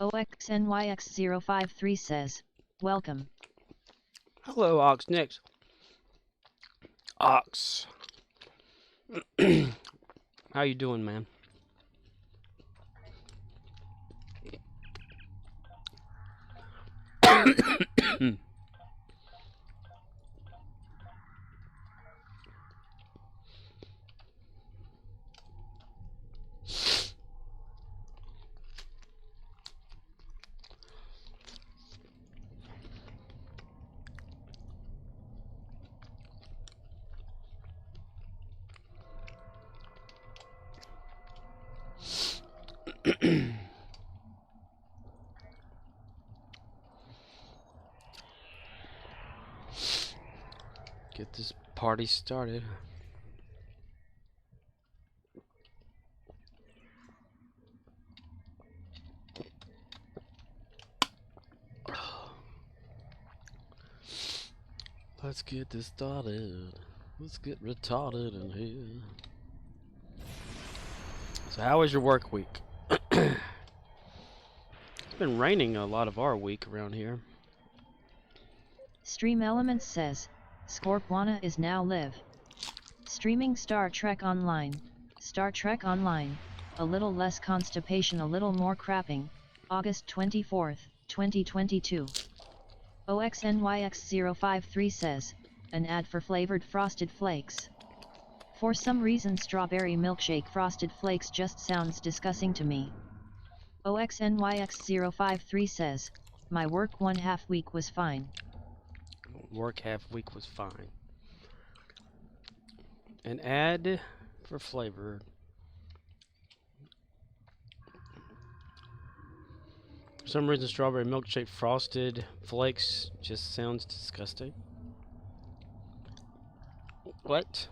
OXNYX053 says, welcome. Hello, Oxnix. Ox. How you doing, man? Get this party started. Let's get this started. Let's get retarded in here. So how was your work week? It's been raining a lot of our week around here. Stream Elements says, Scorpwana is now live. Streaming Star Trek Online, a little less constipation, a little more crapping, August 24th, 2022. OXNYX053 says, an ad for flavored Frosted Flakes. For some reason strawberry milkshake Frosted Flakes just sounds disgusting to me. OXNYX053 says, my work 1/2 week was fine. Work half week was fine. An ad for flavored. For some reason, strawberry milkshake Frosted Flakes just sounds disgusting. What?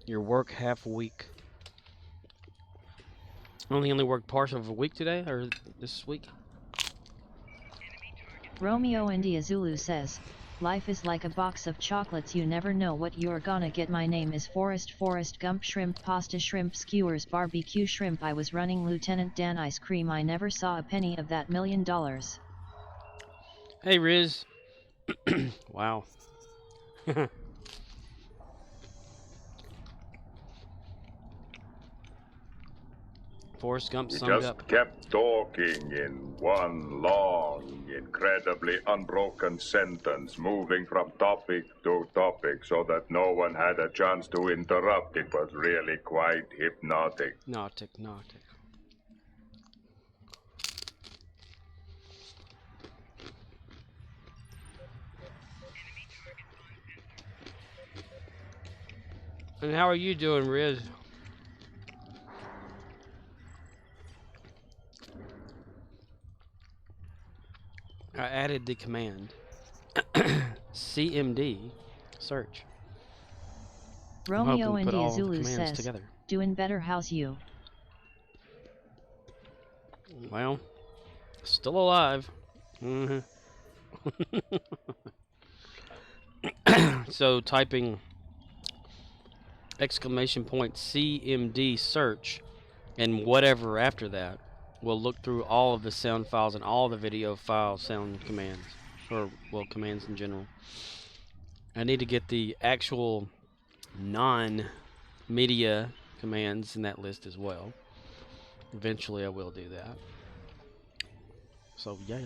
Your work half a week. Only worked partial of a week today, or this week? Romeo India Zulu says, life is like a box of chocolates, you never know what you're gonna get. My name is Forrest Gump, shrimp pasta, shrimp skewers, barbecue shrimp. I was running Lieutenant Dan ice cream. I never saw a penny of that $1 million. Hey, Riz. Wow. Forrest Gump summed up. Just kept talking in one long, incredibly unbroken sentence, moving from topic to topic so that no one had a chance to interrupt. It was really quite hypnotic. Nautic. And how are you doing, Riz? I added the command CMD search. Romeo India Zulu says, together. doing better, how's you? Well, still alive. So typing exclamation point CMD search and whatever after that will look through all of the sound files and all the video file sound commands, or well, commands in general. I need to get the actual non-media commands in that list as well. Eventually I will do that. So yeah.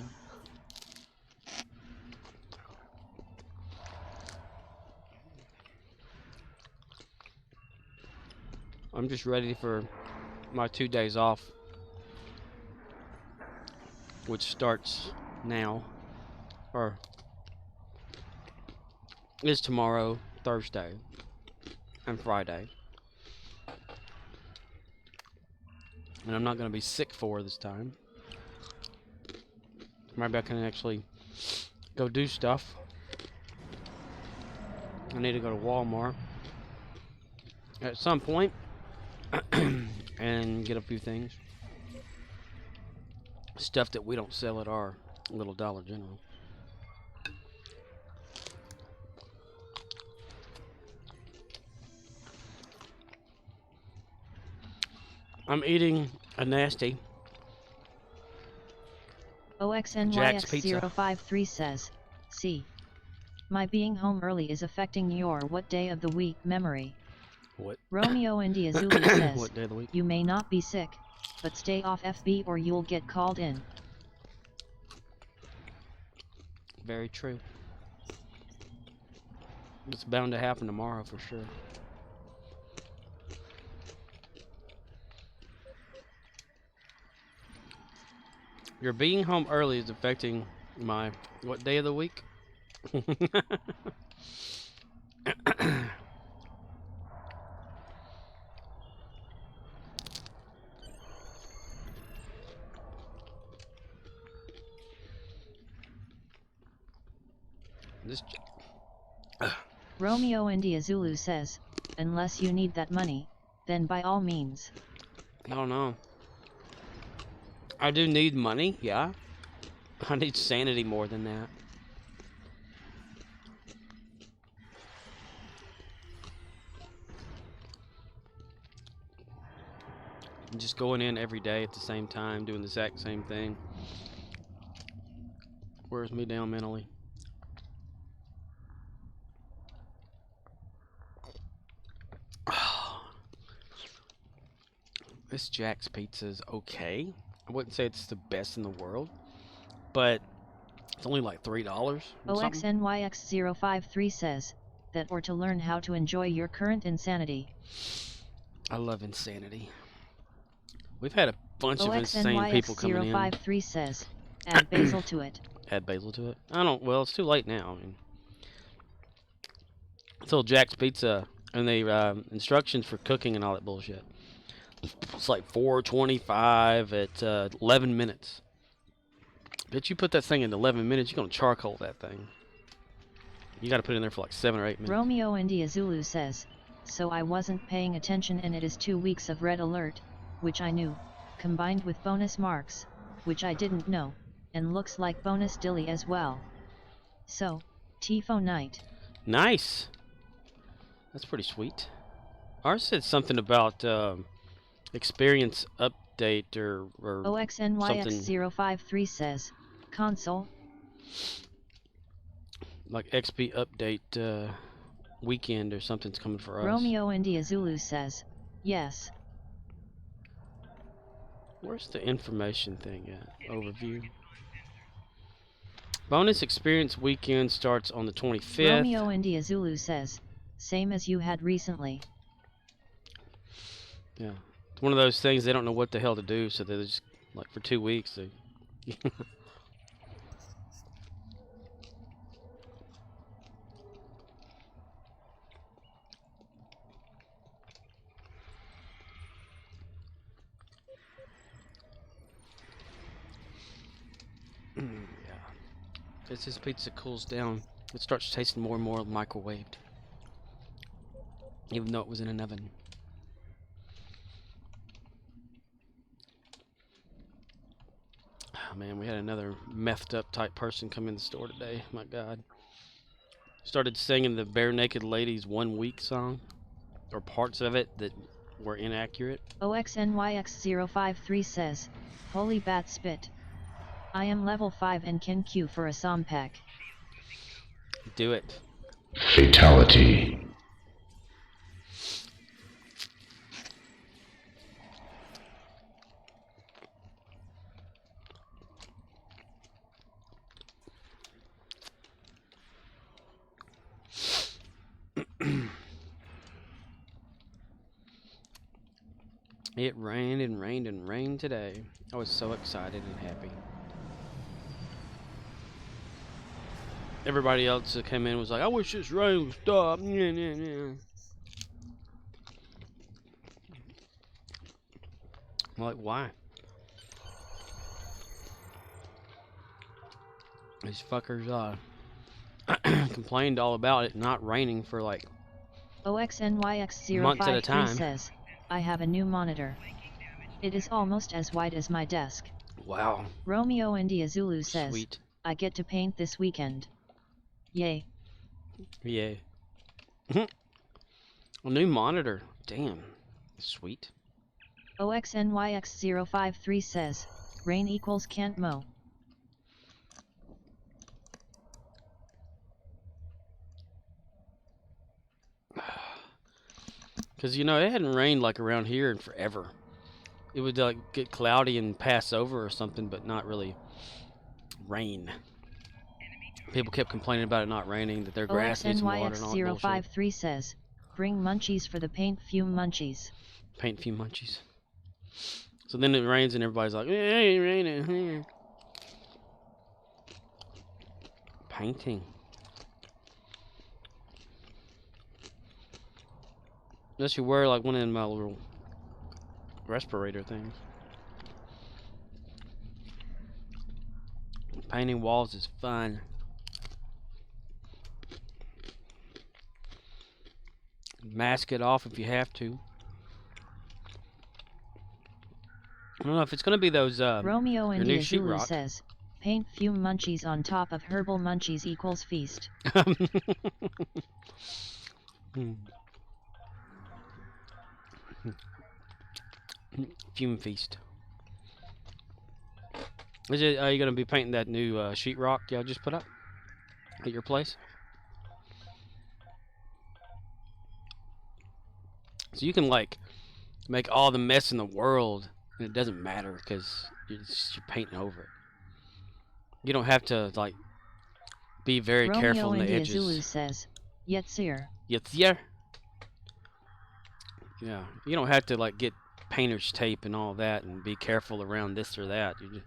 I'm just ready for my 2 days off, which starts now, or is tomorrow, Thursday, and Friday. And I'm not going to be sick for this time. Maybe I can actually go do stuff. I need to go to Walmart at some point and get a few things. Stuff that we don't sell at our little Dollar General. I'm eating a nasty Jack's Pizza. OXNYX053 says, see. My being home early is affecting your what day of the week memory. What? Romeo India Zulu says, What day of the week? you may not be sick, but stay off FB or you'll get called in. Very true. It's bound to happen tomorrow for sure. Your being home early is affecting my what day of the week? This Romeo India Zulu says, unless you need that money, then by all means. I don't know. I do need money, yeah. I need sanity more than that. Just going in every day at the same time, doing the exact same thing, wears me down mentally. This Jack's Pizza is okay. I wouldn't say it's the best in the world, but it's only like $3. OXNYX053 says, that or to learn how to enjoy your current insanity. I love insanity. We've had a bunch of insane people coming in. OXNYX053 says, add basil to it. Add basil to it? I don't, well, it's too late now. I mean, it's little Jack's Pizza, and they instructions for cooking and all that bullshit. It's like $4.25 at 11 minutes. Bitch, you put that thing in 11 minutes, you're gonna charcoal that thing. You gotta put it in there for like 7 or 8 minutes. Romeo India Zulu says, so I wasn't paying attention and it is 2 weeks of red alert, which I knew, combined with bonus marks, which I didn't know, and looks like bonus dilly as well. So, Tifo night. Nice. That's pretty sweet. Ours said something about experience update or OXNYX053 says, console. Like XP update weekend or something's coming for us. Romeo India Zulu says, yes. Where's the information thing at? Overview. Bonus experience weekend starts on the 25th. Romeo India Zulu says, same as you had recently. Yeah. It's one of those things they don't know what the hell to do, so they're just, like, for 2 weeks, they... Yeah. As this pizza cools down, it starts tasting more and more microwaved. Even though it was in an oven. Oh, man, we had another methed up type person come in the store today. My God. Started singing the Bare Naked Ladies 1 Week song. Or parts of it that were inaccurate. OXNYX053 says, holy bat spit. I am level 5 and can queue for a SOM pack. Do it. Fatality. It rained and rained and rained today. I was so excited and happy. Everybody else that came in was like, I wish this rain would stop. Yeah, yeah, yeah. I'm like, why? These fuckers complained all about it not raining for like months at a OXNYX053 time. says, I have a new monitor. It is almost as wide as my desk. Wow. Romeo India Zulu says, Sweet. I get to paint this weekend. Yay. Yeah. A new monitor. Damn. Sweet. OXNYX053 says, rain equals can't mow. Because, you know, it hadn't rained like around here in forever. It would like get cloudy and pass over or something, but not really rain. People kept complaining about it not raining, that their grass needs some water and all that bullshit. OXNYX053 says, bring munchies for the paint fume munchies. Paint few munchies. So then it rains and everybody's like, it ain't raining. Painting. Unless you wear like one of them little respirator things. Painting walls is fun. Mask it off if you have to. I don't know if it's gonna be those Romeo your new India Zulu sheetrock. says, paint fume munchies on top of herbal munchies equals feast. Fume feast. Is it? Are you gonna be painting that new sheetrock y'all just put up at your place? So you can like make all the mess in the world, and it doesn't matter because you're painting over it. You don't have to like be very careful Romeo in the India edges. Zulu says, yet sir. Yeah. You don't have to like get painter's tape and all that and be careful around this or that. You're just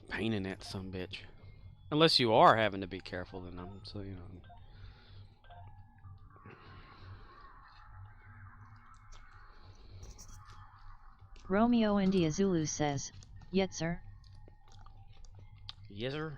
painting that some bitch. Unless you are having to be careful, then so you know. Romeo India Zulu says, yet sir. Yes, sir.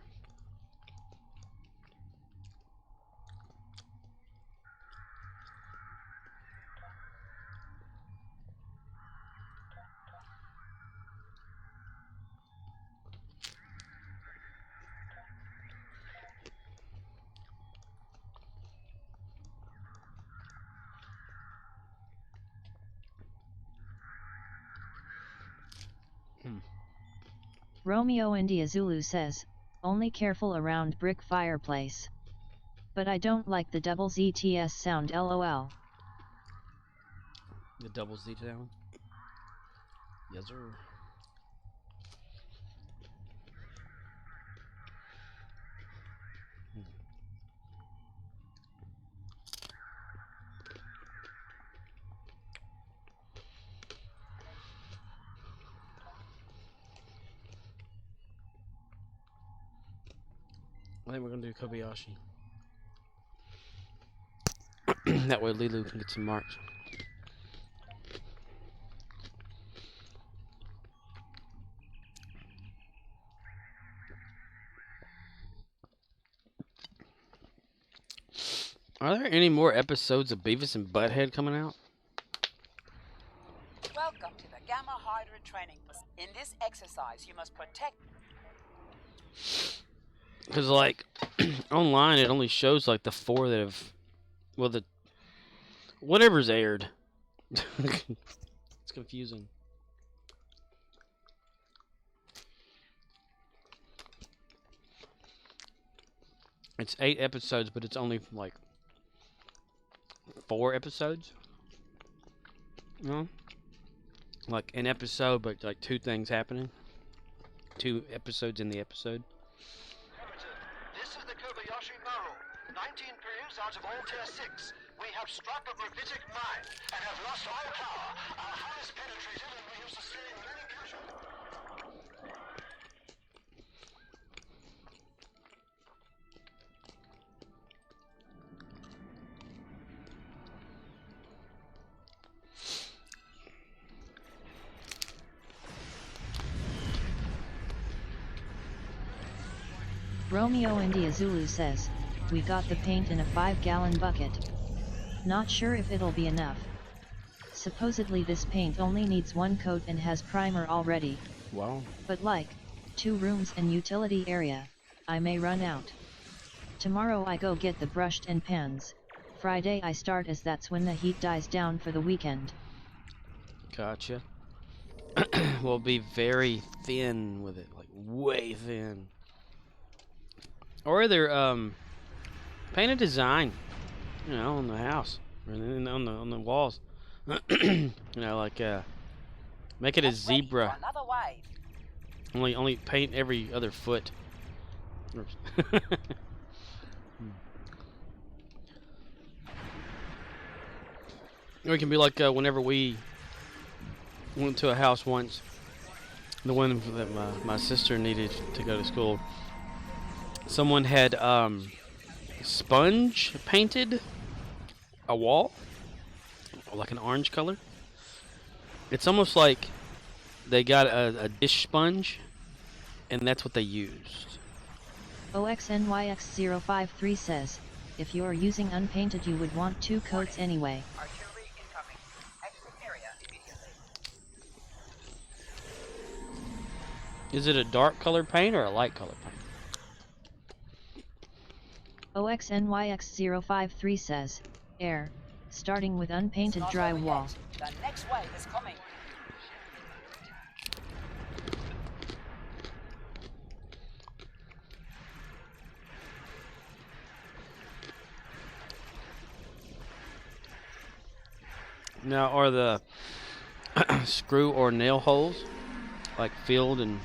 Romeo India Zulu says, only careful around brick fireplace. But I don't like the double ZTS sound lol. The double Z down. Yes, sir. I think we're gonna do Kobayashi. That way Lilu can get some marks. Are there any more episodes of Beavis and Butthead coming out? Welcome to the Gamma Hydra training. In this exercise, you must protect. Because, like, online it only shows, like, the 4 that have... Well, the... Whatever's aired. It's confusing. It's 8 episodes, but it's only, like, 4 episodes. You know? Like, an episode, but, like, 2 things happening. 2 episodes in the episode. This is the Kobayashi Maru. 19 periods out of all tier 6. We have struck a gravitic mine and have lost all power. Our highest penetrated and we have sustained many casualties. Romeo India Zulu says, we got the paint in a 5-gallon bucket. Not sure if it'll be enough. Supposedly this paint only needs 1 coat and has primer already. Wow. But like, 2 rooms and utility area, I may run out. Tomorrow I go get the brushed and pans. Friday I start as that's when the heat dies down for the weekend. Gotcha. We'll be very thin with it, like way thin. Or either paint a design, you know, on the house or on the walls. You know, like make it a Get ready for zebra. another wave. Only paint every other foot. Or it can be like whenever we went to a house once, the one that my sister needed to go to school. Someone had sponge painted a wall, like an orange color. It's almost like they got a dish sponge, and that's what they used. OXNYX053 says, if you're using unpainted you would want 2 coats anyway. Artillery incoming. Exit area immediately. Is it a dark colored paint or a light colored paint? OXNYX053 says, air, starting with unpainted It's not over drywall. yet. The next wave is coming. Now, are the screw or nail holes like filled and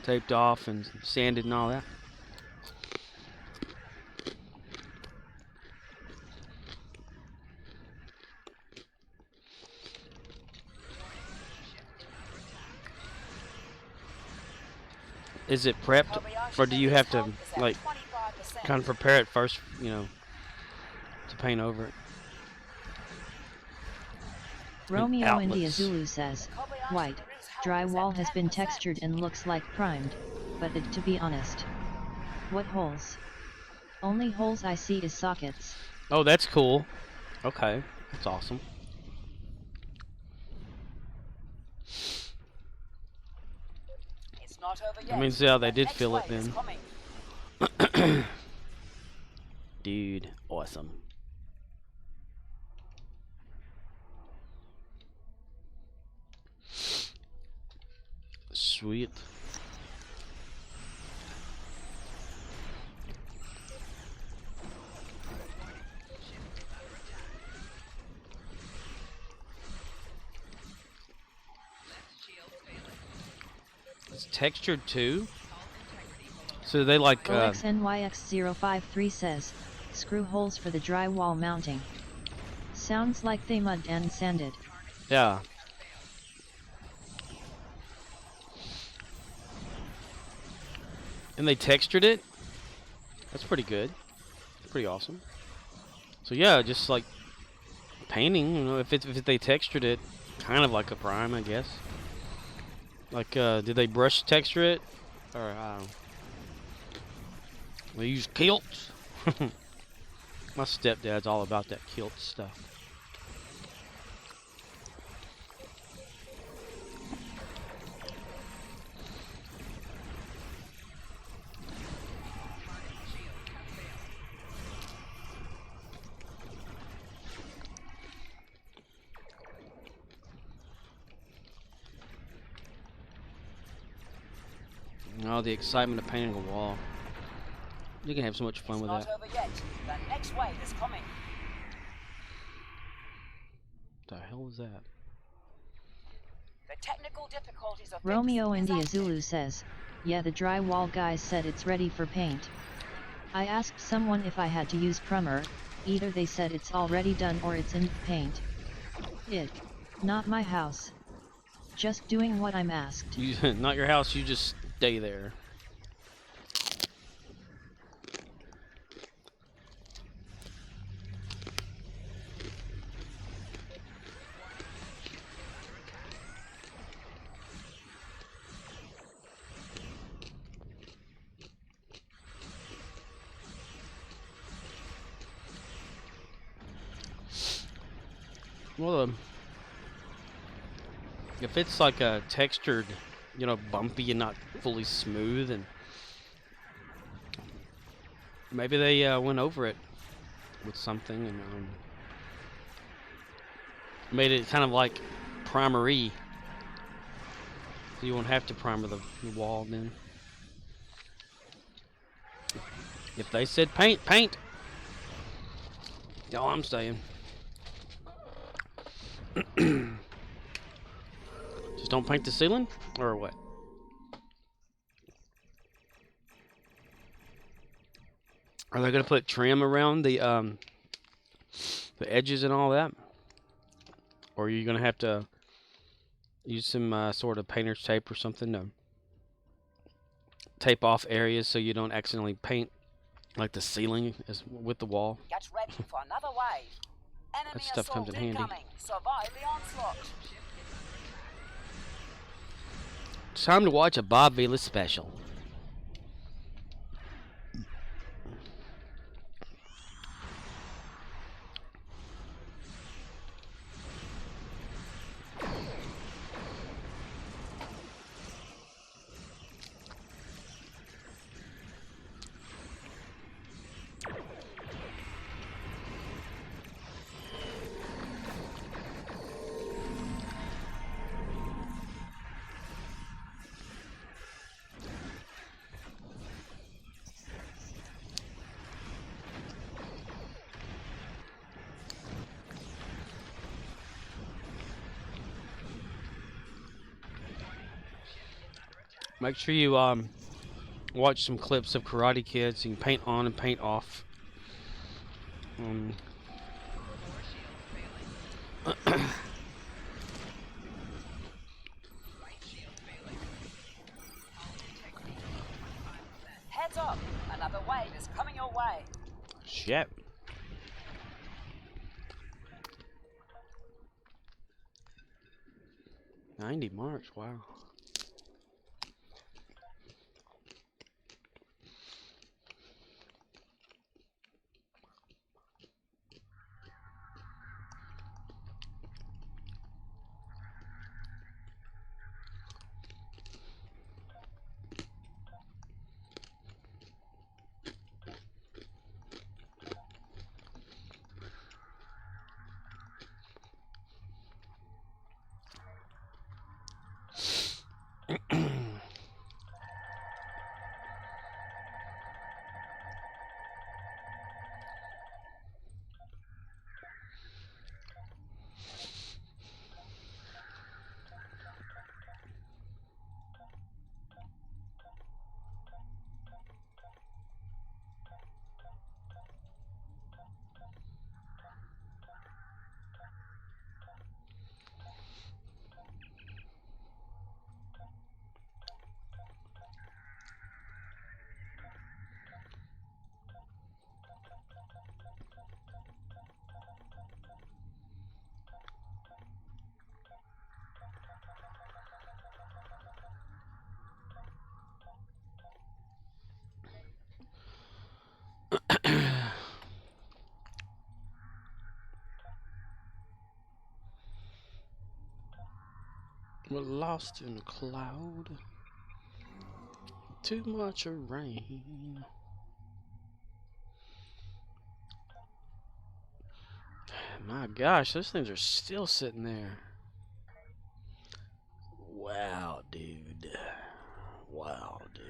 taped off and sanded and all that? Is it prepped, or do you have to like kind of prepare it first, you know, to paint over it? Romeo India outlets. Zulu says, white, drywall has been textured and looks like primed, but to be honest. What holes? Only holes I see is sockets. Oh, that's cool. Okay, that's awesome. It's not over yet. That means, yeah, they The did next fill it wave is then. coming. Dude, awesome. Sweet. It's textured too. So they like OXNYX053 says, screw holes for the drywall mounting. Sounds like they mudded and sanded. yeah. And they textured it. That's pretty good. Pretty awesome. So yeah, just like painting, you know, if they textured it, kind of like a prime, I guess. Like, did they brush texture it, or I don't know. They use kilts. My stepdad's all about that kilt stuff. Oh, the excitement of painting a wall. You can have so much fun It's with not that. over yet. The next wave is coming. What the hell was that? The technical difficulties of Romeo fixing is India active. Zulu says, yeah, the drywall guys said it's ready for paint. I asked someone if I had to use primer, either they said it's already done or it's in paint. Not my house. Just doing what I'm asked. You, not your house, you just stay there. Well, if it's like a textured, you know, bumpy and not fully smooth, and maybe they went over it with something and made it kind of like primery. So you won't have to primer the wall then. If they said paint, paint. That's all I'm saying. Just don't paint the ceiling, or what? Are they gonna put trim around the edges and all that, or are you gonna have to use some sort of painter's tape or something to tape off areas so you don't accidentally paint like the ceiling as with the wall? Get ready for another wave. Enemy That stuff comes assault in handy. incoming. Survive the onslaught. It's time to watch a Bob Vila special. Make sure you watch some clips of Karate Kid so you can paint on and paint off. Heads up. Another wave is coming your way. Shit. '90 March, wow. We're lost in a cloud. Too much rain. My gosh, those things are still sitting there. Wow, dude. Wow, dude.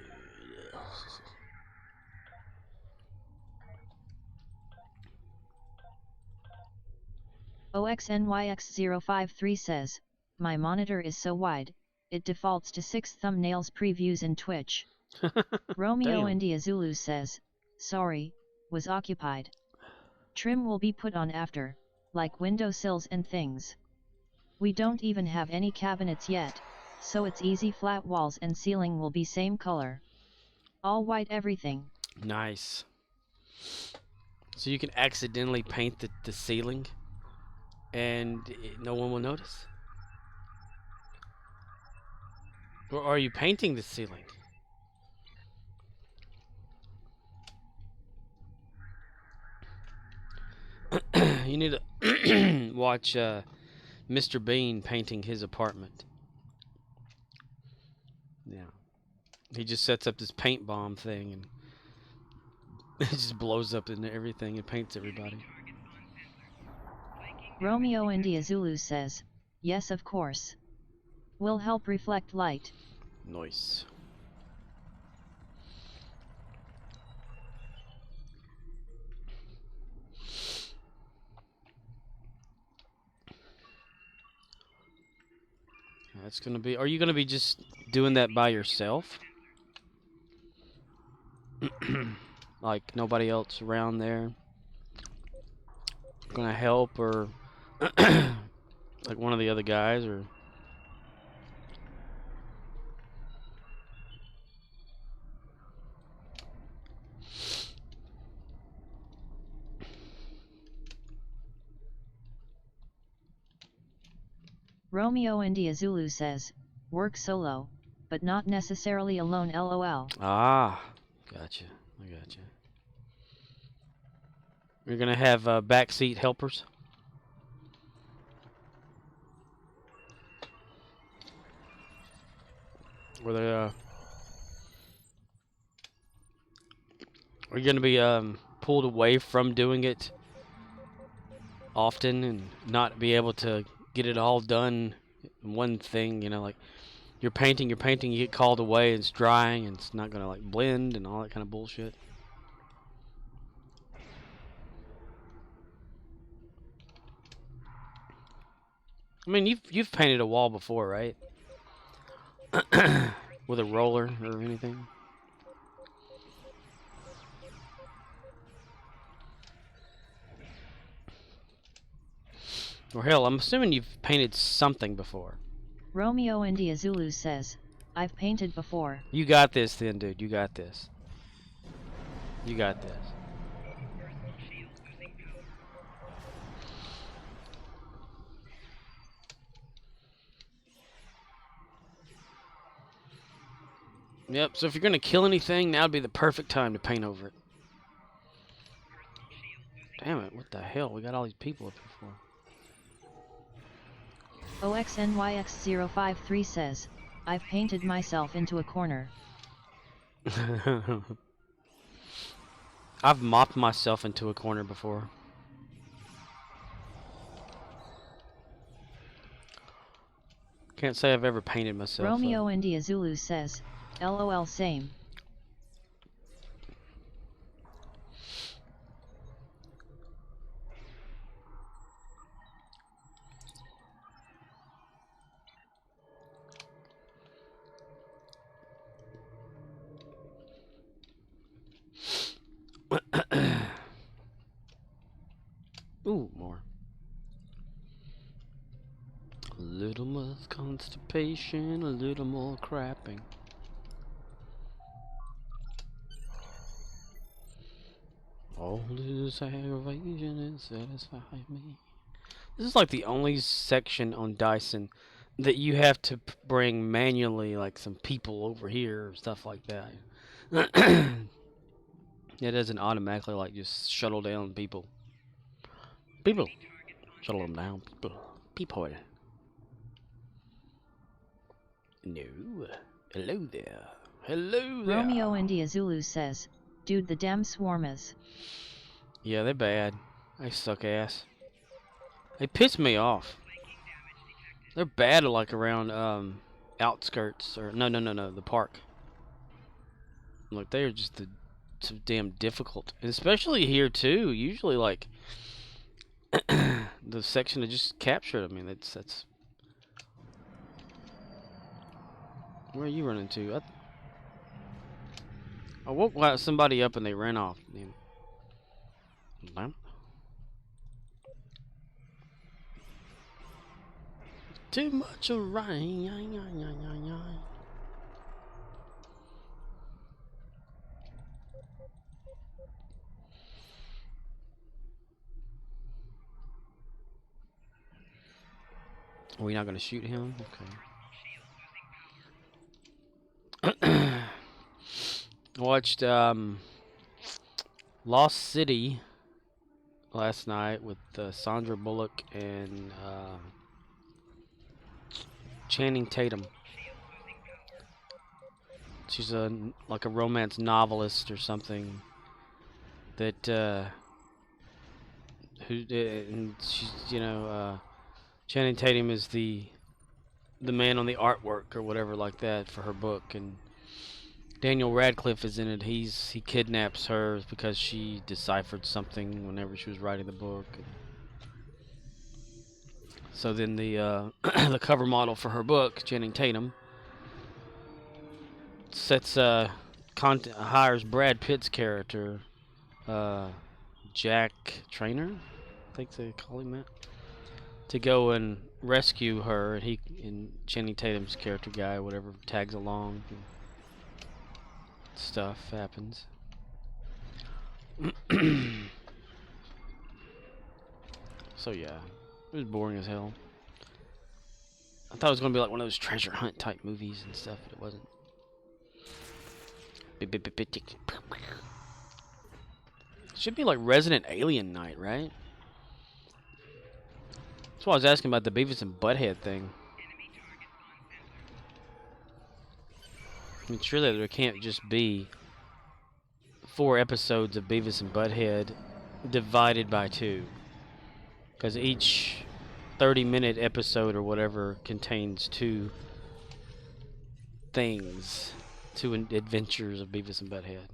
OXNYX053 says, my monitor is so wide, it defaults to 6 thumbnails previews in Twitch. Romeo Damn. India Zulu says, sorry, was occupied. Trim will be put on after, like windowsills and things. We don't even have any cabinets yet, so it's easy. Flat walls and ceiling will be same color. All white everything. Nice. So you can accidentally paint the ceiling and no one will notice? Or are you painting the ceiling? You need to watch Mr. Bean painting his apartment. Yeah. He just sets up this paint bomb thing and it just blows up into everything and paints everybody. Romeo India Zulu says, yes of course. Will help reflect light. Nice. That's gonna be. Are you gonna be just doing that by yourself? Like nobody else around there gonna help, or like one of the other guys, or Romeo India Zulu says, work solo, but not necessarily alone lol. ah, gotcha. I gotcha. You're gonna have backseat helpers. Where they are you gonna be pulled away from doing it often and not be able to get it all done in one thing? You know, like you're painting, you get called away, it's drying, and it's not gonna like blend and all that kind of bullshit. I mean, you've painted a wall before, right? With a roller or anything? Or hell, I'm assuming you've painted something before. Romeo India Zulu says, I've painted before. You got this then, dude. You got this. You got this. Yep, so if you're gonna kill anything, now'd be the perfect time to paint over it. Damn it, what the hell? We got all these people up here OXNYX053 says, I've painted myself into a corner. for. I've mopped myself into a corner before. Can't say I've ever painted myself. Romeo India Zulu says, LOL same. Ooh, more. A little more constipation, a little more crapping. All this aggravation and satisfy me. This is like the only section on Dyson that you have to bring manually, like some people over here or stuff like that. It doesn't automatically like just shuttle down people. People, shuttle them down. People. No. Hello there. Hello there. Romeo India Zulu says, dude the damn swarmers. Yeah, they're bad. They suck ass. They piss me off. They're bad like around outskirts or no, the park. Like they are just so damn difficult, and especially here too. Usually like the section that just captured. I mean, that's. Where are you running to? I woke somebody up and they ran off. Damn. Too much rain. Are we not gonna shoot him? Okay. Watched Lost City last night with Sandra Bullock and Channing Tatum. She's like a romance novelist or something. That and she's Channing Tatum is the man on the artwork or whatever like that for her book, and Daniel Radcliffe is in it. He kidnaps her because she deciphered something whenever she was writing the book. And so then the the cover model for her book, Channing Tatum, hires Brad Pitt's character, Jack Trainer, I think they call him that, to go and rescue her, and Channing Tatum's character guy, whatever, tags along. Stuff happens. So yeah, it was boring as hell. I thought it was gonna be like one of those treasure hunt type movies and stuff, but it wasn't. Should be like Resident Alien Night, right? That's why I was asking about the Beavis and Butthead thing. I mean, surely there can't just be 4 episodes of Beavis and Butthead divided by 2. Because each 30-minute episode or whatever contains 2 things, 2 adventures of Beavis and Butthead.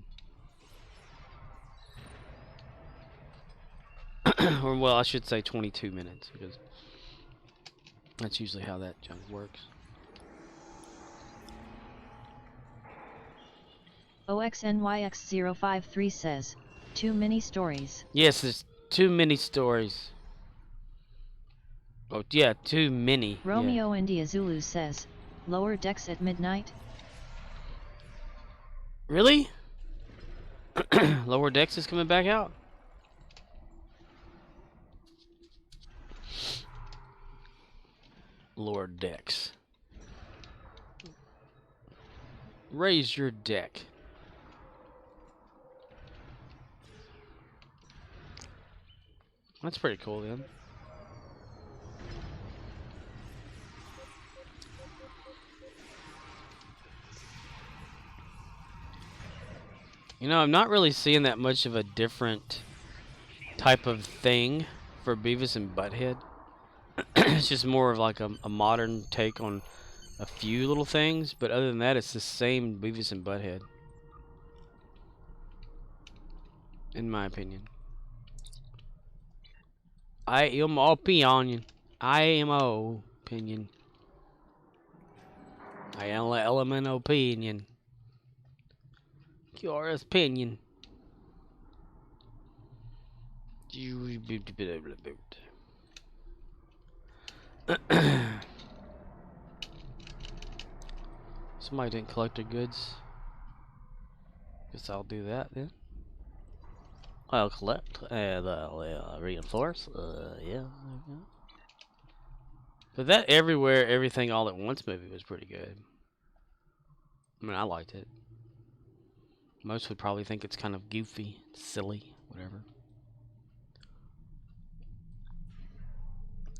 Or, well, I should say 22 minutes, because that's usually how that junk works. OXNYX053 says, too many stories. Yes, there's too many stories. Oh, yeah, too many. Romeo India Zulu says, lower decks at midnight? Really? Lower Decks is coming back out? Lower Decks. Raise your deck. That's pretty cool then. You know, I'm not really seeing that much of a different type of thing for Beavis and Butthead. It's just more of like a modern take on a few little things, but other than that, it's the same Beavis and Butthead, in my opinion. I am opinion. I am opinion. I am an element opinion. Your opinion. Somebody didn't collect their goods. Guess I'll do that then. I'll collect and reinforce. Yeah. But that Everywhere, Everything, All at Once movie was pretty good. I mean, I liked it. Most would probably think it's kind of goofy, silly, whatever.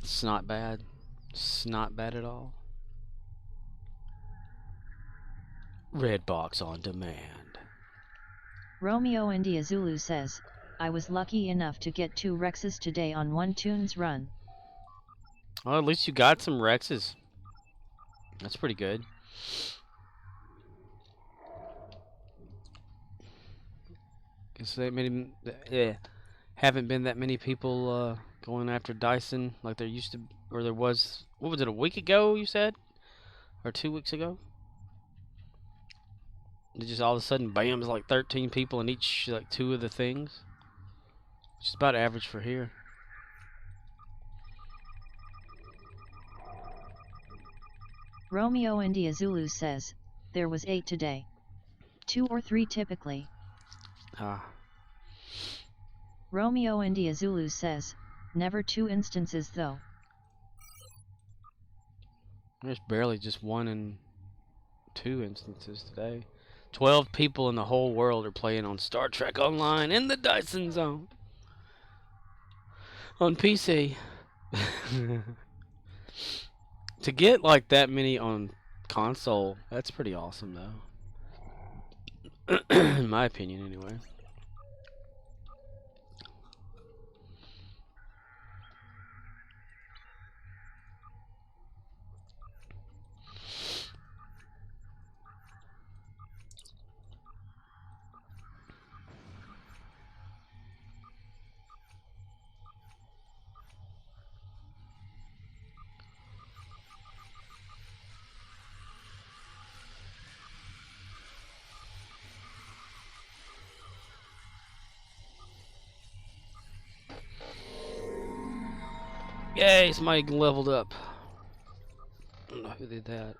It's not bad. It's not bad at all. Redbox on demand. Romeo India Zulu says, I was lucky enough to get 2 Rexes today on one Toons run. Well, at least you got some Rexes. That's pretty good. Guess haven't been that many people going after Dyson like there used to, or there was. What was it, a week ago? You said, or 2 weeks ago? It just all of a sudden, bam! It's like 13 people in each, like 2 of the things. Which is about average for here. Romeo India Zulu says, there was 8 today. 2 or 3 typically. Romeo India Zulu says, never 2 instances though. There's barely just 1 and 2 instances today. 12 people in the whole world are playing on Star Trek Online in the Dyson Zone. on PC. To get like that many on console, that's pretty awesome though. In my opinion, anyway. Yay, somebody leveled up. I don't know who did that.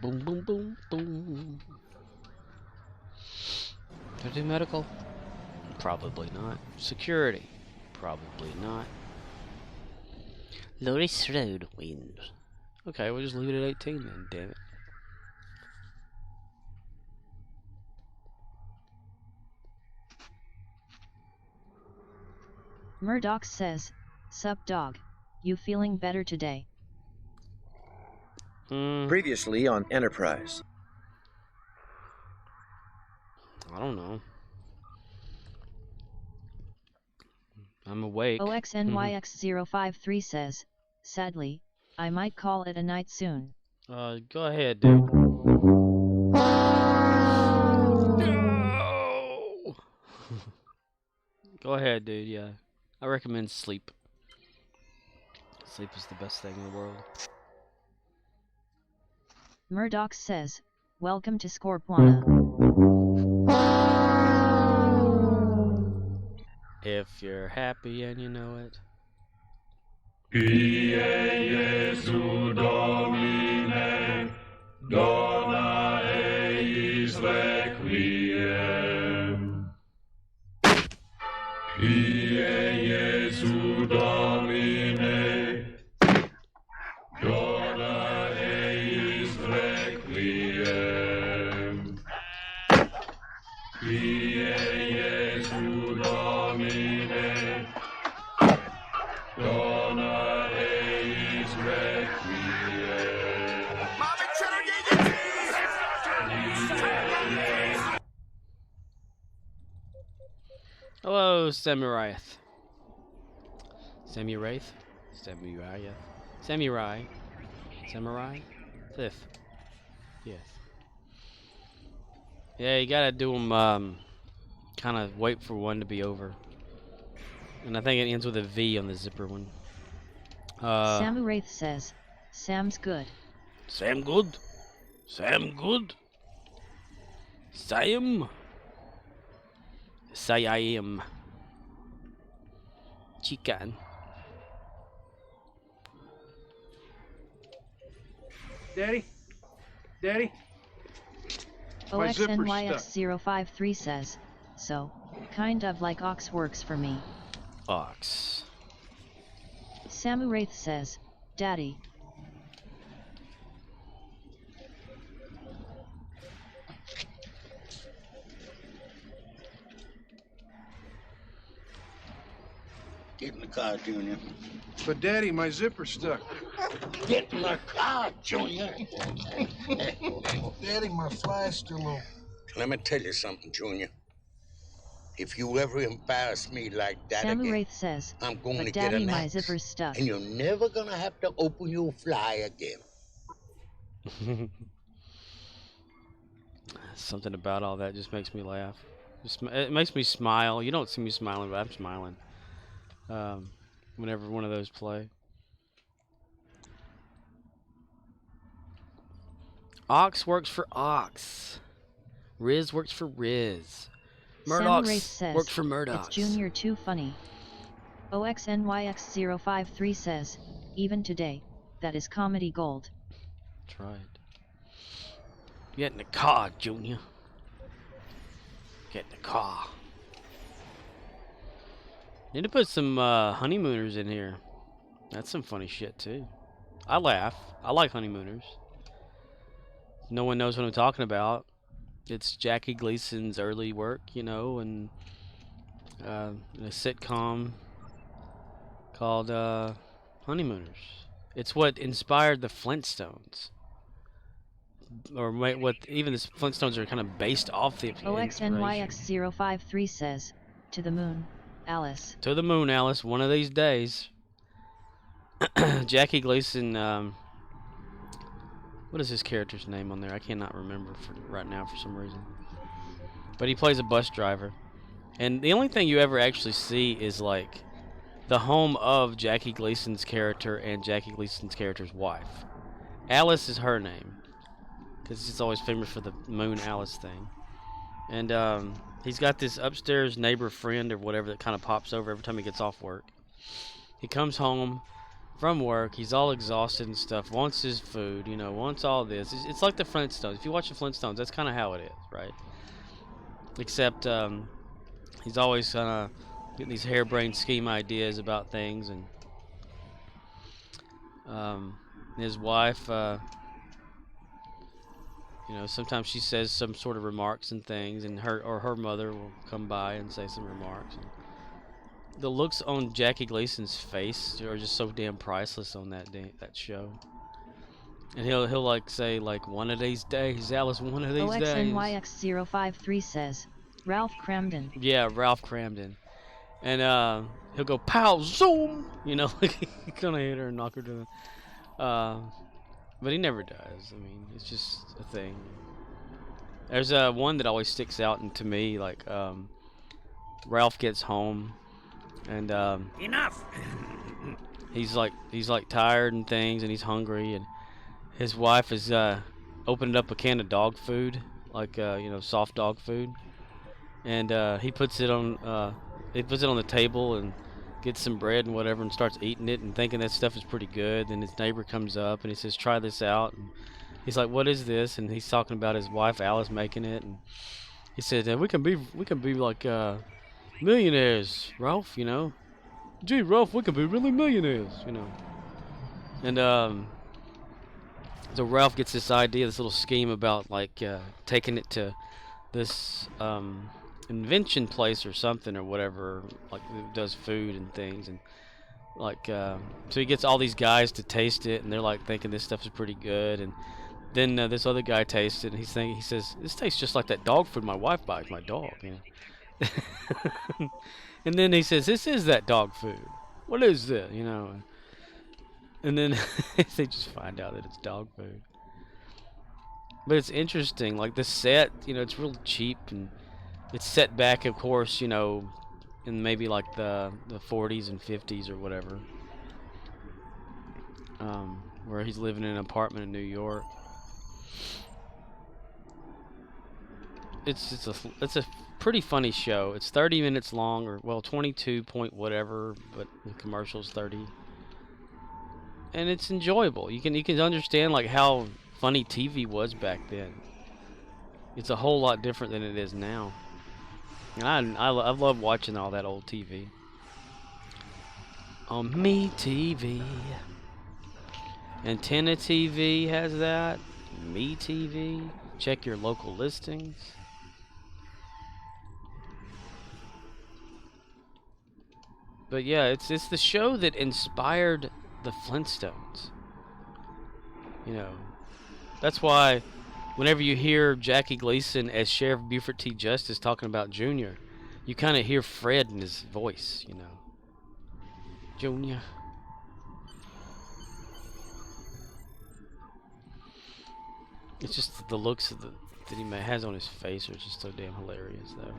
Boom, boom, boom, boom. Did I do medical? Probably not. Security? Probably not. Lotus Road wins. Okay, we'll just leave it at 18 then, damn it. Murdoch says, "Sup dog, you feeling better today?" Previously on Enterprise. I don't know. I'm awake. OXNYX053 says, "Sadly, I might call it a night soon." Go ahead, dude. No! Go ahead, dude, yeah. I recommend sleep. Sleep is the best thing in the world. Murdoch says, "Welcome to Scorpwana." If you're happy and you know it. Pie Jesu Domine, dona eis requiem. Pie Jesu Domine, dona eis requiem. Pie Jesu Domine, dona eis requiem. Mommy, cheddar, get Hello, Samuraith. Samuraith? Samurai. Samurai. Samurai? Fifth. Yes. Yeah, you gotta do them, kind of wait for one to be over. And I think it ends with a V on the zipper one. Samuraith says, "Sam's good." Sam good? Sam good? Sam? Say I am. Chicken. Daddy? Daddy? My zipper's stuck. OXNYX053 says, "So, kind of like Ox works for me." Ox. Samuraith says, "Daddy." Get in the car, Junior. But Daddy, my zipper's stuck. Get in the car, Junior. Daddy, my fly's still open. Let me tell you something, Junior. If you ever embarrass me like that again, Samuraith says, I'm going to "But get Daddy, an my axe, zipper's stuck." and you're never gonna have to open your fly again. Something about all that just makes me laugh. It makes me smile. You don't see me smiling, but I'm smiling. Whenever one of those play. Ox works for Ox. Riz works for Riz. Samuraith Murdoch's says, works for Murdoch. "It's Junior too funny." OXNYX053 says, "Even today, that is comedy gold." That's right. Get in the car, Junior. Get in the car. Need to put some honeymooners in here. That's some funny shit too. I laugh. I like honeymooners. No one knows what I'm talking about. It's Jackie Gleason's early work, you know, and in a sitcom called Honeymooners. It's what inspired the Flintstones. Or what even the Flintstones are kind of based off the inspiration. OXNYX053 says, to the moon, Alice. To the moon, Alice, one of these days. Jackie Gleason, what is his character's name on there? I cannot remember right now for some reason. But he plays a bus driver. And the only thing you ever actually see is like the home of Jackie Gleason's character and Jackie Gleason's character's wife. Alice is her name, because he's always famous for the Moon Alice thing. And he's got this upstairs neighbor friend or whatever that kind of pops over every time he gets off work. He comes home from work, he's all exhausted and stuff, wants his food, you know, wants all this. It's like the Flintstones. If you watch the Flintstones, that's kind of how it is, right? Except he's always kind of getting these harebrained scheme ideas about things, and his wife, you know, sometimes she says some sort of remarks and things, and her mother will come by and say some remarks. And the looks on Jackie Gleason's face are just so damn priceless on that show. And he'll like say like, one of these days, Alice, one of these days. OXNYX053 says, Ralph Cramden. Yeah, Ralph Cramden. And he'll go pow zoom, you know, like he's gonna hit her and knock her down. But he never does. I mean, it's just a thing. There's one that always sticks out to me, like Ralph gets home and Enough! he's like tired and things, and he's hungry, and his wife has opened up a can of dog food, like you know, soft dog food, and he puts it on the table and gets some bread and whatever and starts eating it and thinking that stuff is pretty good. Then his neighbor comes up and he says, try this out, and he's like, what is this? And he's talking about his wife Alice making it, and he said, we can be like millionaires, Ralph, you know. Gee, Ralph, we can be really millionaires, you know. And so Ralph gets this idea, this little scheme about like taking it to this invention place or something or whatever, like it does food and things, and like so he gets all these guys to taste it, and they're like thinking this stuff is pretty good, and then this other guy tastes it, and he says, this tastes just like that dog food my wife buys my dog, you know. And then he says, this is that dog food. What is this, you know? And then they just find out that it's dog food. But it's interesting, like the set, you know, it's real cheap, and it's set back, of course, you know, in maybe like the 40s and 50s or whatever, where he's living in an apartment in New York. It's a pretty funny show. It's 30 minutes long, or well, 22 point whatever, but the commercial's 30, and it's enjoyable. You can understand like how funny TV was back then. It's a whole lot different than it is now. And I love watching all that old TV. On Me TV. Antenna TV has that. Me TV. Check your local listings. But yeah, it's the show that inspired the Flintstones. You know, that's why whenever you hear Jackie Gleason as Sheriff Buford T. Justice talking about Junior, you kind of hear Fred in his voice, you know. Junior. It's just the looks that he has on his face are just so damn hilarious, though.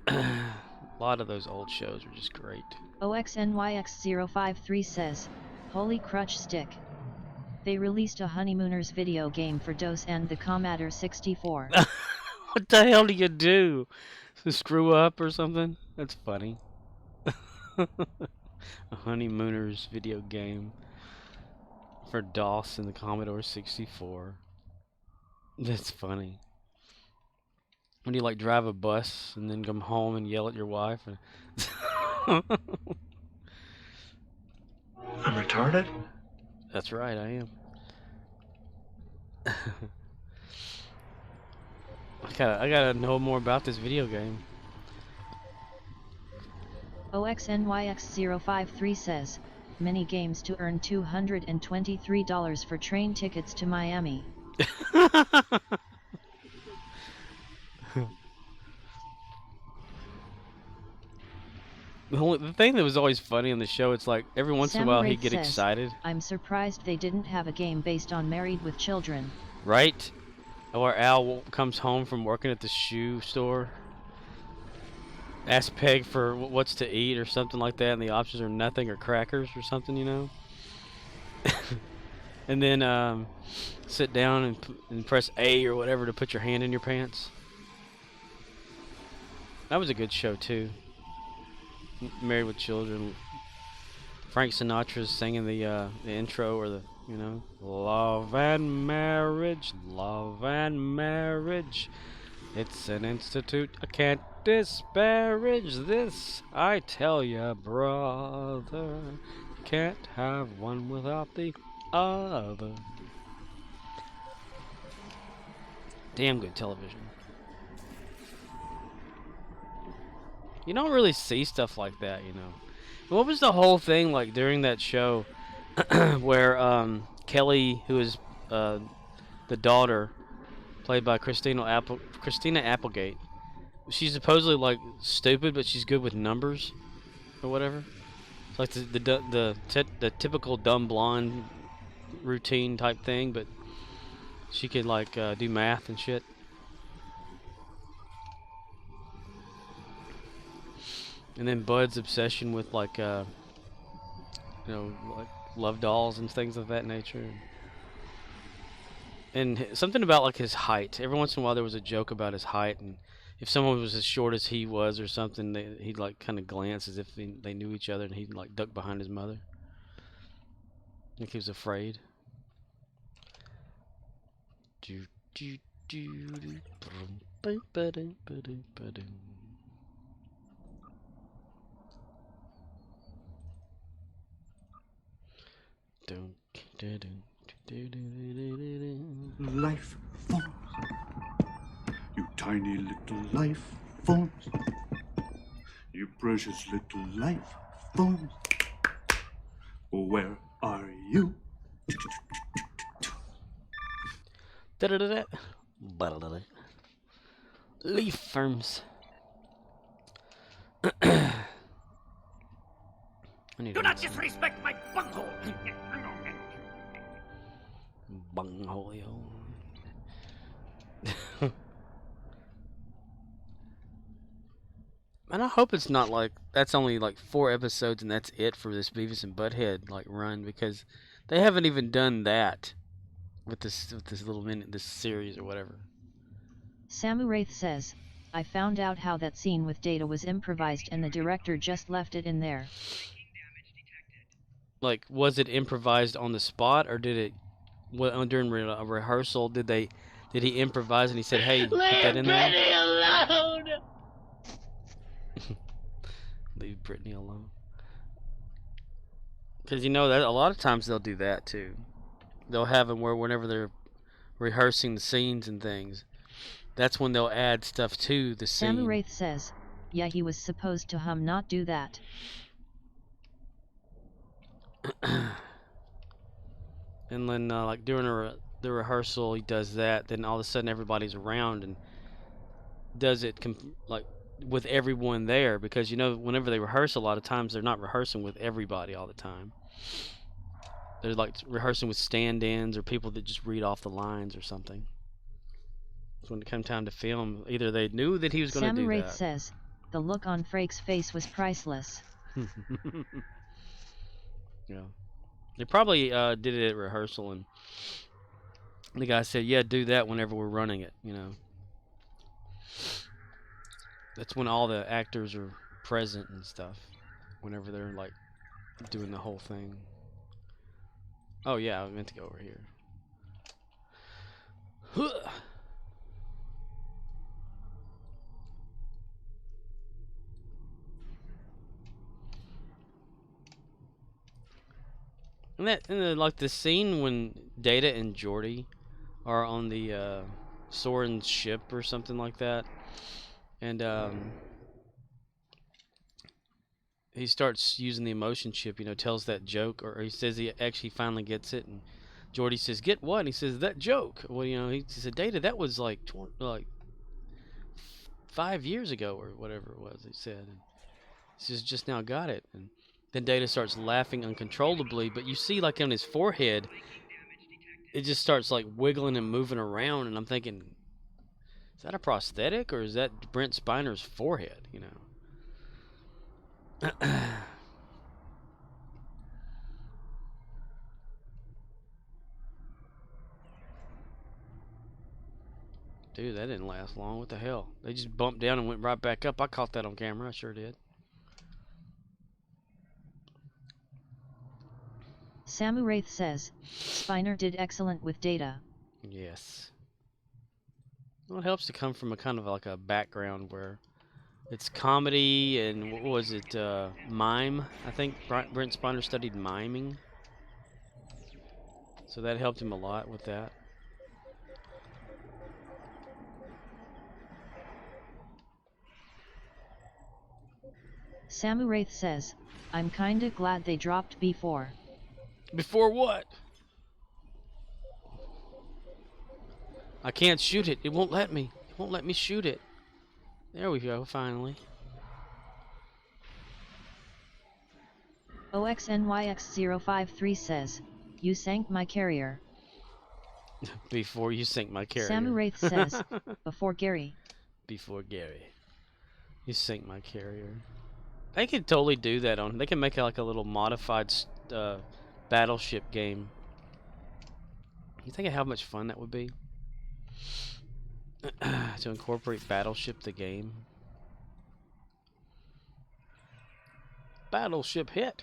A lot of those old shows are just great. OXNYX053 says, Holy crutch stick. They released a Honeymooners video game for DOS and the Commodore 64. What the hell do you do? Screw up or something? That's funny. A Honeymooners video game for DOS and the Commodore 64. That's funny. When you like drive a bus and then come home and yell at your wife. I'm retarded? That's right, I am. I gotta know more about this video game. OXNYX053 says, many games to earn $223 for train tickets to Miami. The thing that was always funny on the show, it's like every once in a while he'd Samuraith get says, excited. I'm surprised they didn't have a game based on Married with Children. Right? Or Al comes home from working at the shoe store, asks Peg for what's to eat or something like that, and the options are nothing or crackers or something, you know? And then sit down and press A or whatever to put your hand in your pants. That was a good show, too. Married with Children. Frank Sinatra's singing the intro or love and marriage, love and marriage. It's an institute I can't disparage this. I tell ya, brother, can't have one without the other. Damn good television. You don't really see stuff like that, you know. What was the whole thing like during that show where Kelly, who is the daughter, played by Christina Applegate, she's supposedly like stupid, but she's good with numbers or whatever. It's like the typical dumb blonde routine type thing, but she could like do math and shit. And then Bud's obsession with like like love dolls and things of that nature. And something about like his height. Every once in a while there was a joke about his height, and if someone was as short as he was or something, he'd like kind of glance as if they knew each other, and he'd like duck behind his mother. Like he was afraid. Life forms. You tiny little life forms. You precious little life forms. Where are you? Leaf firms. Do not disrespect my bunghole! Bunghole. And I hope it's not like that's only like 4 episodes and that's it for this Beavis and Butthead like run, because they haven't even done that with this this series or whatever. Samuraith says, I found out how that scene with Data was improvised and the director just left it in there. Like, was it improvised on the spot, or did it during a rehearsal? Did he improvise and he said, "Hey, put that in there"? Leave Brittany alone! Leave Brittany alone. Because you know that a lot of times they'll do that too. They'll have them where whenever they're rehearsing the scenes and things, that's when they'll add stuff to the scene. Samuraith says, yeah, he was supposed to not do that. And then like during the rehearsal he does that, then all of a sudden everybody's around and does it like with everyone there, because you know whenever they rehearse a lot of times they're not rehearsing with everybody all the time. They're like rehearsing with stand-ins or people that just read off the lines or something. So when it came time to film, either they knew that he was going to do that. Samuraith says, the look on Frake's face was priceless. Yeah. They probably did it at rehearsal, and the guy said, yeah, do that whenever we're running it, you know. That's when all the actors are present and stuff, whenever they're, like, doing the whole thing. Oh, yeah, I meant to go over here. And like the scene when Data and Geordi are on the Soren's ship or something like that, and he starts using the emotion chip, tells that joke, or he says he actually finally gets it, and Geordi says, "Get what?" And he says, "That joke." Well, he said, "Data, that was like 5 years ago or whatever it was." He said, and he says, "Just now got it." And then Data starts laughing uncontrollably, but you see, like on his forehead, it just starts like wiggling and moving around, and I'm thinking, is that a prosthetic or is that Brent Spiner's forehead? Dude, that didn't last long. What the hell? They just bumped down and went right back up. I caught that on camera. I sure did. Samu Wraith says, Spiner did excellent with Data. Yes. Well, it helps to come from a kind of like a background where it's comedy and what was it, mime? I think Brent Spiner studied miming. So that helped him a lot with that. Samu Wraith says, I'm kinda glad they dropped B4. Before what? I can't shoot it. It won't let me. It won't let me shoot it. There we go, finally. OXNYX053 says, you sank my carrier. Before you sink my carrier. Samu Wraith says, before Gary. Before Gary. You sink my carrier. They could totally do that on. They can make like a little modified battleship game. You think of how much fun that would be? To incorporate Battleship the game. Battleship hit.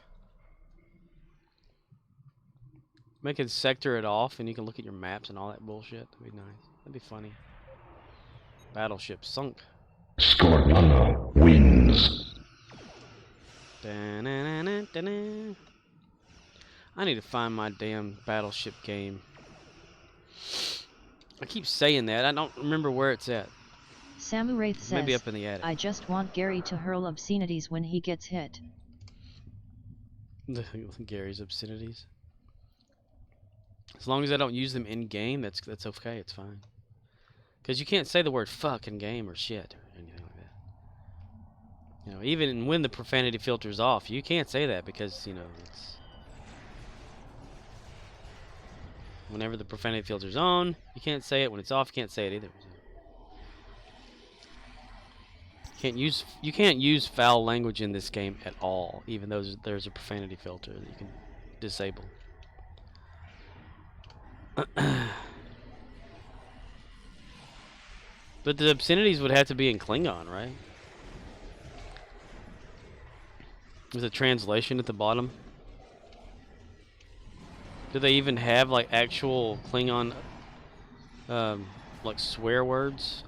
Make it sector it off and you can look at your maps and all that bullshit. That'd be nice. That'd be funny. Battleship sunk. Scornana wins. Da-na-na-na-na-na. I need to find my damn Battleship game. I keep saying that. I don't remember where it's at. Samu Wraith says, maybe up in the attic. I just want Gary to hurl obscenities when he gets hit. Gary's obscenities. As long as I don't use them in game, that's okay. It's fine. Because you can't say the word fuck in game or shit or anything like that. Even when the profanity filter's off, you can't say that because it's. Whenever the profanity filter's on, you can't say it. When it's off, you can't say it either. You can't use foul language in this game at all, even though there's a profanity filter that you can disable. But the obscenities would have to be in Klingon, right? There's a translation at the bottom. Do they even have like actual Klingon like swear words?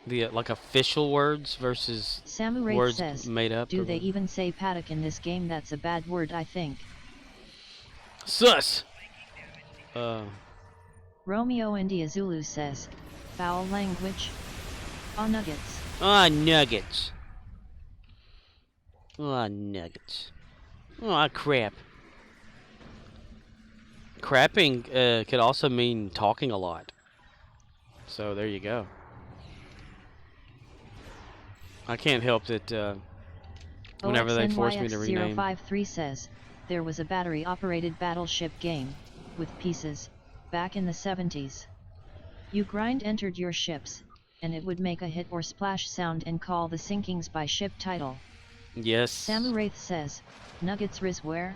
Like official words versus Samu Wraith words says, made up? Do they even say paddock in this game? That's a bad word, I think. Sus! Romeo India Zulu says, foul language. Ah, nuggets. Ah, nuggets. Ah, nuggets. Oh, crap. Crapping could also mean talking a lot. So there you go. I can't help that whenever they force me to rename. OXNYX053 says, there was a battery-operated battleship game, with pieces, back in the 70s. You entered your ships, and it would make a hit or splash sound and call the sinkings by ship title. Yes. Samu Wraith says, Nuggets Risware?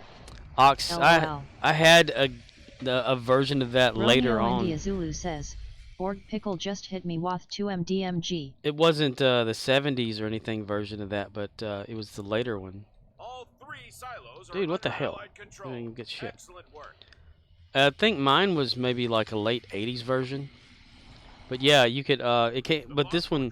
Ox, I had a version of that later on. Romeo India Zulu says, Borg Pickle just hit me with 2 MDMG. It wasn't the 70s or anything version of that, but it was the later one. All 3 silos Dude, what the hell? I didn't even get shit. Excellent work. I think mine was maybe like a late 80s version. But yeah, you could it came, but this one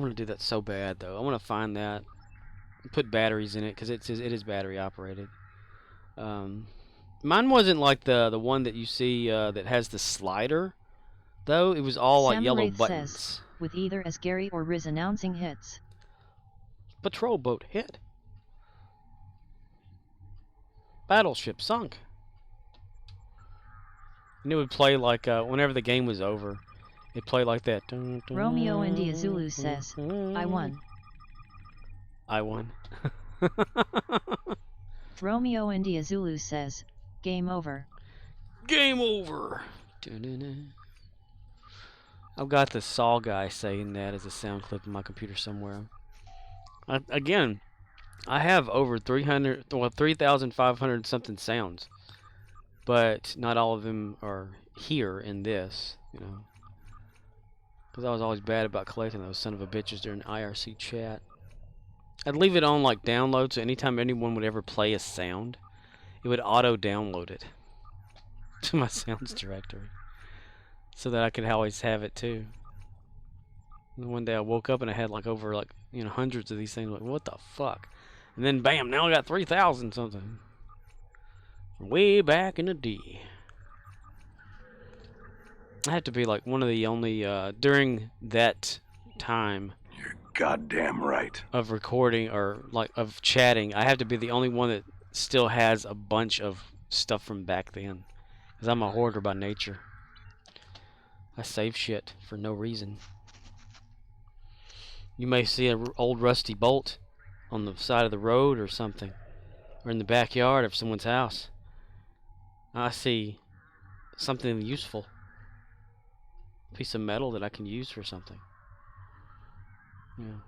want to do that so bad though. I want to find that, put batteries in it because it is battery operated. Mine wasn't like the one that you see that has the slider, though. It was all like Sam yellow Wraith buttons. Says, with either as Gary or Riz announcing hits. Patrol boat hit. Battleship sunk. And it would play like whenever the game was over. It played like that. Romeo India Zulu says, I won. I won. Romeo India Zulu says, game over. Game over. I've got the Saw guy saying that as a sound clip in my computer somewhere. Again, I have over 3,500 something sounds, but not all of them are here in this, you know. Because I was always bad about collecting those son of a bitches during IRC chat. I'd leave it on like download, so anytime anyone would ever play a sound, it would auto-download it to my sounds directory, so that I could always have it too. And one day I woke up and I had like over like, you know, hundreds of these things. Like, what the fuck? And then bam, now I got 3,000 something. Way back in the D. I had to be like one of the only during that time. You're goddamn right. Of recording or like of chatting, I have to be the only one that still has a bunch of stuff from back then, because I'm a hoarder by nature. I save shit for no reason. You may see an old rusty bolt on the side of the road or something, or in the backyard of someone's house. I see something useful, a piece of metal that I can use for something. Yeah.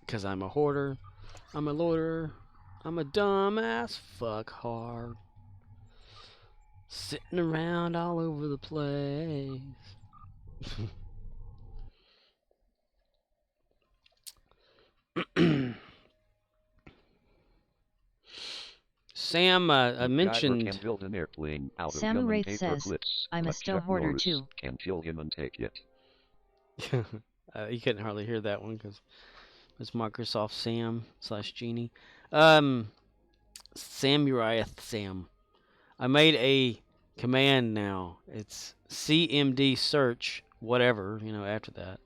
Because I'm a hoarder, I'm a loader, I'm a dumbass fuckhard. Sitting around all over the place. Sam mentioned. Can build an airplane out of Samu human Wraith paper says, clips, I'm a but still Chuck hoarder Norris too. can kill him and take it. You couldn't hardly hear that one because it's Microsoft Sam / Genie. Samurai Sam. I made a command now. It's CMD search whatever, you know, after that,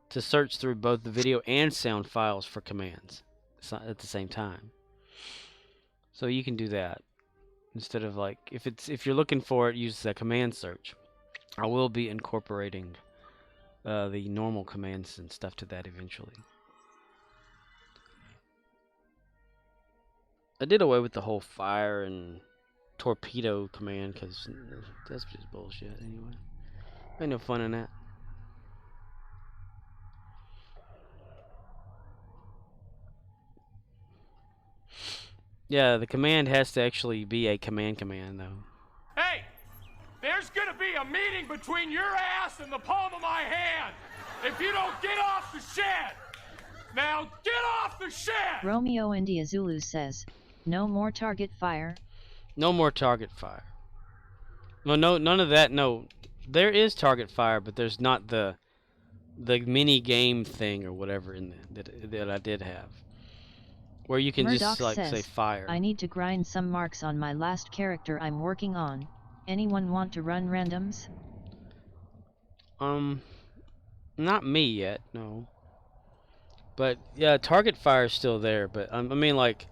to search through both the video and sound files for commands at the same time. So you can do that instead of like if you're looking for it, use the command search. I will be incorporating the normal commands and stuff to that eventually. I did away with the whole fire and torpedo command because that's just bullshit anyway. Ain't no fun in that. Yeah, the command has to actually be a command though. Hey! There's gonna be a meeting between your ass and the palm of my hand if you don't get off the shed! Now get off the shed! Romeo India Zulu says, no more target fire. No more target fire. Well, no, none of that. No, there is target fire, but there's not the mini game thing or whatever in that I did have, where you can Murdoch just like says, say fire. I need to grind some marks on my last character I'm working on. Anyone want to run randoms? Not me yet, no. But yeah, target fire is still there. But I mean, like,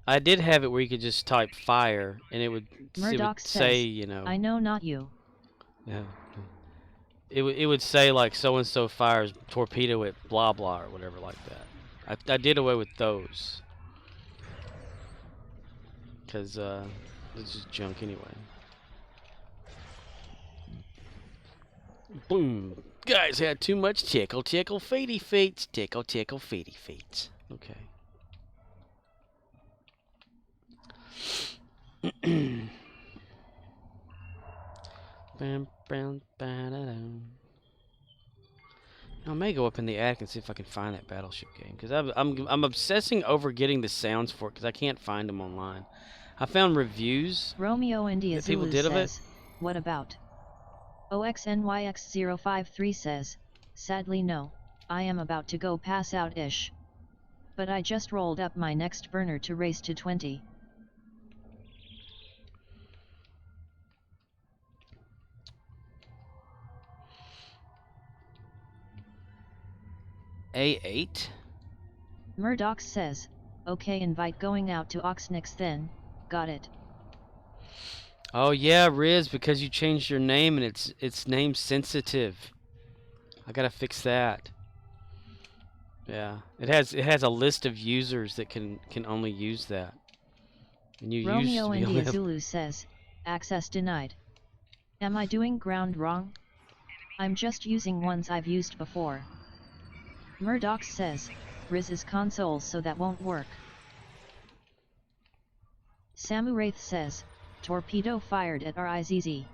I did have it where you could just type fire and it would Murdoch say, says, you know. I know, not you. Yeah. It would say like so and so fires torpedo at blah blah or whatever like that. I did away with those because it's just junk anyway. Boom! Guys had too much tickle feety feet. Tickle feety feet. Okay. Bam, bam, ba-da-dum. I may go up in the attic and see if I can find that battleship game because I'm obsessing over getting the sounds for it because I can't find them online. I found reviews Romeo India that people Zulu did of it. says, what about? OXNYX053 says, sadly no, I am about to go pass out-ish. But I just rolled up my next burner to race to 20. A8? Murdoch says, okay, invite going out to Oxnix then, got it. Oh yeah, Riz, because you changed your name and it's name sensitive. I gotta fix that. Yeah, it has a list of users that can only use that. And you used Romeo to be India able to... Zulu says, access denied. Am I doing ground wrong? I'm just using ones I've used before. Murdoch says, Riz's consoles so that won't work. Samu Wraith says, torpedo fired at RIZZ.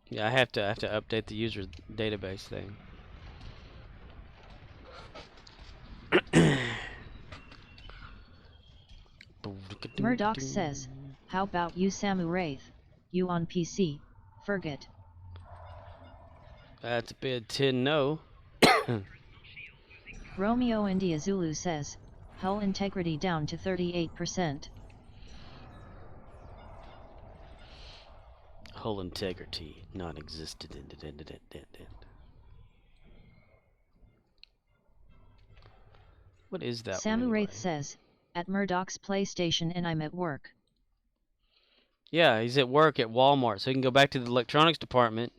Yeah, I have to update the user database thing. Murdoch says, how about you Samu Wraith? You on PC, forget. That's a bit 10 no. Romeo India Zulu says, hull integrity down to 38%. Hull integrity non-existent. What is that? Samu one Wraith anyway? says, at Murdoch's PlayStation and I'm at work. Yeah, he's at work at Walmart, so he can go back to the electronics department.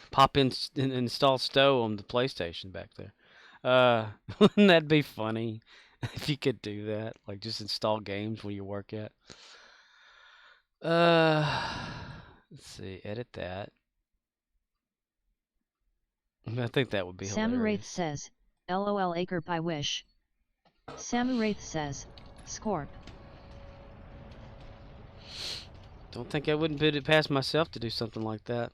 Pop in and install Stowe on the PlayStation back there. Wouldn't that be funny if you could do that? Like just install games where you work at. Let's see, edit that. I think that would be Samu Wraith hilarious. says, LOL Akerp I wish. Samu Wraith says, Scorp. Don't think I wouldn't put it past myself to do something like that.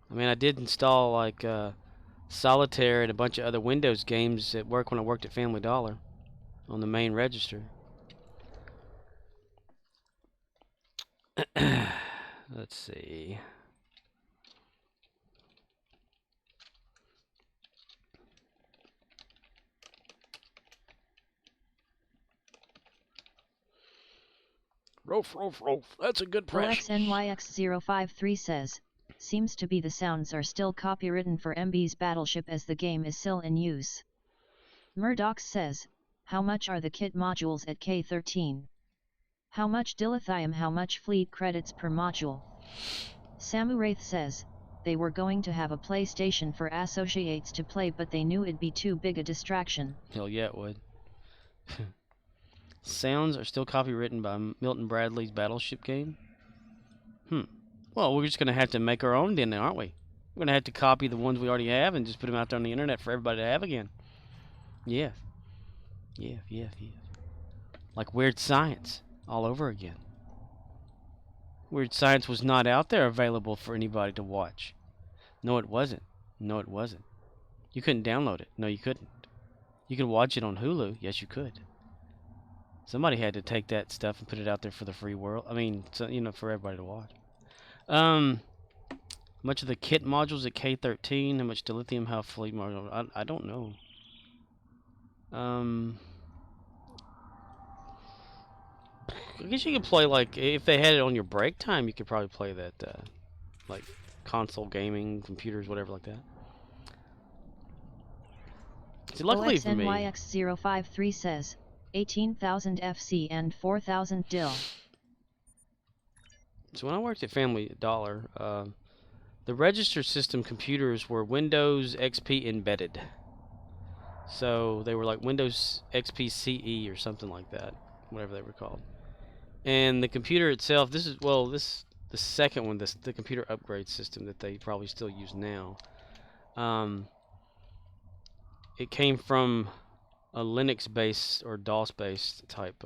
I mean, I did install like Solitaire and a bunch of other Windows games at work when I worked at Family Dollar on the main register. Let's see. Roof. That's a good press. OXNYX053 says, seems to be the sounds are still copywritten for MB's Battleship as the game is still in use. Murdoch says, how much are the kit modules at K13? How much dilithium, how much fleet credits per module? Samu Wraith says, they were going to have a PlayStation for associates to play but they knew it'd be too big a distraction. Hell yeah, it would. Sounds are still copywritten by Milton Bradley's Battleship game? Well, we're just going to have to make our own then, aren't we? We're going to have to copy the ones we already have and just put them out there on the internet for everybody to have again. Yeah. Like Weird Science all over again. Weird Science was not out there available for anybody to watch. No, it wasn't. You couldn't download it. No, you couldn't. You could watch it on Hulu. Yes, you could. Somebody had to take that stuff and put it out there for the free world. I mean, so, you know, for everybody to watch. Much of the kit modules at K13. How much dilithium? How fleet module? I don't know. I guess you could play like if they had it on your break time. You could probably play that like console gaming, computers, whatever like that. See, luckily for me, OXNYX053 says 18,000 FC and 4,000 DIL. so when I worked at Family Dollar, the register system computers were Windows XP embedded. So they were like Windows XP CE or something like that, whatever they were called. And the computer itself, this is the second one, the computer upgrade system that they probably still use now. It came from a Linux-based or DOS-based type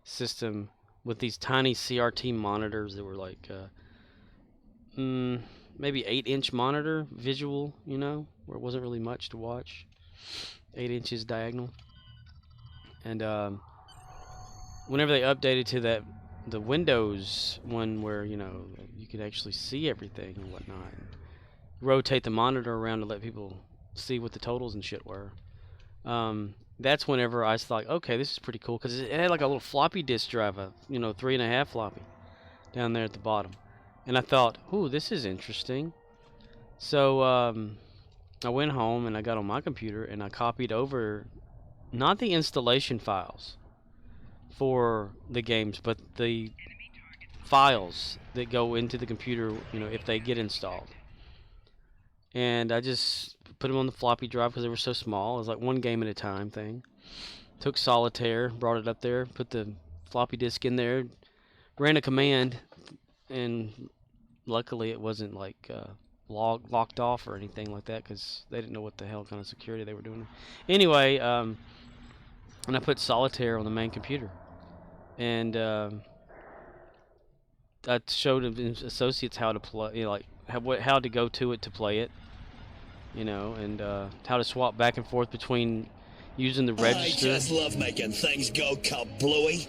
system with these tiny CRT monitors that were like maybe 8-inch monitor visual, you know, where it wasn't really much to watch. 8 inches diagonal. And whenever they updated to the Windows one where, you know, you could actually see everything and whatnot, and rotate the monitor around to let people see what the totals and shit were. That's whenever I thought, okay, this is pretty cool, because it had like a little floppy disk drive, you know, 3.5 floppy down there at the bottom. And I thought, ooh, this is interesting. So I went home and I got on my computer and I copied over not the installation files for the games, but the files that go into the computer, you know, if they get installed. And I just put them on the floppy drive because they were so small. It was like one game at a time thing. Took Solitaire, brought it up there, put the floppy disk in there, ran a command, and luckily it wasn't like locked off or anything like that, because they didn't know what the hell kind of security they were doing. Anyway, and I put Solitaire on the main computer, and I showed associates how to play, you know, like how to go to it to play it, you know, and how to swap back and forth between using the register. I just love making things go kablooey.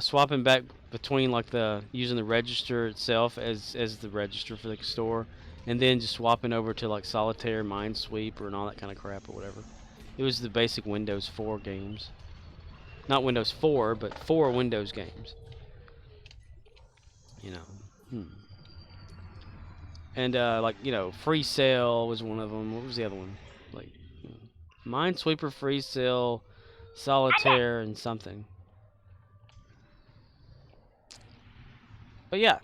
Swapping back between like using the register itself as the register for the store, and then just swapping over to like Solitaire, Minesweeper, and all that kind of crap or whatever. It was the basic Windows 4 games. Not Windows 4, but 4 Windows games. You know. And like, you know, Free Cell was one of them. What was the other one? Like Minesweeper, Free Cell, Solitaire, and something. But yeah,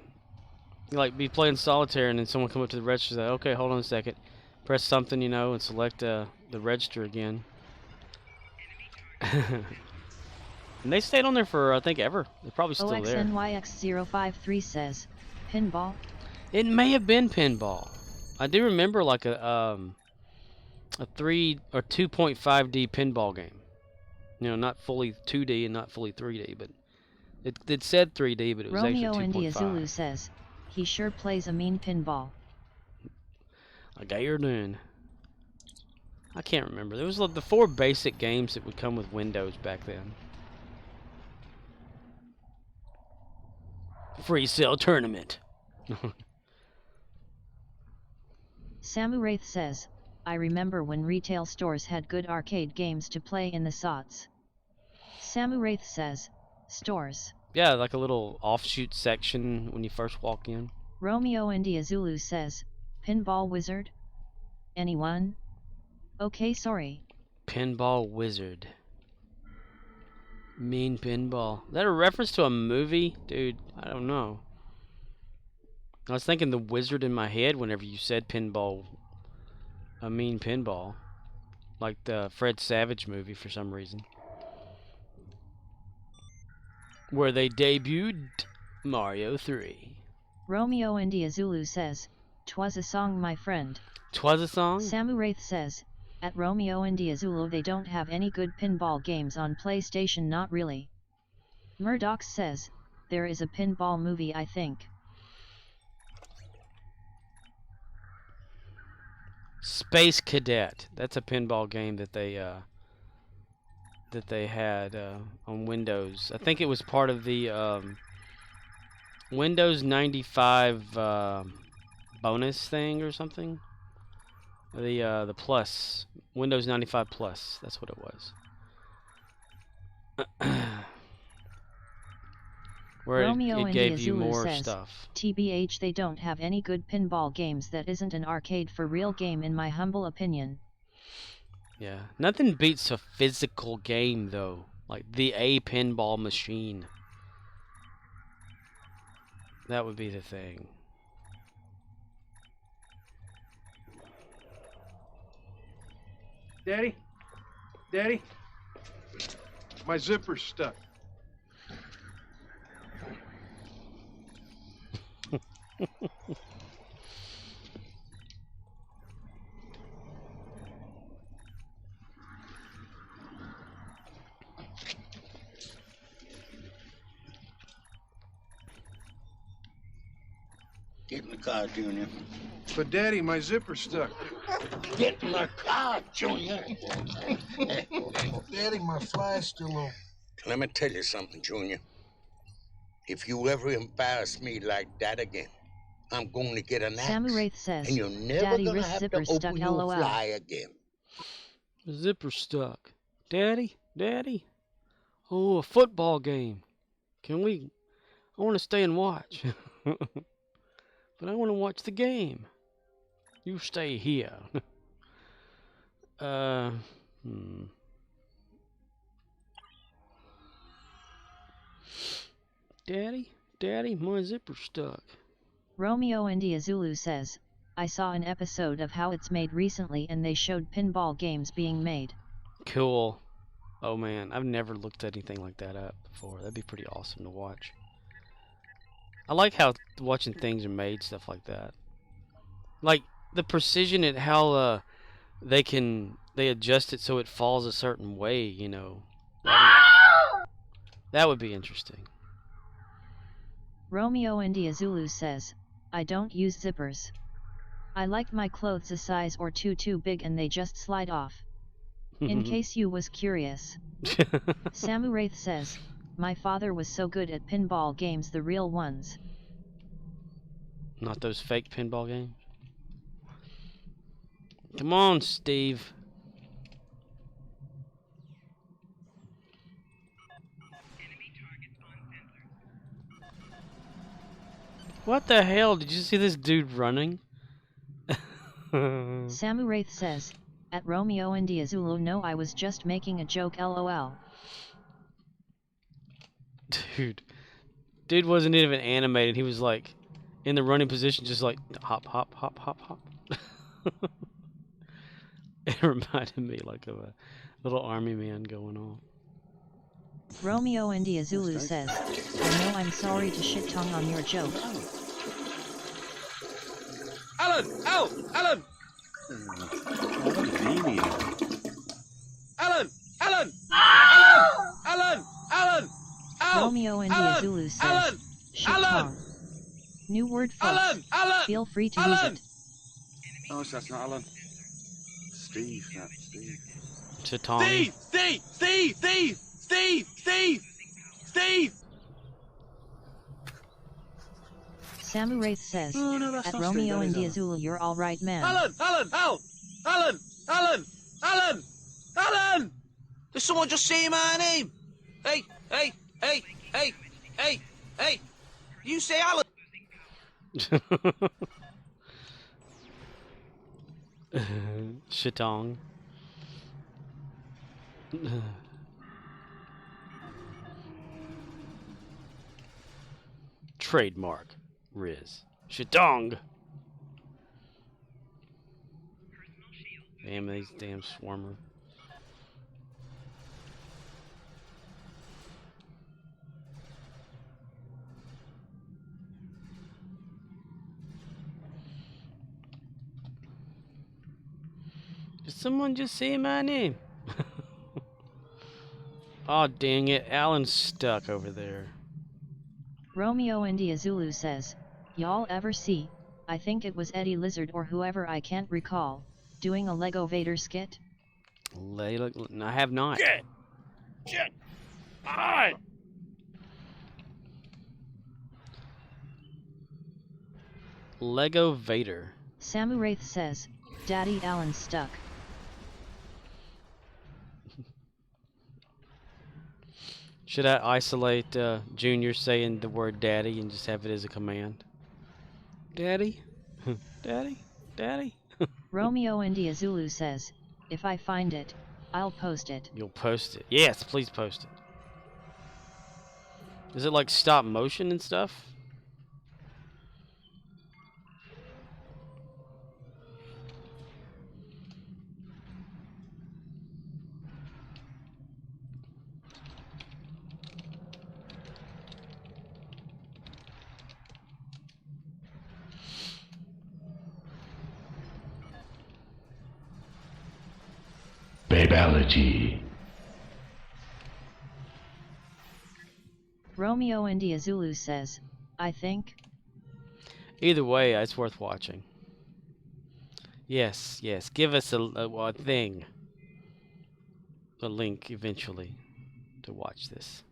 you like be playing Solitaire and then someone come up to the register and say, okay, hold on a second. Press something, you know, and select the register again. And they stayed on there for, I think, ever. They're probably still there. OXNYX053 says, pinball? It may have been pinball. I do remember like a 3 or 2.5D pinball game. You know, not fully 2D and not fully 3D, but it said 3D, but it was Romeo actually 2.5. India Zulu says, he sure plays a mean pinball. Like you're doing. I can't remember. There was like the 4 basic games that would come with Windows back then. Free Cell Tournament. Samu Wraith says, I remember when retail stores had good arcade games to play in the SOTs. Samu Wraith says, stores. Yeah, like a little offshoot section when you first walk in. Romeo India Zulu says, Pinball Wizard? Anyone? Okay, sorry. Pinball Wizard. Mean pinball. Is that a reference to a movie? Dude, I don't know. I was thinking the wizard in my head whenever you said pinball. A mean pinball. Like the Fred Savage movie for some reason. Where they debuted Mario 3. Romeo India Zulu says, 'twas a song, my friend. 'Twas a song? Samu Wraith says, at Romeo India Zulu they don't have any good pinball games on PlayStation, not really. Murdoch says, there is a pinball movie, I think. Space Cadet. That's a pinball game that they had on Windows. I think it was part of the Windows 95 bonus thing or something. The Plus, Windows 95 Plus. That's what it was. where Romeo it gave India you Zulu more says, stuff. TBH, they don't have any good pinball games that isn't an arcade for real game in my humble opinion. Yeah, nothing beats a physical game though, like a pinball machine. That would be the thing. Daddy? Daddy? My zipper's stuck. Get in the car, Junior. But Daddy, my zipper's stuck. Get in the car, Junior. Daddy, my fly's still open. Let me tell you something, Junior. If you ever embarrass me like that again, I'm going to get an axe. Samu Wraith says, and you're never Daddy, going to wrist have to zipper open stuck, your LOL. fly again. Zipper stuck. Daddy, Daddy. Oh, a football game. Can we? I want to stay and watch. But I want to watch the game. You stay here. Daddy, Daddy, my zipper's stuck. Romeo India Zulu says, I saw an episode of How It's Made recently and they showed pinball games being made. Cool. Oh man, I've never looked at anything like that up before. That'd be pretty awesome to watch. I like how watching things are made, stuff like that. Like the precision at how they adjust it so it falls a certain way, you know. That would be interesting. Romeo India Zulu says, I don't use zippers. I like my clothes a size or two too big and they just slide off. In case you was curious. Samu Wraith says, my father was so good at pinball games, the real ones. Not those fake pinball games. Come on, Steve. What the hell? Did you see this dude running? Samu Wraith says, at Romeo India Zulu, no, I was just making a joke, LOL. Dude wasn't even animated. He was like in the running position, just like hop, hop, hop, hop, hop. It reminded me like of a little army man going on. Romeo India Zulu says, I know I'm sorry to shit tongue on your joke. Alan! Al! Alan! Alan! Alan! Alan! Alan! Al! Romeo India Alan! Zulu says, Alan! shit Alan! tongue. New word, folks. Alan! Alan! Feel free to Alan! use it. Oh, that's not Alan. Steve, that's Steve. Chitong. Steve! Steve! Steve! Steve! Steve! Steve! Steve! Samu Wraith says, Oh, no, that's at not Romeo Steve, that is India Alan. Zulu, you're alright, man. Alan! Alan! Al! Alan! Alan! Alan! Alan! Did someone just say my name? Hey! Hey! Hey! Hey! Hey! Hey! You say Alan! Chitong. Trademark. Riz. Chitong. Damn, these damn swarmer. Did someone just say my name? Oh, dang it. Alan's stuck over there. Romeo India Zulu says, y'all ever see, I think it was Eddie Lizard or whoever, I can't recall, doing a Lego Vader skit? I have not. Shit! Shit! Ah! Lego Vader. Samu Wraith says, Daddy, Alan's stuck. Should I isolate Junior saying the word daddy and just have it as a command? Daddy? Daddy? Daddy? Romeo India Zulu says, if I find it, I'll post it. You'll post it. Yes, please post it. Is it like stop motion and stuff? Babality. Romeo India Zulu says, I think. Either way, it's worth watching. Yes, yes. Give us a thing. A link eventually to watch this.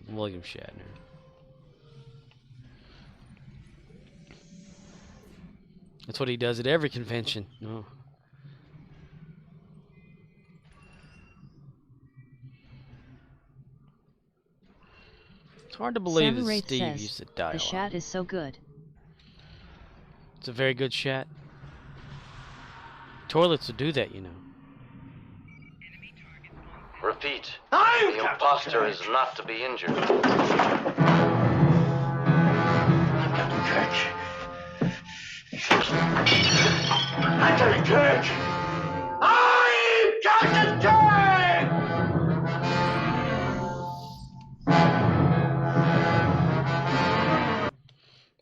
William Shatner. That's what he does at every convention. No. It's hard to believe that Wraith Steve says, used to dialogue. the shat is so good. It's a very good shat. Toilets will do that, you know. Repeat. The imposter is not to be injured. I've got the church. I got the church. I've got the church.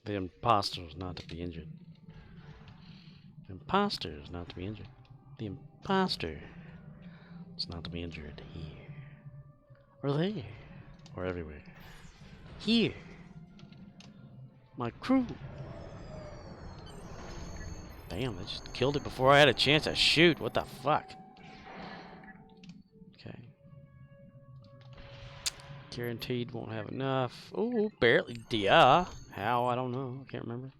The imposter is not to be injured. The imposter is not to be injured. The imposter is not to be injured here. Or there. Or everywhere. Here. My crew. Damn, I just killed it before I had a chance to shoot. What the fuck? Okay. Guaranteed won't have enough. Ooh, barely. Yeah. How? I don't know. I can't remember.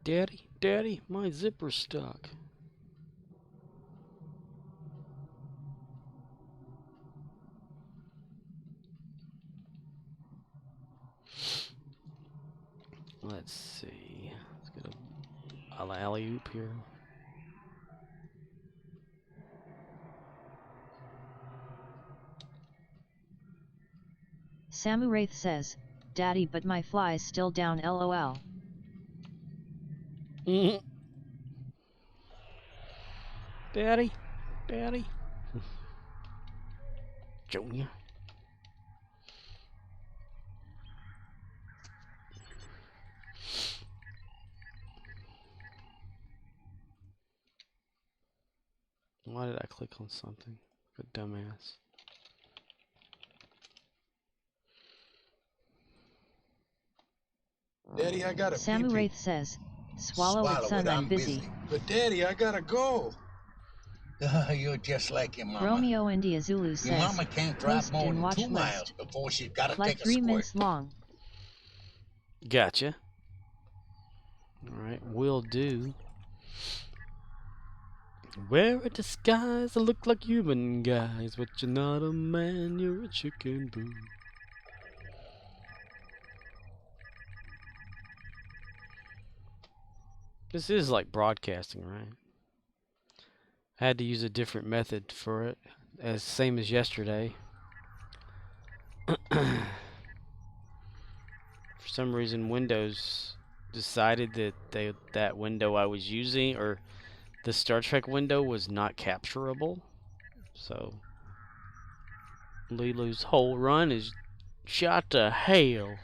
Daddy, Daddy, my zipper's stuck. Let's see. Let's get a alley-oop here. Samu Wraith says, Daddy, but my fly's still down, lol. Daddy, Daddy. Junior. Why did I click on something? Good dumbass. Daddy, I gotta Samu pee-pee. Wraith says, swallow it, son, I'm busy. But Daddy, I gotta go. You're just like your mama. Romeo India Zulu Your says, mama can't drive post more in than watch 2 list. miles before she's gotta Like take a 3 squirt. minutes long. Gotcha. Alright, will do. Wear a disguise that look like human guys, but you're not a man, you're a chicken boo. This is like broadcasting, right? I had to use a different method for it, as same as yesterday. For some reason, Windows decided that that window I was using, or the Star Trek window, was not capturable. So Lilu's whole run is shot to hell.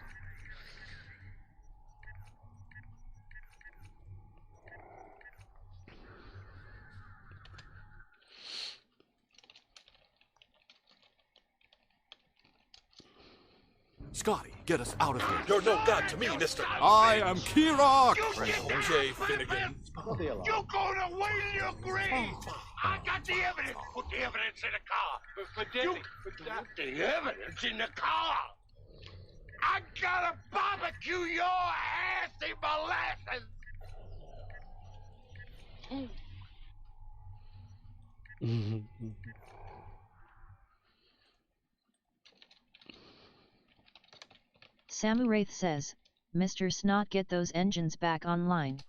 Scotty, get us out of here. You're no god to me, mister. I am Kirok! Okay, Finnegan. You're gonna wail your grave! I got the evidence! Put the evidence in the car! Put the evidence in the car! I gotta barbecue your ass in molasses! Samuraith says, Mr. Snot, get those engines back online.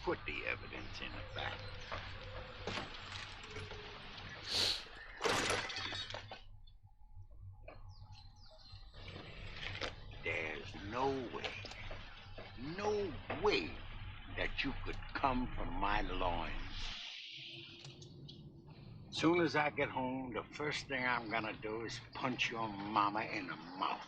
Put the evidence in the back. There's no way that you could come from my loins. Soon as I get home, the first thing I'm gonna do is punch your mama in the mouth.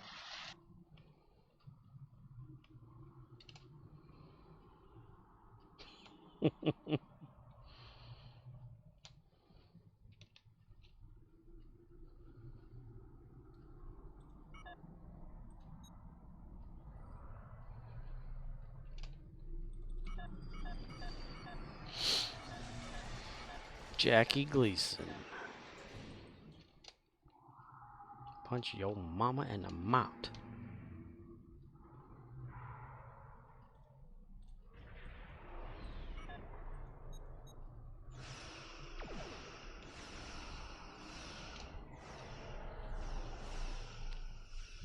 Jackie Gleason. Punch your mama in the mouth.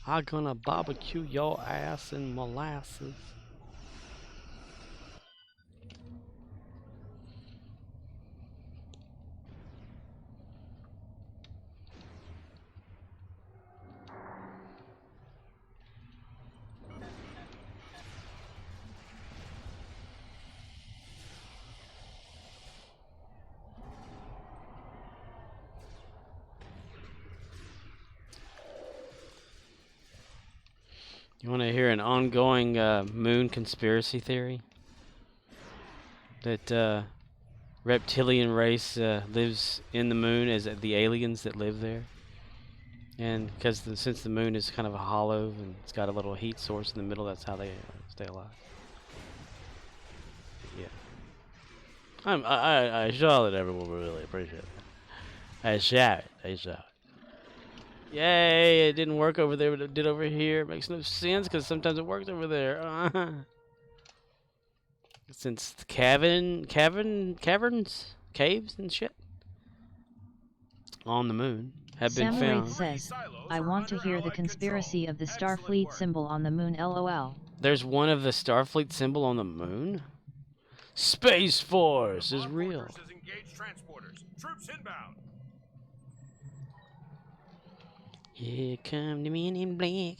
I'm gonna barbecue your ass in molasses. You want to hear an ongoing moon conspiracy theory? That reptilian race lives in the moon as the aliens that live there. And because since the moon is kind of a hollow and it's got a little heat source in the middle, that's how they stay alive. Yeah. I saw that everyone will really appreciate it. I saw it. Yay, it didn't work over there, but it did over here. It makes no sense because sometimes it works over there. Since the caverns, caves and shit on the moon have been found. Says, I want to hear the conspiracy of the Starfleet symbol on the moon, lol. There's one of the Starfleet symbol on the moon? Space Force is real. Troops inbound. Here come the men in black.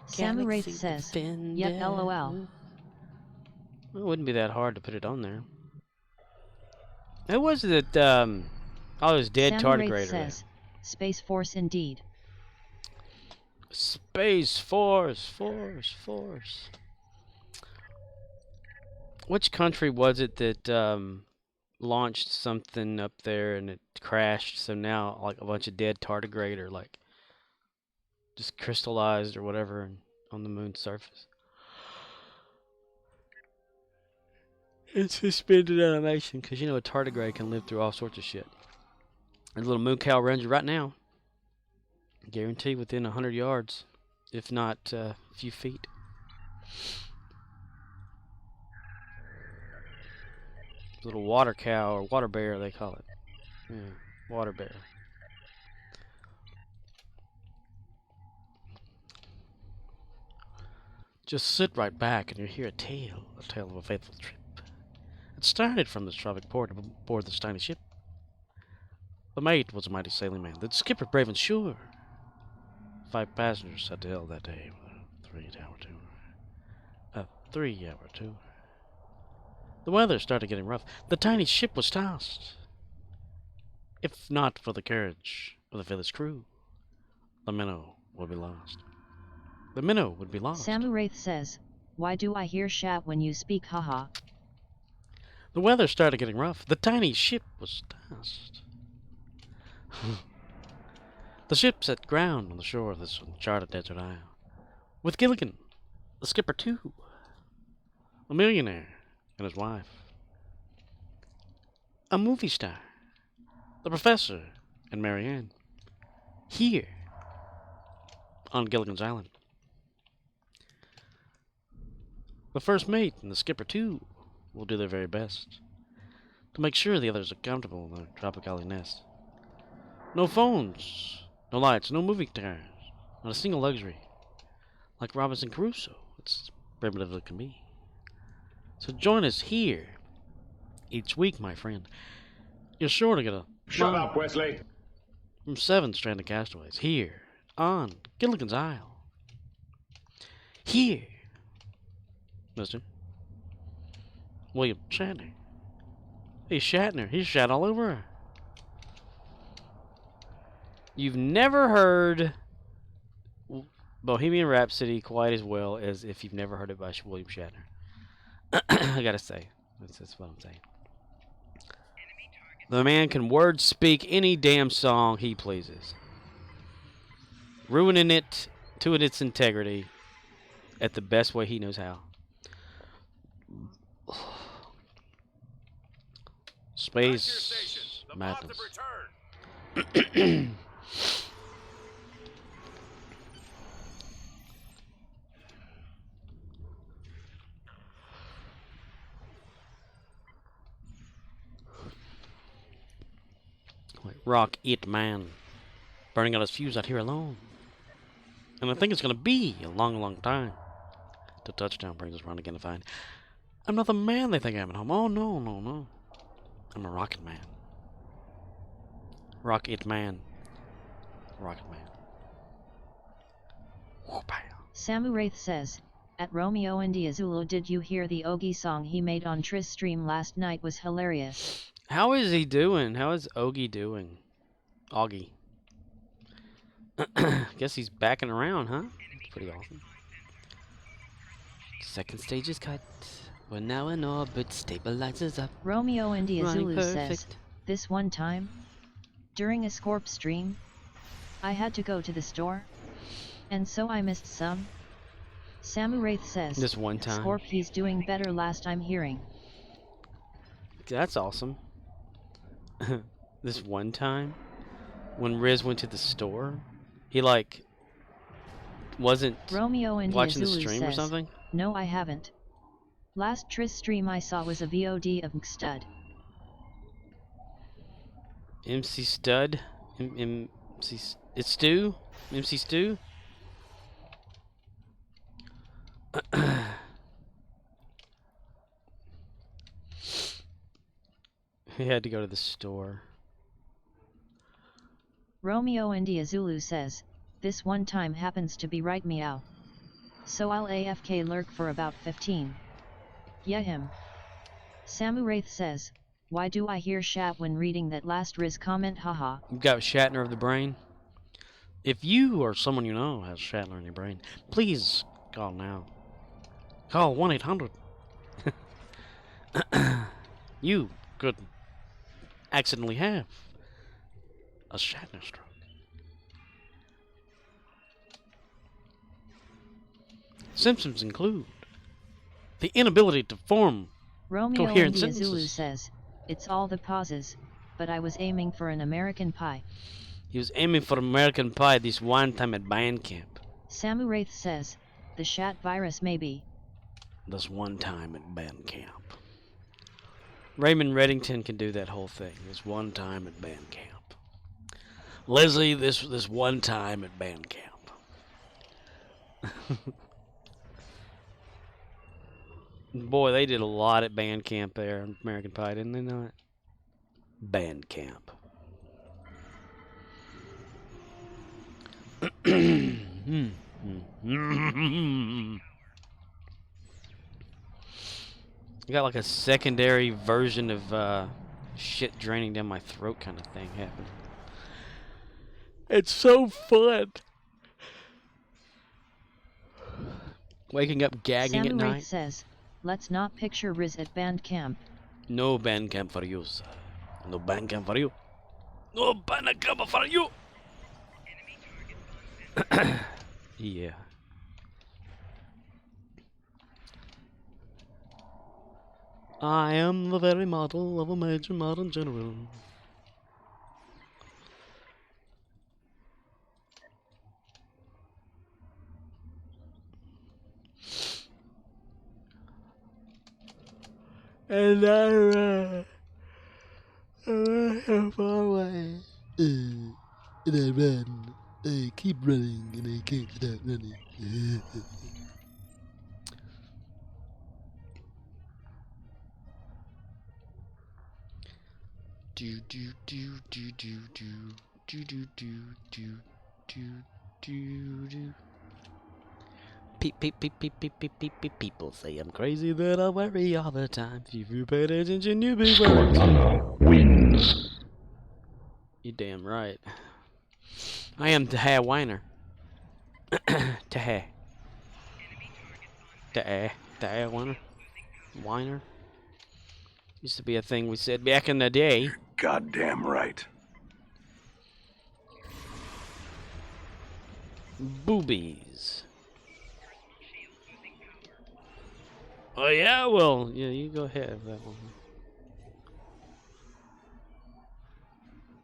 Samuraith says, yep, lol. It wouldn't be that hard to put it on there. Who was it that, oh, it was Dead Tardigrader. Says, Space Force indeed. Space Force. Which country was it that, launched something up there and it crashed, so now like a bunch of dead tardigrade are like just crystallized or whatever on the moon's surface? It's suspended animation because you know a tardigrade can live through all sorts of shit. There's a little moon cow around you right now. Guaranteed within 100 yards, if not a few feet. Little water cow or water bear, they call it. Yeah, water bear. Just sit right back and you'll hear a tale of a faithful trip. It started from the tropic port aboard this tiny ship. The mate was a mighty sailing man, the skipper brave and sure. 5 passengers set sail that day with a 3-hour tour. A 3-hour tour. The weather started getting rough. The tiny ship was tossed. If not for the courage of the village crew, the minnow would be lost. The minnow would be lost. Samu Wraith says, why do I hear shat when you speak, haha? The weather started getting rough. The tiny ship was tossed. The ship set ground on the shore of this uncharted desert isle, with Gilligan, the skipper too, a millionaire and his wife, a movie star, the professor and Marianne, here on Gilligan's Island. The first mate and the skipper too will do their very best to make sure the others are comfortable in their tropical nest. No phones, no lights, no movie stars, not a single luxury. Like Robinson Crusoe, it's primitive as it can be. So join us here each week, my friend. You're sure to get a Shut up, Wesley. from 7 stranded castaways here on Gilligan's Isle. Here, Mr. William Shatner. Hey, Shatner, he's shat all over her. You've never heard Bohemian Rhapsody quite as well as if you've never heard it by William Shatner. I gotta say, that's what I'm saying. The man can word speak any damn song he pleases, ruining it to its integrity at the best way he knows how. Space madness. Like rock it, man. Burning out his fuse out here alone. And I think it's gonna be a long, long time till touchdown brings us round again to find I'm not the man they think I am at home. Oh no, no, no. I'm a rocket man. Rock it, man. Rocket man. Samu Wraith says, at Romeo and Zulu, did you hear the Ogie song he made on Triss stream last night was hilarious. How is he doing? How is Ogie doing? Augie. Guess he's backing around, huh? Pretty awesome. Second stage is cut. We're now in orbit. Stabilizers up. Romeo and Zulu says, perfect. this one time, during a Scorp stream, I had to go to the store, and so I missed some. Samu Wraith says, This one time. Scorp, he's doing better last I'm hearing. That's awesome. This one time, when Riz went to the store, he like wasn't Romeo and watching the Zulu stream says, or something. No, I haven't. Last Triss stream I saw was a VOD of Stud. MC Stud, MC, it's Stu, MC Stu. He had to go to the store. Romeo and Zulu says, this one time happens to be right meow. So I'll AFK lurk for about 15. Yeah him. Samu Wraith says, why do I hear shat when reading that last Riz comment, haha. You've got Shatner of the brain. If you or someone you know has Shatner in your brain, please call now. Call 1-800. You could accidentally have a Shatner stroke. Symptoms include the inability to form Romeo coherent and sentences. Zulu says, it's all the pauses, but I was aiming for an American Pie. He was aiming for American Pie this one time at band camp. Samu Wraith says, the shat virus maybe. This one time at band camp. Raymond Reddington can do that whole thing. This one time at band camp. Leslie, this one time at band camp. Boy, they did a lot at band camp there in American Pie, didn't they not? Band camp. I got like a secondary version of shit draining down my throat kind of thing happening. It's so fun. Waking up gagging at Samu Wraith night. says, let's not picture Riz at band camp. No band camp for you, sir. No band camp for you. No band camp for you. Yeah. I am the very model of a major modern general. And I'm far away. And I run. I keep running and I can't stop running. Do do do do do do do do do do do do do. People say I'm crazy, that I worry all the time. If you paid attention, you'd be worried. Scornano wins. You damn right. I am Taha Weiner. Taha. Taha Weiner. Weiner. Used to be a thing we said back in the day. Goddamn right. Boobies. Oh yeah, well, yeah, you go ahead with that one.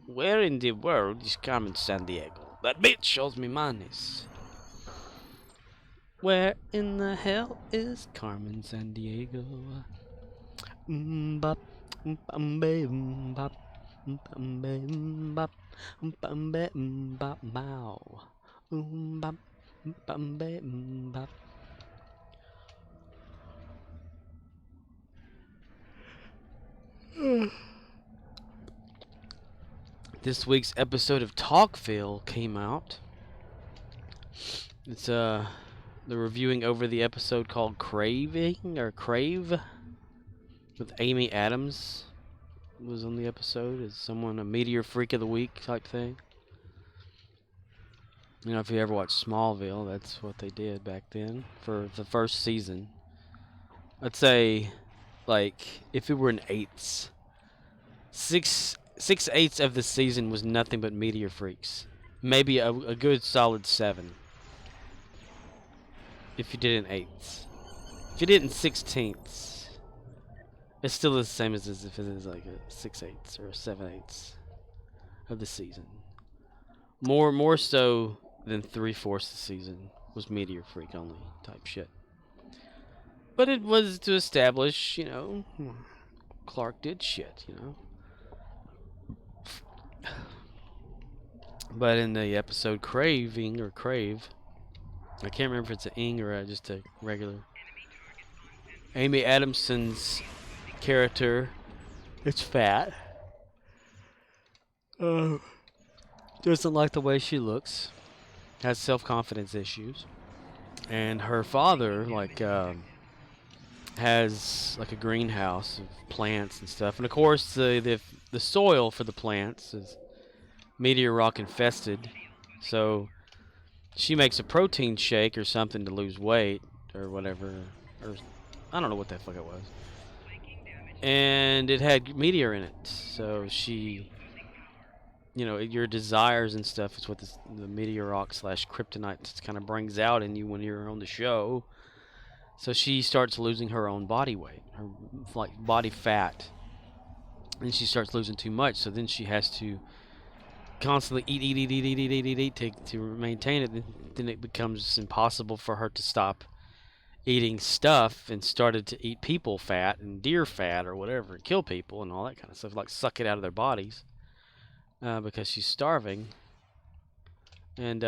Where in the world is Carmen Sandiego? That bitch shows me madness. Where in the hell is Carmen Sandiego? Bop, bop, bop, bop, bow. Bop, bop. This week's episode of Talkville came out. It's they're reviewing over the episode called Craving or Crave with Amy Adams was on the episode as someone, a meteor freak of the week type thing. You know, if you ever watched Smallville, that's what they did back then for the first season. I'd say, like, if it were in eighths, 6/8 of the season was nothing but meteor freaks. Maybe a good solid 7. If you did it in eighths. If you did it in 16ths, it's still the same as if it is like a 6/8 or a 7/8 of the season. More so than 3/4 of the season was meteor freak only type shit. But it was to establish, you know, Clark did shit, you know. But in the episode Craving or Crave, I can't remember if it's an ing or just a regular. Amy Adamson's character, it's fat. Doesn't like the way she looks. Has self-confidence issues. And her father, like, has like a greenhouse of plants and stuff. And of course, the soil for the plants is meteor rock infested. So she makes a protein shake or something to lose weight or whatever, or I don't know what the fuck it was. And it had meteor in it. So she, you know, your desires and stuff is what the meteor rock / kryptonite kind of brings out in you when you're on the show. So she starts losing her own body weight, her like body fat, and she starts losing too much. So then she has to constantly eat to maintain it. Then it becomes impossible for her to stop eating stuff and started to eat people fat and deer fat or whatever and kill people and all that kind of stuff, like suck it out of their bodies because she's starving. And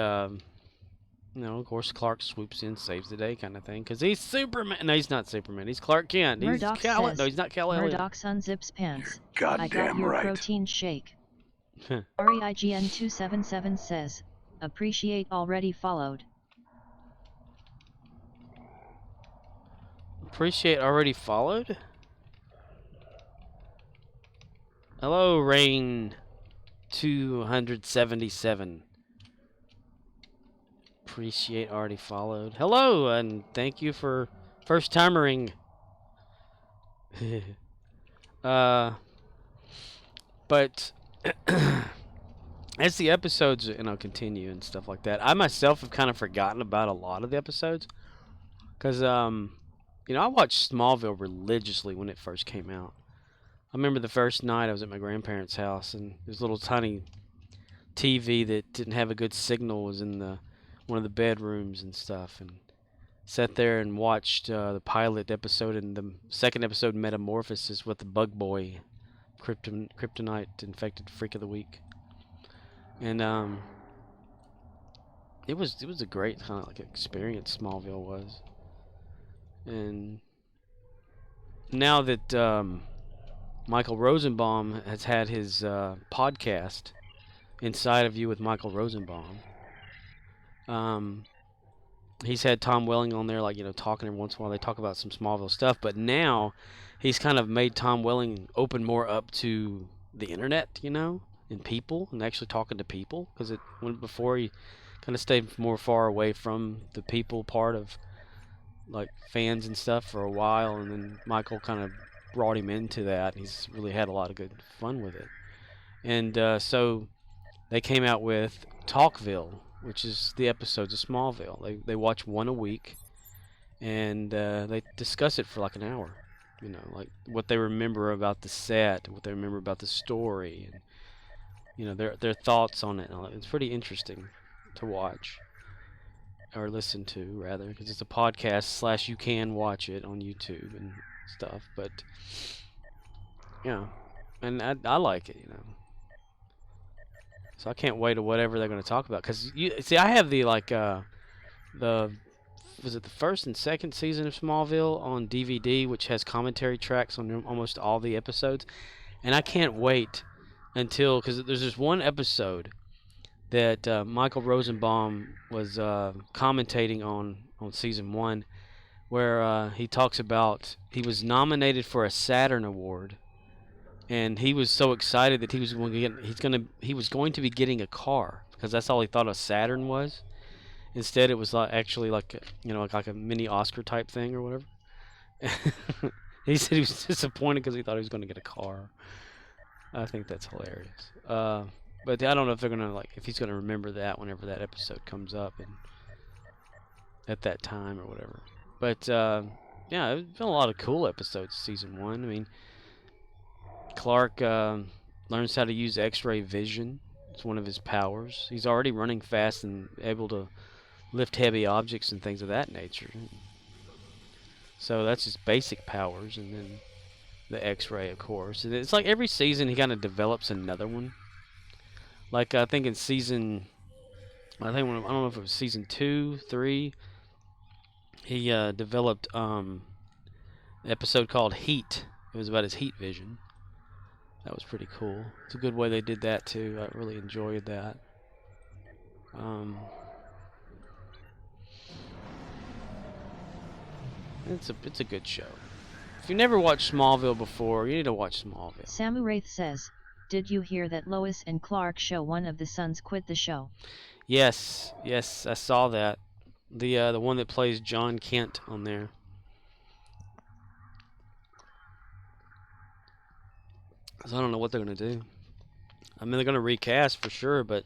you know, of course, Clark swoops in, saves the day, kind of thing, because he's Superman. No, he's not Superman. He's Clark Kent. Murdoch He's Cal. No, he's not Cal. Murdoch unzips pants. Goddamn I got your right. protein shake. REIGN277 says, appreciate already followed. Appreciate already followed. Hello, Rain 277. Appreciate already followed. Hello, and thank you for first timering. But as the episodes, continue and stuff like that, I myself have kind of forgotten about a lot of the episodes because, I watched Smallville religiously when it first came out. I remember the first night I was at my grandparents' house, and this little tiny TV that didn't have a good signal was in one of the bedrooms and stuff, and sat there and watched the pilot episode and the second episode, Metamorphosis, with the Bug Boy, Kryptonite infected freak of the week, and it was a great kind of like experience. Smallville was, and now that Michael Rosenbaum has had his podcast, Inside of You with Michael Rosenbaum. He's had Tom Welling on there, talking every once in a while. They talk about some Smallville stuff, but now he's kind of made Tom Welling open more up to the internet, and people, and actually talking to people, because before he kind of stayed more far away from the people part of fans and stuff for a while, and then Michael kind of brought him into that. He's really had a lot of good fun with it, and so they came out with Talkville, which is the episodes of Smallville. They watch one a week, and they discuss it for an hour. What they remember about the set, what they remember about the story, and their thoughts on it. It's pretty interesting to watch, or listen to rather, because it's a podcast / you can watch it on YouTube and stuff. But and I like it, So I can't wait to whatever they're going to talk about. Because I have the was it the first and second season of Smallville on DVD, which has commentary tracks on almost all the episodes, and I can't wait until, because there's this one episode that Michael Rosenbaum was commentating on season 1, where he talks about he was nominated for a Saturn Award. And he was so excited that he was going to be getting a car, because that's all he thought a Saturn was. Instead, it was actually like a mini Oscar type thing or whatever. He said he was disappointed because he thought he was going to get a car. I think that's hilarious. But I don't know if they're gonna if he's gonna remember that whenever that episode comes up and at that time or whatever. But yeah, there's been a lot of cool episodes season 1. I mean, Clark learns how to use X-ray vision. It's one of his powers. He's already running fast and able to lift heavy objects and things of that nature. So that's his basic powers, and then the X-ray, of course. And it's like every season he kind of develops another one. Like I think in season, I don't know if it was season 2, 3. He developed an episode called Heat. It was about his heat vision. That was pretty cool. It's a good way they did that too. I really enjoyed that. It's a good show. If you never watched Smallville before, you need to watch Smallville. Samu Wraith says, "Did you hear that Lois and Clark show one of the sons quit the show?" Yes, I saw that. The one that plays John Kent on there. So I don't know what they're going to do. I mean, they're going to recast for sure, but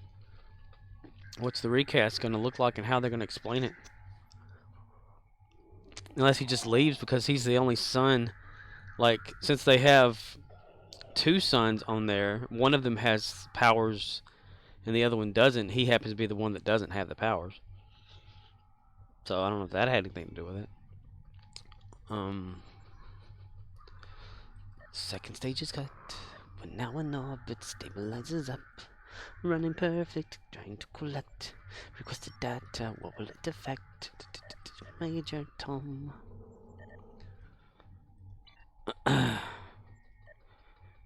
what's the recast going to look like and how they're going to explain it? Unless he just leaves because he's the only son. Since they have 2 sons on there, one of them has powers and the other one doesn't. He happens to be the one that doesn't have the powers. So I don't know if that had anything to do with it. Second stage is cut. But now in orbit stabilizes up. Running perfect, trying to collect requested data. What will it affect? Major Tom. I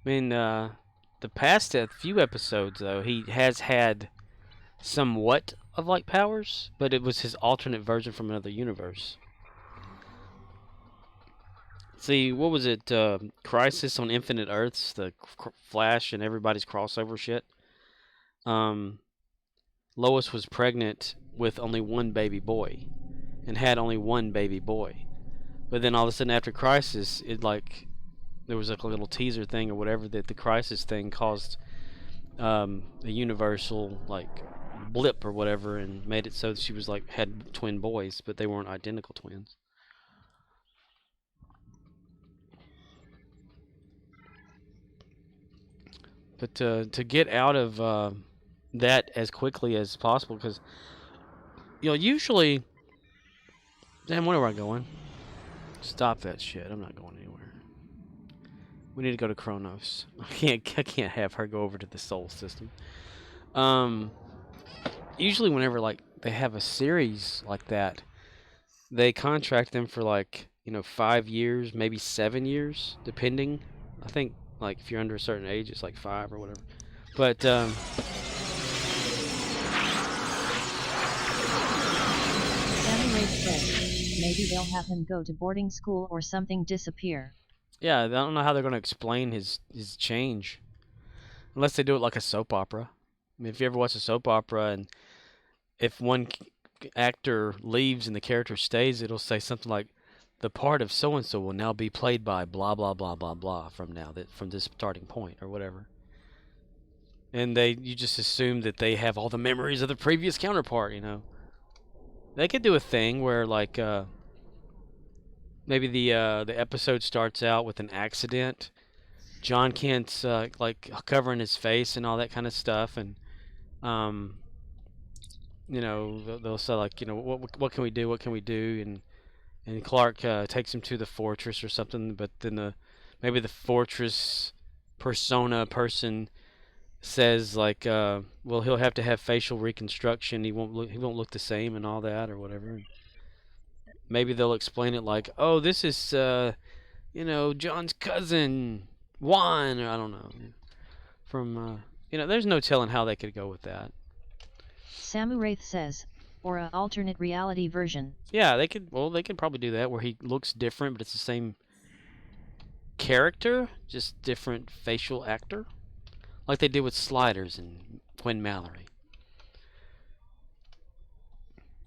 mean, the past few episodes, though, he has had somewhat of powers, but it was his alternate version from another universe. See, what was it? Crisis on Infinite Earths, the Flash and everybody's crossover shit. Lois was pregnant with only one baby boy, and had only one baby boy. But then all of a sudden, after Crisis, there was like a little teaser thing or whatever that the Crisis thing caused a universal blip or whatever, and made it so that she was had twin boys, but they weren't identical twins. But to get out of that as quickly as possible, because usually, damn, where am I going? Stop that shit! I'm not going anywhere. We need to go to Kronos. I can't have her go over to the Soul System. Usually, whenever they have a series like that, they contract them for 5 years, maybe 7 years, depending. I think if you're under a certain age, it's 5 or whatever. But Sammy said, maybe they'll have him go to boarding school or something, disappear. Yeah, I don't know how they're going to explain his change, unless they do it like a soap opera. I mean, if you ever watch a soap opera, and if one actor leaves and the character stays, it'll say something like, "The part of so and so will now be played by blah blah blah blah blah from this starting point," or whatever. And you just assume that they have all the memories of the previous counterpart. They could do a thing where maybe the episode starts out with an accident. John Kent's covering his face and all that kind of stuff, and they'll say what can we do? What can we do? And Clark takes him to the fortress or something, but then maybe the fortress person says well, he'll have to have facial reconstruction. He won't look the same and all that or whatever. Maybe they'll explain it oh, this is John's cousin Juan, or I don't know. From there's no telling how they could go with that. Samu Wraith says, or a alternate reality version. Yeah, they could. Well, they could probably do that where he looks different, but it's the same character, just different facial actor, like they did with Sliders and Quinn Mallory.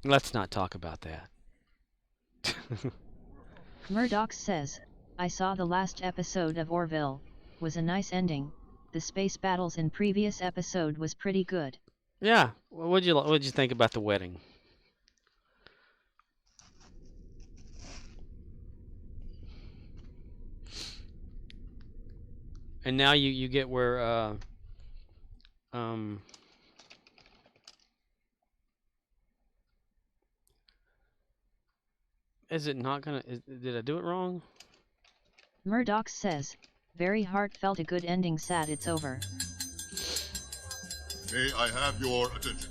Let's not talk about that. Murdoch says, I saw the last episode of Orville, was a nice ending. The space battles in previous episode was pretty good. Yeah, what'd you think about the wedding? And now you get where is it not gonna? Did I do it wrong? Murdoch says, very heartfelt, a good ending, sad it's over. May I have your attention?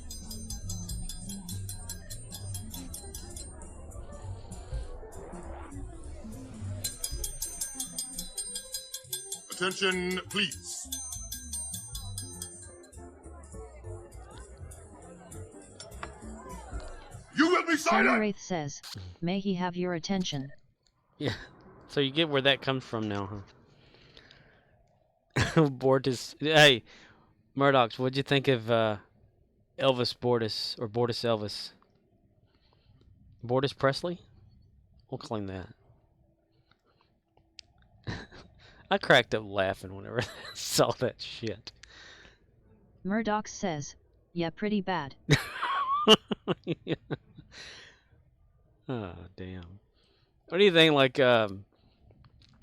Attention, please. You will be silent! Sammy Wraith says, may he have your attention. Yeah. So you get where that comes from now, huh? Bortus. Hey, Murdoch, what'd you think of Elvis Bortus, or Bortus Elvis? Bortus Presley? We'll claim that. I cracked up laughing whenever I saw that shit. Murdoch says, yeah, pretty bad. Yeah. Oh, damn. What do you think,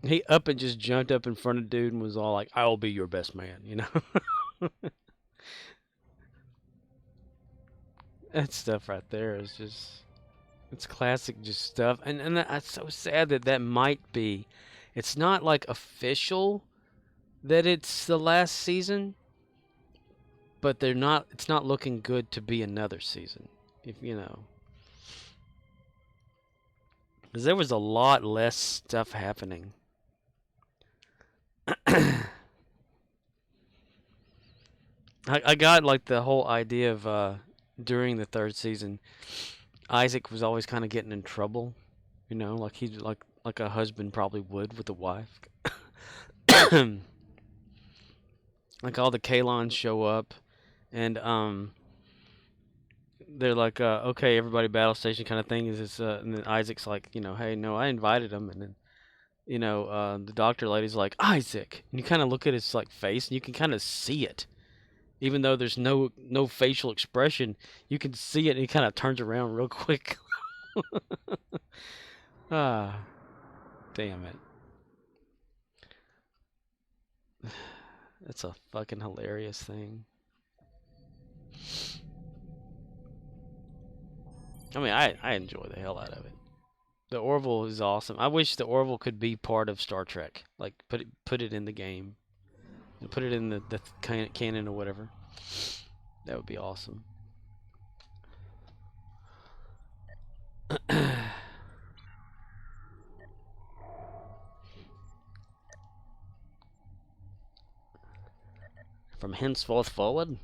he up and just jumped up in front of dude and was all like, I'll be your best man, That stuff right there is just, it's classic just stuff. And that's so sad that might be, it's not official that it's the last season, but it's not looking good to be another season, because there was a lot less stuff happening. I got the whole idea of during the third season, Isaac was always kind of getting in trouble, he's like a husband probably would with a wife. Like all the Kalons show up, and they're like, okay, everybody, battle station kind of thing. Is this? And then Isaac's like, hey, no, I invited him, and then the doctor lady's like, Isaac, and you kind of look at his like face, and you can kind of see it, even though there's no facial expression, you can see it, and he kind of turns around real quick. Ah, damn it. That's a fucking hilarious thing. I mean, I enjoy the hell out of it. The Orville is awesome. I wish the Orville could be part of Star Trek. Like, put it in the game. And put it in the canon or whatever. That would be awesome. From henceforth forward.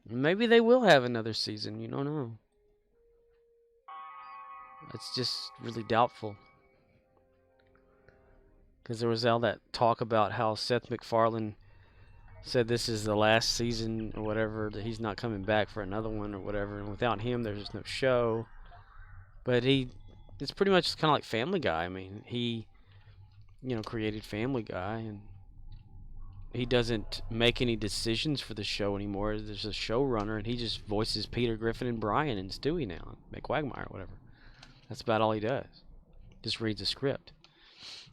Maybe they will have another season. You don't know. It's just really doubtful. Because there was all that talk about how Seth MacFarlane said this is the last season or whatever, that he's not coming back for another one or whatever. And without him, there's just no show. But it's pretty much kind of like Family Guy. I mean, he, created Family Guy, and he doesn't make any decisions for the show anymore. There's a showrunner, and he just voices Peter Griffin and Brian and Stewie now, McQuagmire or whatever. That's about all he does. Just reads a script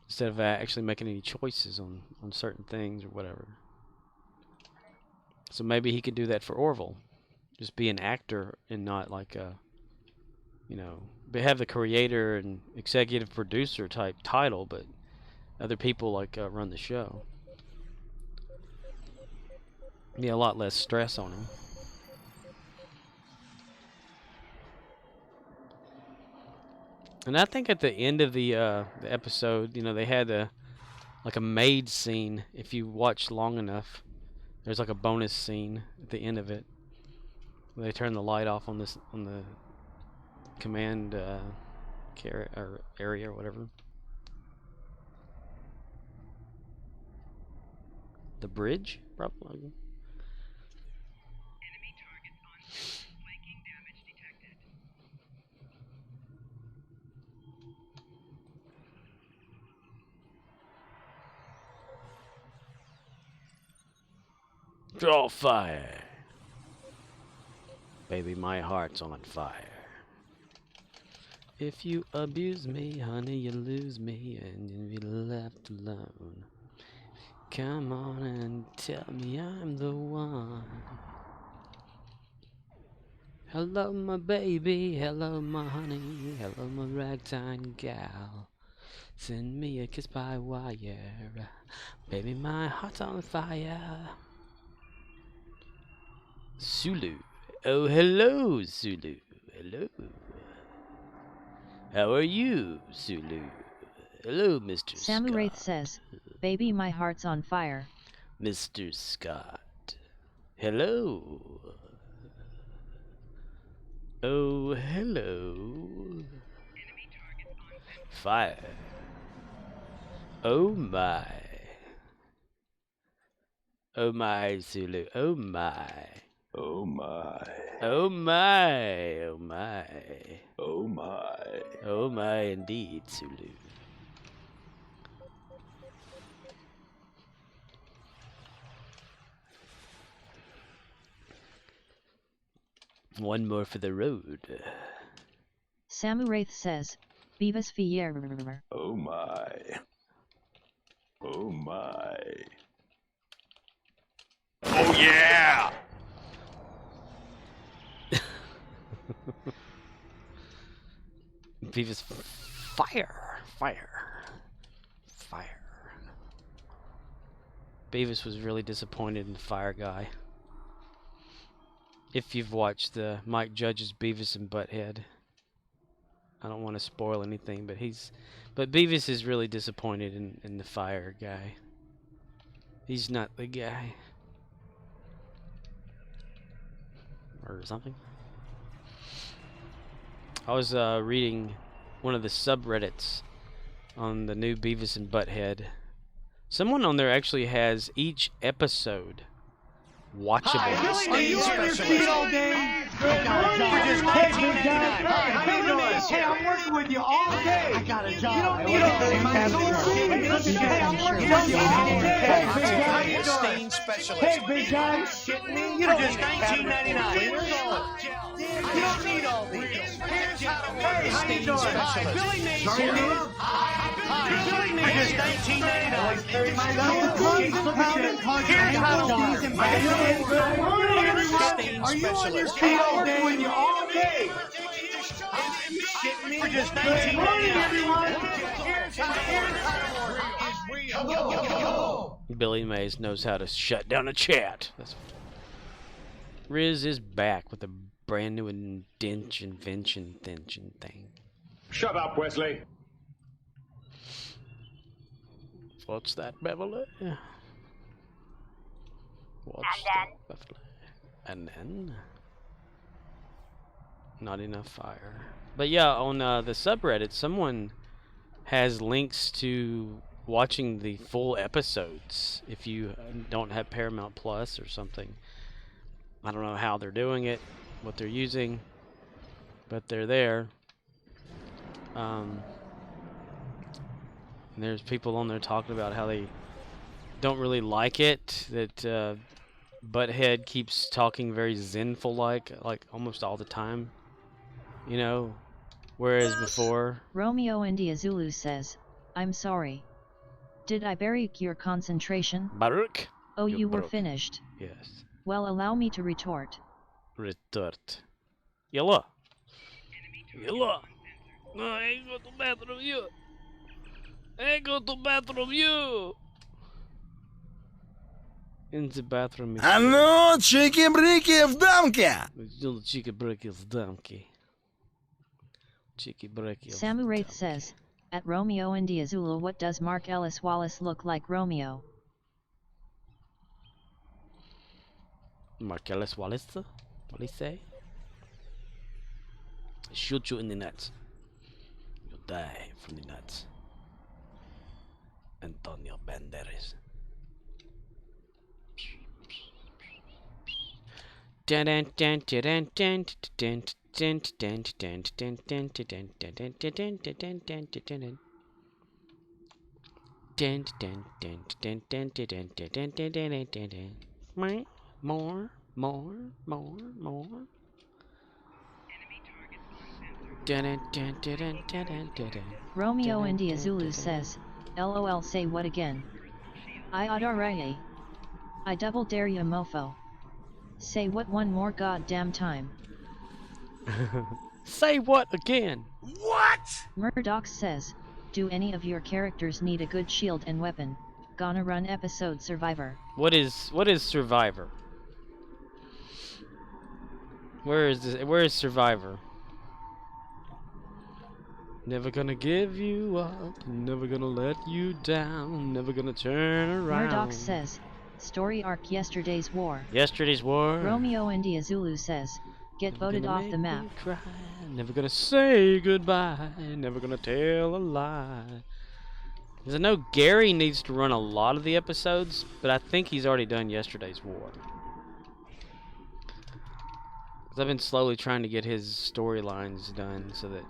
instead of actually making any choices on certain things or whatever. So maybe he could do that for Orville. Just be an actor and not like a, have the creator and executive producer type title, but other people like run the show. Be a lot less stress on him. And I think at the end of the episode, they had a maid scene. If you watch long enough, there's like a bonus scene at the end of it. They turn the light off on the command area or whatever. The bridge, probably. Draw fire. Baby, my heart's on fire. If you abuse me, honey, you lose me, and you'll be left alone. Come on and tell me I'm the one. Hello, my baby. Hello, my honey. Hello, my ragtime gal. Send me a kiss by wire. Baby, my heart's on fire. Sulu. Oh, hello, Sulu. Hello. How are you, Sulu? Hello, Mr. Samu Scott. Wraith says, baby, my heart's on fire. Mr. Scott. Hello. Oh, hello. Fire. Oh, my. Oh, my, Sulu. Oh, my. Oh my. Oh, my. Oh, my. Oh my. Oh, my, indeed, Sulu. One more for the road. Samu Wraith says, Beavis Fier. Oh my. Oh my. Oh yeah! Beavis, fire. Beavis was really disappointed in the Fire Guy. If you've watched the Mike Judge's Beavis and Butthead. I don't want to spoil anything, but Beavis is really disappointed in the Fire Guy. He's not the guy. Or something. I was reading one of the subreddits on the new Beavis and Butthead. Someone on there actually has each episode watchable. Hi, are you on your feet all day? Hey, how you doing? Hey, I'm working with you all day. I got a job. You don't need all day. I'm working with you all day. Hey, how you doing? Hey, big guy. You don't need $19.99. You don't need all these. Here's how to work. Hey, how you doing? Hi, Billy Mays here. Billy Mays here. $19.99. Here's how to work. Are you on your feet all day? When you all day? For just $19.99. Billy Mays knows how to shut down a chat. Riz is back with a brand new invention thing. Shut up, Wesley. What's that, Beverly? What's that, Beverly? And then not enough fire. But yeah, on the subreddit, someone has links to watching the full episodes if you don't have Paramount Plus or something. I don't know how they're doing it, what they're using, but they're there. And there's people on there talking about how they don't really like it, that Butthead keeps talking very zenful like almost all the time, you know, whereas before. Romeo India Zulu says, I'm sorry. Did I bury your concentration? Baruch? Oh, you were finished. Yes. Well, allow me to retort. Retort. Yalla. Yalla. No, I ain't go to bathroom you. I ain't go to bathroom you. In the bathroom. А ну, чики-брики в дамке! Чики-брики в дамке. Чики-брики. Samu Wraith says, at Romeo India Zulu, what does Mark Ellis Wallace look like Romeo? Mark Ellis Wallace? What did he say? Shoot you in the nuts. You'll die from the nuts. Antonio Banderas. More. Romeo India Zulu says, LOL, say what again? I adore. I double dare ya, mofo. Say what one more goddamn time. Say what again? What? Murdoch says, do any of your characters need a good shield and weapon? Gonna run episode Survivor. What is Survivor? Where is Survivor? Never gonna give you up, never gonna let you down, never gonna turn around. Murdoch says, story arc Yesterday's War. Yesterday's War. Romeo India Zulu says, get voted off the map. Cry. Never gonna say goodbye, never gonna tell a lie. Because I know Gary needs to run a lot of the episodes, but I think he's already done Yesterday's War. Because I've been slowly trying to get his storylines done so that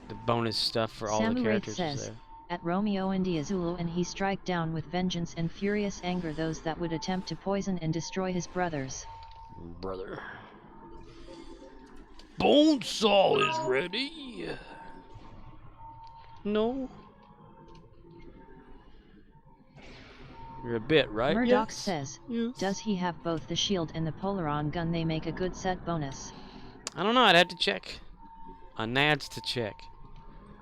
the bonus stuff for all the characters says, is there. At Romeo India Zulu, and he strike down with vengeance and furious anger those that would attempt to poison and destroy his brothers. Brother. Bonesaw is ready. No. You're a bit, right? Murdoch yes. says, yes. Does he have both the shield and the Polaron gun? They make a good set bonus. I don't know, I'd have to check. Nads to check.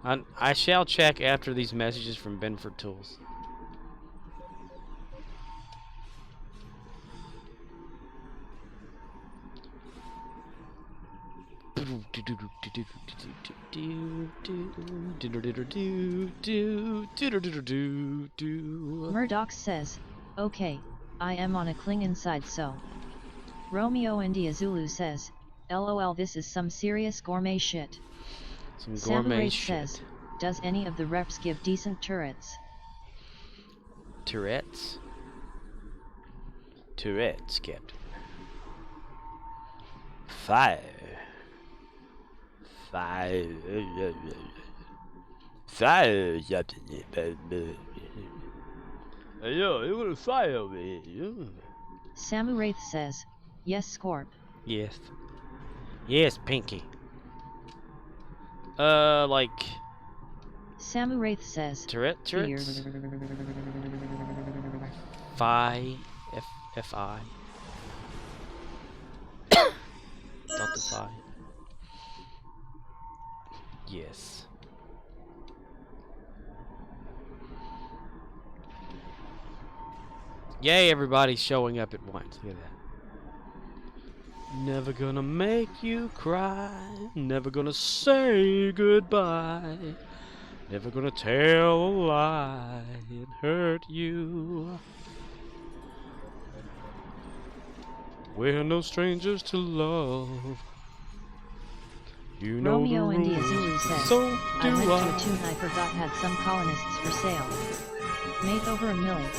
I shall check after these messages from Benford Tools. Murdoch says, okay, I am on a Klingon side, so. Romeo India Zulu says, LOL, this is some serious gourmet shit. Some gourmet Samuraith shit. says, does any of the reps give decent turrets? Tourette's. Tourette's, Captain. Fire. Fire. Fire, Captain. Hey, yo, it was fire over here. Samuraith says, yes, Scorp. Yes. Yes, Pinky. Like... Samuraith says, Turrets? Phi. F-I. Delta Phi. Yes. Yay, everybody's showing up at once. Look at that. Never gonna make you cry. Never gonna say goodbye. Never gonna tell a lie and hurt you. We're no strangers to love. You know Romeo the India rules. Zulu says, So I do went to I. a tune I forgot had some colonists for sale. Made over $1 million.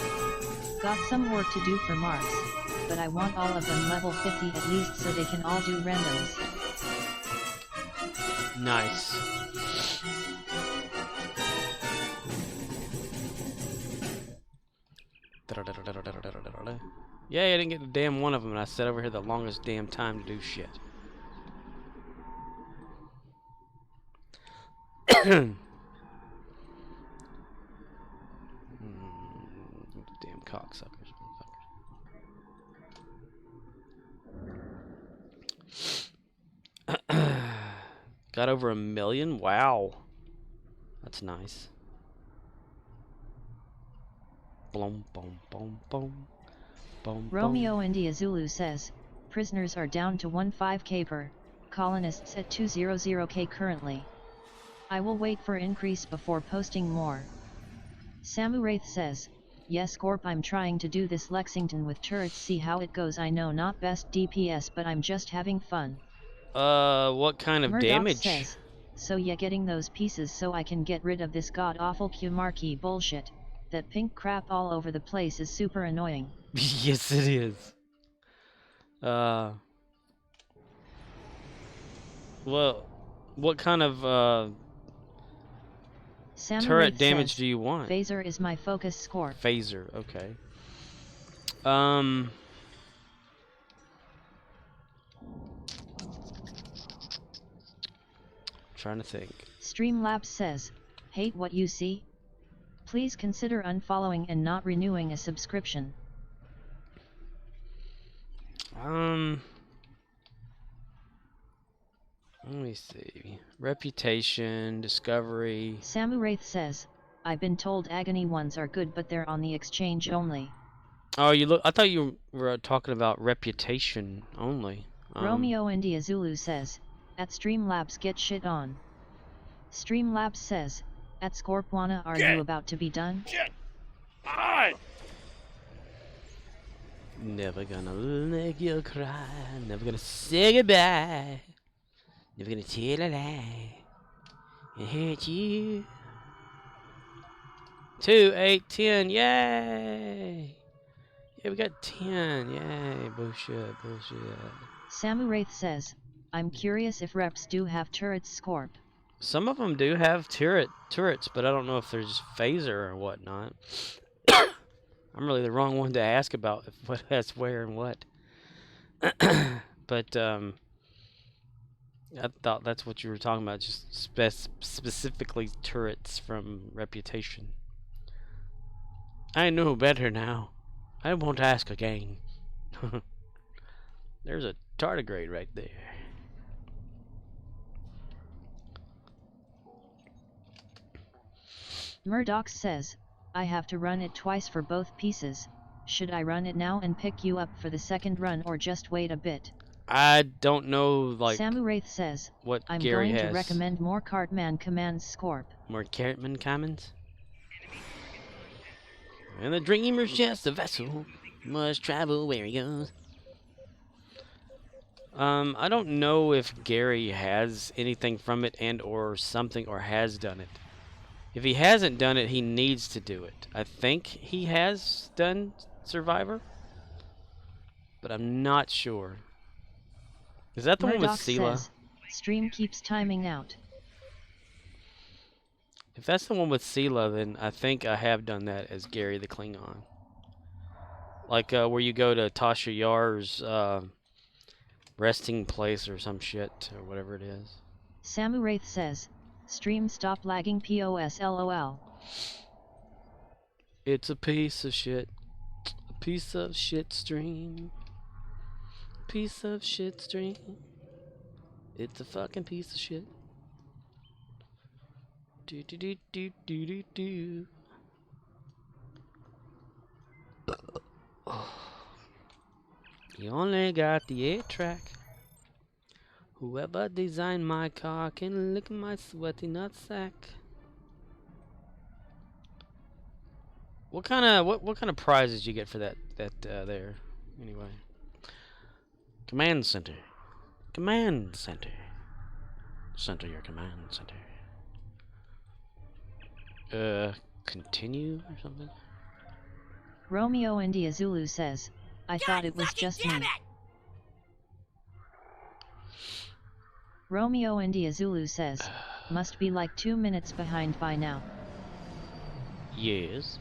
Got some work to do for Mars, but I want all of them level 50 at least so they can all do randoms. Nice. Yay, I didn't get a damn one of them, and I sat over here the longest damn time to do shit. Damn cocksuckers. Got over 1 million? Wow. That's nice. Boom, boom, boom, boom. Boom, Romeo India Zulu says, prisoners are down to 15k per, colonists at 200k currently. I will wait for increase before posting more. Samuraith says, yes Corp, I'm trying to do this Lexington with turrets, see how it goes. I know not best DPS, but I'm just having fun. What kind of Murdoch damage? says, so yeah, getting those pieces so I can get rid of this god-awful Q-marquee bullshit. That pink crap all over the place is super annoying. Yes, it is. Well, what kind of turret damage says, do you want? Phaser is my focus score. Phaser, okay. Trying to think. Streamlabs says, hate what you see? Please consider unfollowing and not renewing a subscription. Let me see. Reputation, discovery. Samuraith says, I've been told agony ones are good, but they're on the exchange only. Oh, you look. I thought you were talking about reputation only. Romeo India Zulu says, at Streamlabs get shit on. Streamlabs says, at Scorpwana, are you about to be done? Shit on! Never gonna make you cry. Never gonna say goodbye. Never gonna tell a lie. It hurt you. 2, 8, 10. Yay! Yeah, we got 10. Yay! Bullshit, bullshit. Samuraith says, I'm curious if reps do have turrets, Scorp. Some of them do have turrets, but I don't know if they're just phaser or whatnot. I'm really the wrong one to ask about what has where and what. But I thought that's what you were talking about, just specifically turrets from Reputation. I know better now. I won't ask again. There's a tardigrade right there. Murdoch says, I have to run it twice for both pieces. Should I run it now and pick you up for the second run, or just wait a bit? I don't know, like, Samuraith says, what I'm Gary going has. to recommend more Cartman commands, Scorp. More Cartman commands? And the dreamer's just a vessel, must travel where he goes. I don't know if Gary has anything from it and or something or has done it. If he hasn't done it, he needs to do it. I think he has done Survivor, but I'm not sure. Is that the one with Murdoch Sela? says, stream keeps timing out. If that's the one with Sela, then I think I have done that as Gary the Klingon. Like where you go to Tasha Yar's resting place or some shit, or whatever it is. Samu Wraith says, stream stop lagging POS LOL. It's a piece of shit. A piece of shit stream. Piece of shit stream. It's a fucking piece of shit. Do do do do do do do. You only got the 8-track. Whoever designed my car can lick my sweaty nutsack. What kind of prizes you get for that there? Anyway. Command center. Command center. Center your command center. Continue or something? Romeo India Zulu says, I thought it was just me. Romeo India Zulu says, must be like 2 minutes behind by now. Yes.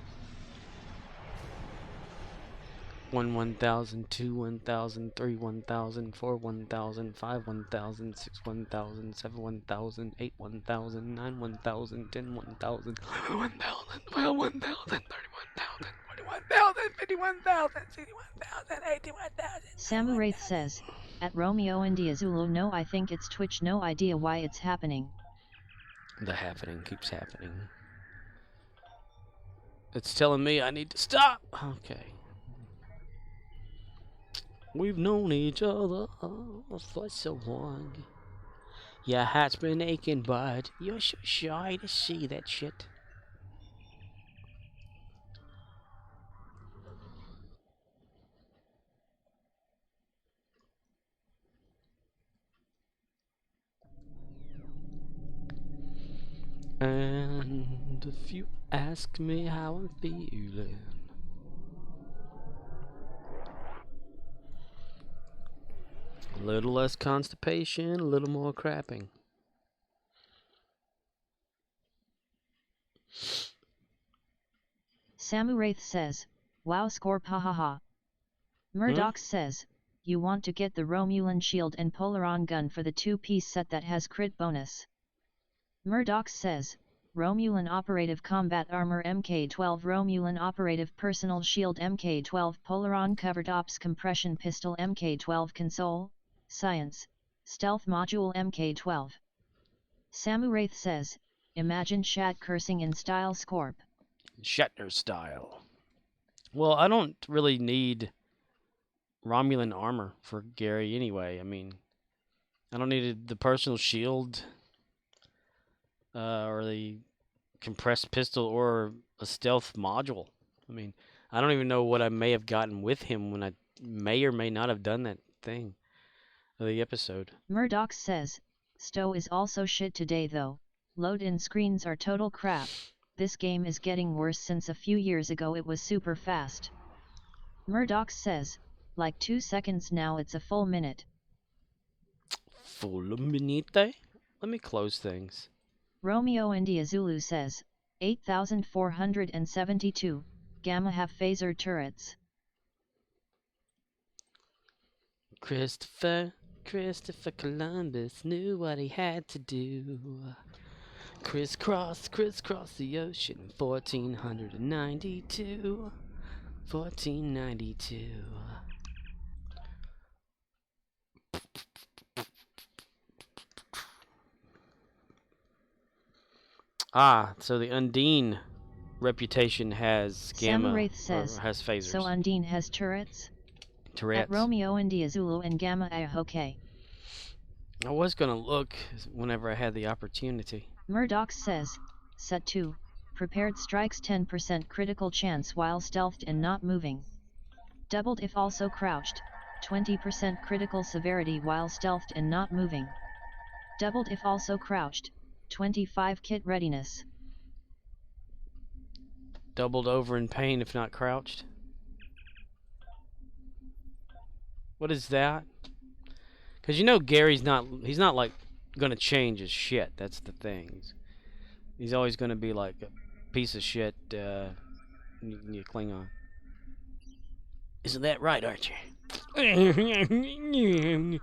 1 1000, 2 1000, 3 1000, 4 1000, 5 1000, 6 1000, 7 1000, 8 1000, 9 1000, 10 1000, 11 1000, 12 1000, 31,000, 41,000, 51,000, 61,000, 81,000. Samu Wraith says, at Romeo India Zulu no I think it's Twitch no idea why it's happening. The happening keeps happening. It's telling me I need to stop. Okay. We've known each other for so long. Your heart's been aching, but you're so shy to see that shit. And if you ask me how I'm feeling, a little less constipation, a little more crapping. Samu Wraith says, wow scorp hahaha. Murdoch says, you want to get the Romulan shield and Polaron gun for the 2-piece set that has crit bonus. Murdoch says, Romulan Operative Combat Armor Mk12 Romulan Operative Personal Shield Mk12 Polaron Covered Ops Compression Pistol Mk12 Console, Science, Stealth Module Mk12. Samu Wraith says, imagine Shat cursing in style Scorp. Shatner style. Well, I don't really need Romulan armor for Gary anyway. I mean, I don't need the personal shield or the compressed pistol or a stealth module. I mean, I don't even know what I may have gotten with him when I may or may not have done that thing of the episode. Murdoch says, Stowe is also shit today though. Load-in screens are total crap. This game is getting worse since a few years ago it was super fast. Murdoch says, like 2 seconds now it's a full minute. Full minute? Let me close things. Romeo India Zulu says, 8,472, Gamma have phaser turrets. Christopher Columbus knew what he had to do. Crisscross the ocean, 1492. 1492. Ah, so the Undine reputation has Gamma, Samu Wraith says, has phasers. So Undine has turrets? Tourette's. At Romeo India Zulu and Gamma okay. I was gonna look whenever I had the opportunity. Murdoch says, set 2, prepared strikes 10% critical chance while stealthed and not moving. Doubled if also crouched. 20% critical severity while stealthed and not moving. Doubled if also crouched, 25 kit readiness. Doubled over in pain if not crouched. What is that? Because you know Gary's not, he's not like gonna change his shit. That's the thing. He's always gonna be like a piece of shit, you Klingon. Isn't that right, Archie? Okay.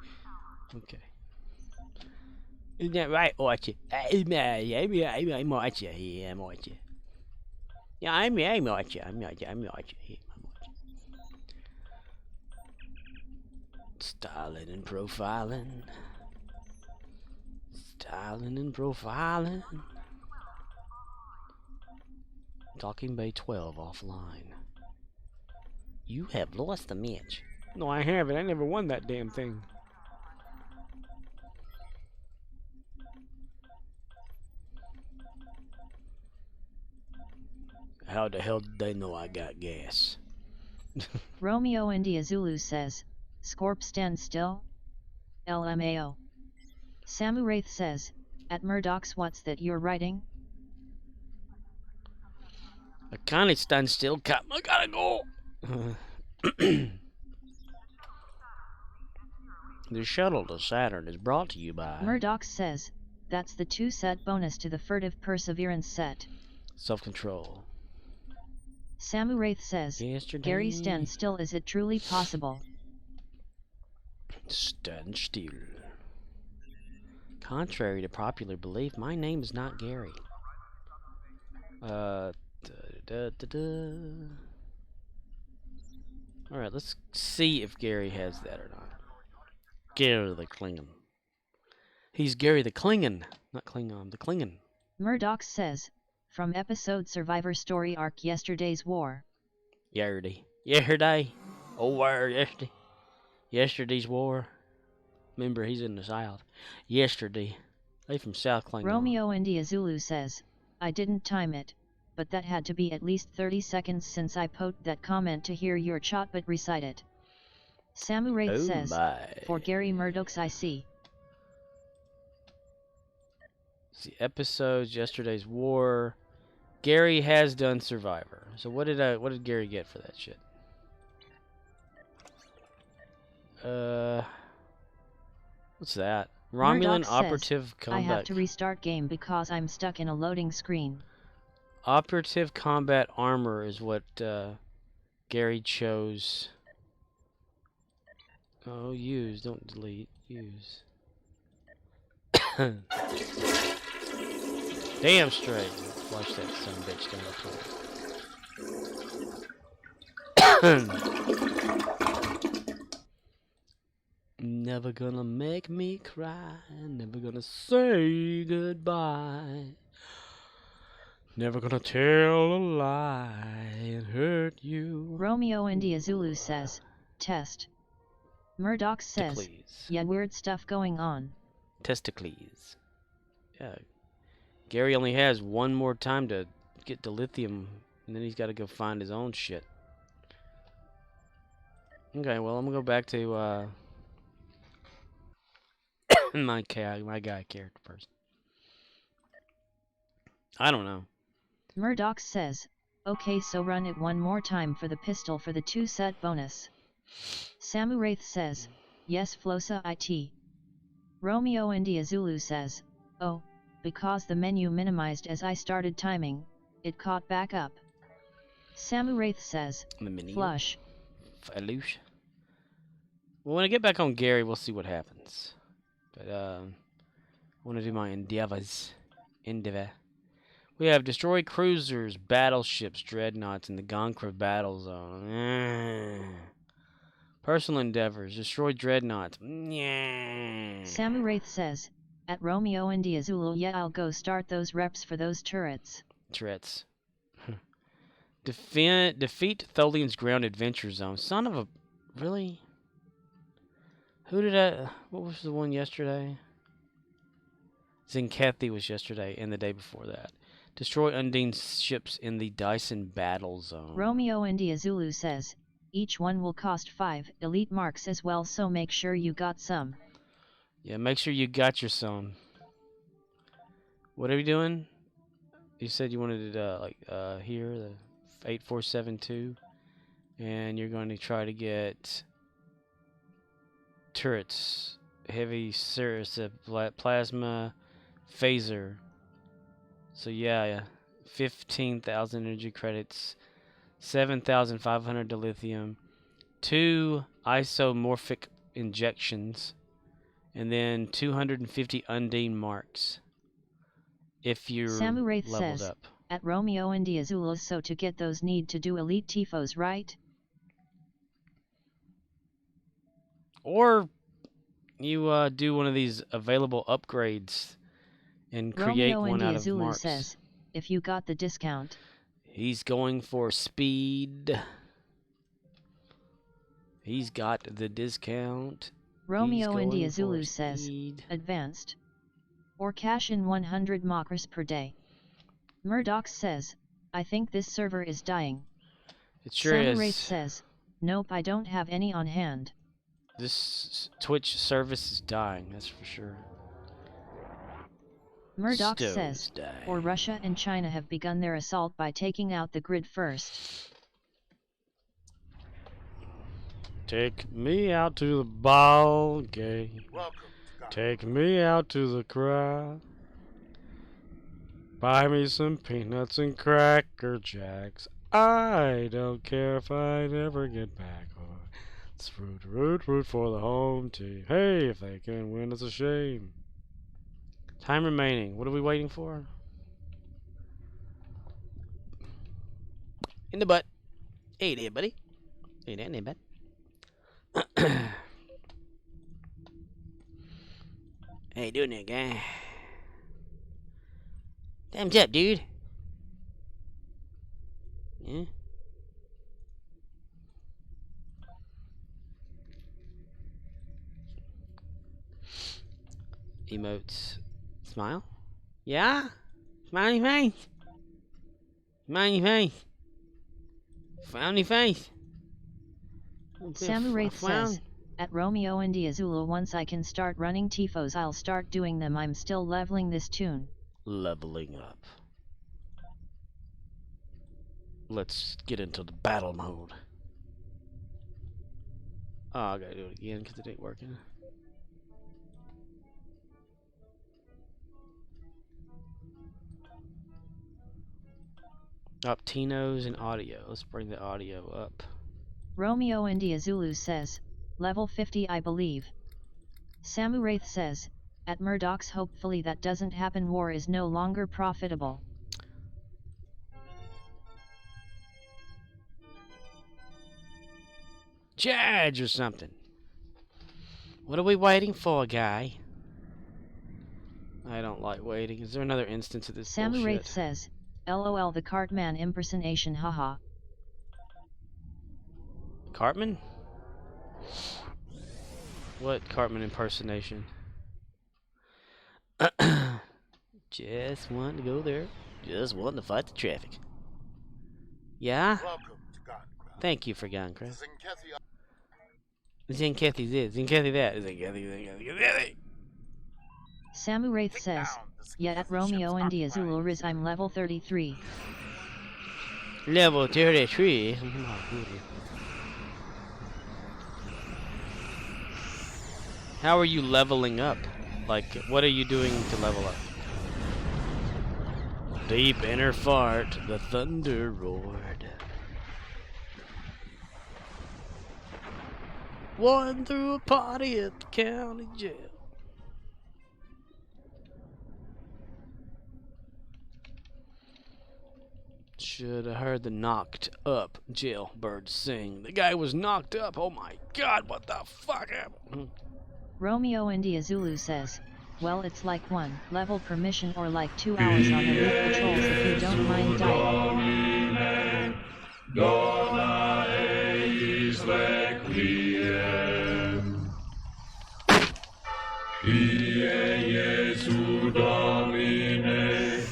Isn't that right, Archie? I'm Archie. I'm Archie. Yeah, I'm Archie. I'm Archie. Styling and profiling. Styling and profiling. Talking Bay 12 offline. You have lost the match. No, I haven't. I never won that damn thing. How the hell did they know I got gas? Romeo India Zulu says, Scorp stand still? LMAO. Samu Wraith says, at Murdoch's what's that you're writing? I can't stand still, Cap. I gotta go. The shuttle to Saturn is brought to you by Murdoch says, that's the 2-set bonus to the furtive perseverance set. Self-control. Samu Wraith says, Gary stand still, is it truly possible? Stand still. Contrary to popular belief, my name is not Gary. Alright, let's see if Gary has that or not. Gary the Klingon. He's Gary the Klingon, not Klingon, the Klingon. Murdoch says, from episode Survivor Story Arc Yesterday's War. Yesterday. Oh, where yesterday? Yesterday's War. Remember, he's in the South. Yesterday. They from South Klingon. Romeo India Zulu says, I didn't time it, but that had to be at least 30 seconds since I poked that comment to hear your chat but recite it. Samu Wraith says, for Gary Murdoch's I see. See, episodes, Yesterday's War. Gary has done Survivor. So what did Gary get for that shit? What's that? Romulan Murdoch Operative says, Combat. I have to restart game because I'm stuck in a loading screen. Operative Combat Armor is what Gary chose. Oh, use, don't delete, use. Damn straight. Watch that son of a bitch down the floor. Never gonna make me cry. Never gonna say goodbye. Never gonna tell a lie and hurt you. Romeo India Zulu says, test. Murdoch says, yeah, weird stuff going on. Testicles. Yeah. Gary only has one more time to get the lithium, and then he's got to go find his own shit. Okay, well, I'm gonna go back to my guy character first. I don't know. Murdoch says, okay, so run it one more time for the pistol for the 2-set bonus. Samu Wraith says, yes, Flosa IT. Romeo India Zulu says, oh, because the menu minimized as I started timing, it caught back up. Samu Wraith says, flush. Flush. Well, when I get back on Gary, we'll see what happens. But, I want to do my endeavors. We have destroy cruisers, battleships, dreadnoughts in the Gonkra battle zone. Personal endeavors, destroy dreadnoughts. Samu Wraith says, at Romeo India Zulu, yeah, I'll go start those reps for those turrets. Defeat Tholian's ground adventure zone. Son of a... Really? Who did I... What was the one yesterday? Zinkethi was yesterday and the day before that. Destroy Undine ships in the Dyson battle zone. Romeo India Zulu says, Each one will cost 5 elite marks as well, so make sure you got some. Yeah, make sure you got your some. What are you doing? You said you wanted it here, the 8472, and you're going to try to get turrets, heavy plasma, phaser. So yeah, 15,000 energy credits, 7,500 dilithium, 2 isomorphic injections, and then 250 undine marks. If you're Samuraith leveled says, up. at Romeo and Diazula, so to get those need to do elite tifos, right? Or you do one of these available upgrades and create Romeo one and out of Diazulu marks. says, if you got the discount. He's going for speed. He's got the discount. Romeo and Diazulu says, advanced. Or cash in 100 makras per day. Murdoch says, I think this server is dying. It sure Samuraith is. says, nope, I don't have any on hand. This Twitch service is dying, that's for sure. Murdoch says, or Russia and China have begun their assault by taking out the grid first. Take me out to the ball game. Take me out to the crowd. Buy me some peanuts and Cracker Jacks. I don't care if I never get back. Oh, it's root for the home team. Hey, if they can win, it's a shame. Time remaining. What are we waiting for? In the butt. Hey there, buddy. Hey there, bud. How you doing there, guy? Thumbs up, dude. Yeah? Emotes. Smile? Yeah? Smiley face? Smiley face? Frowny face? Samuraith says, at Romeo and Diazula, once I can start running tifos, I'll start doing them. I'm still leveling this tune. Leveling up. Let's get into the battle mode. Oh, I gotta do it again because it ain't working. Up Tino's and audio. Let's bring the audio up. Romeo and Diazulu says, level 50 I believe. Samuraith says, at Murdoch's, hopefully that doesn't happen. War is no longer profitable. Charge or something. What are we waiting for, guy? I don't like waiting. Is there another instance of this Samuraith bullshit? says, LOL the Cartman impersonation, haha. Cartman? What Cartman impersonation? Just want to go there. Just want to fight the traffic. Yeah? Thank you for Goncraft. Zinkethy this, Zinkethy that, Zinkethy. Samuraith says, yet at Romeo and Diazulu Riz I'm level 33. Level 33? How are you leveling up? Like, what are you doing to level up? Deep inner fart, the thunder roared. One through a party at the county jail. Should have heard the knocked up jailbird sing. The guy was knocked up. Oh my god, what the fuck happened? Romeo and Diazulu says, well, it's like 1 level per mission or like 2 hours on elite patrols if you don't mind dying. Dona eis requiem. Kyrie Jesu Domine.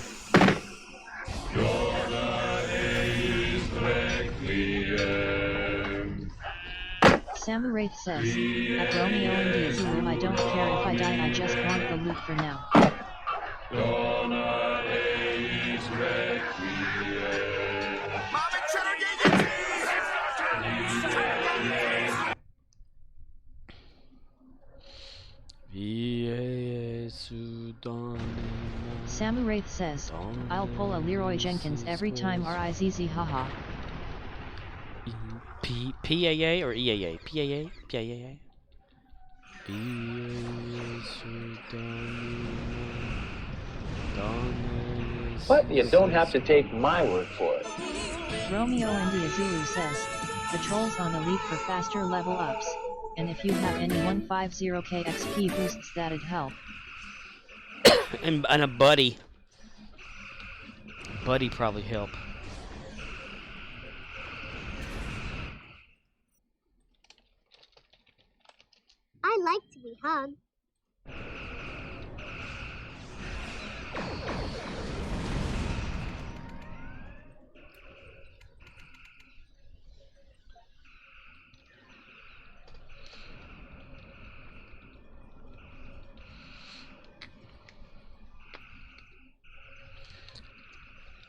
Dona eis requiem. Samu Wraith says, at Romeo India Zulu, I don't care if I die, I just want the loot for now. Donna eis requiem. Mommy, cheddar, get your cheese! Samu Wraith says, I'll pull a Leroy Jenkins every time RIZZ haha. PAA or EAA? PAA? PAA? But you don't have to take my word for it. Romeo India Zulu says, the trolls on Elite for faster level ups, and if you have any 150k XP boosts that'd help. and a buddy. Buddy probably help. I like to be hugged.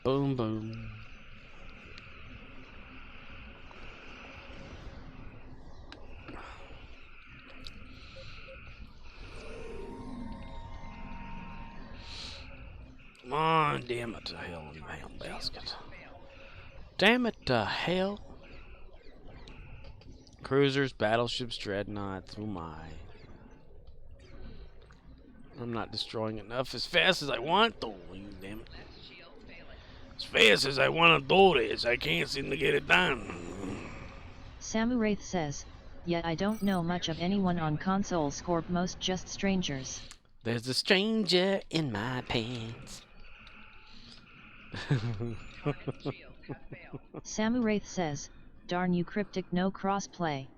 Boom, boom. Come on, damn it to hell in the mail basket. Damn it to hell. Cruisers, battleships, dreadnoughts, oh my. I'm not destroying enough as fast as I want to, you damn it. As fast as I want to do this, I can't seem to get it done. Samu Wraith says, yet I don't know much of anyone on console Scorp, most just strangers. There's a stranger in my pants. Samu Wraith says, darn you Cryptic, no crossplay.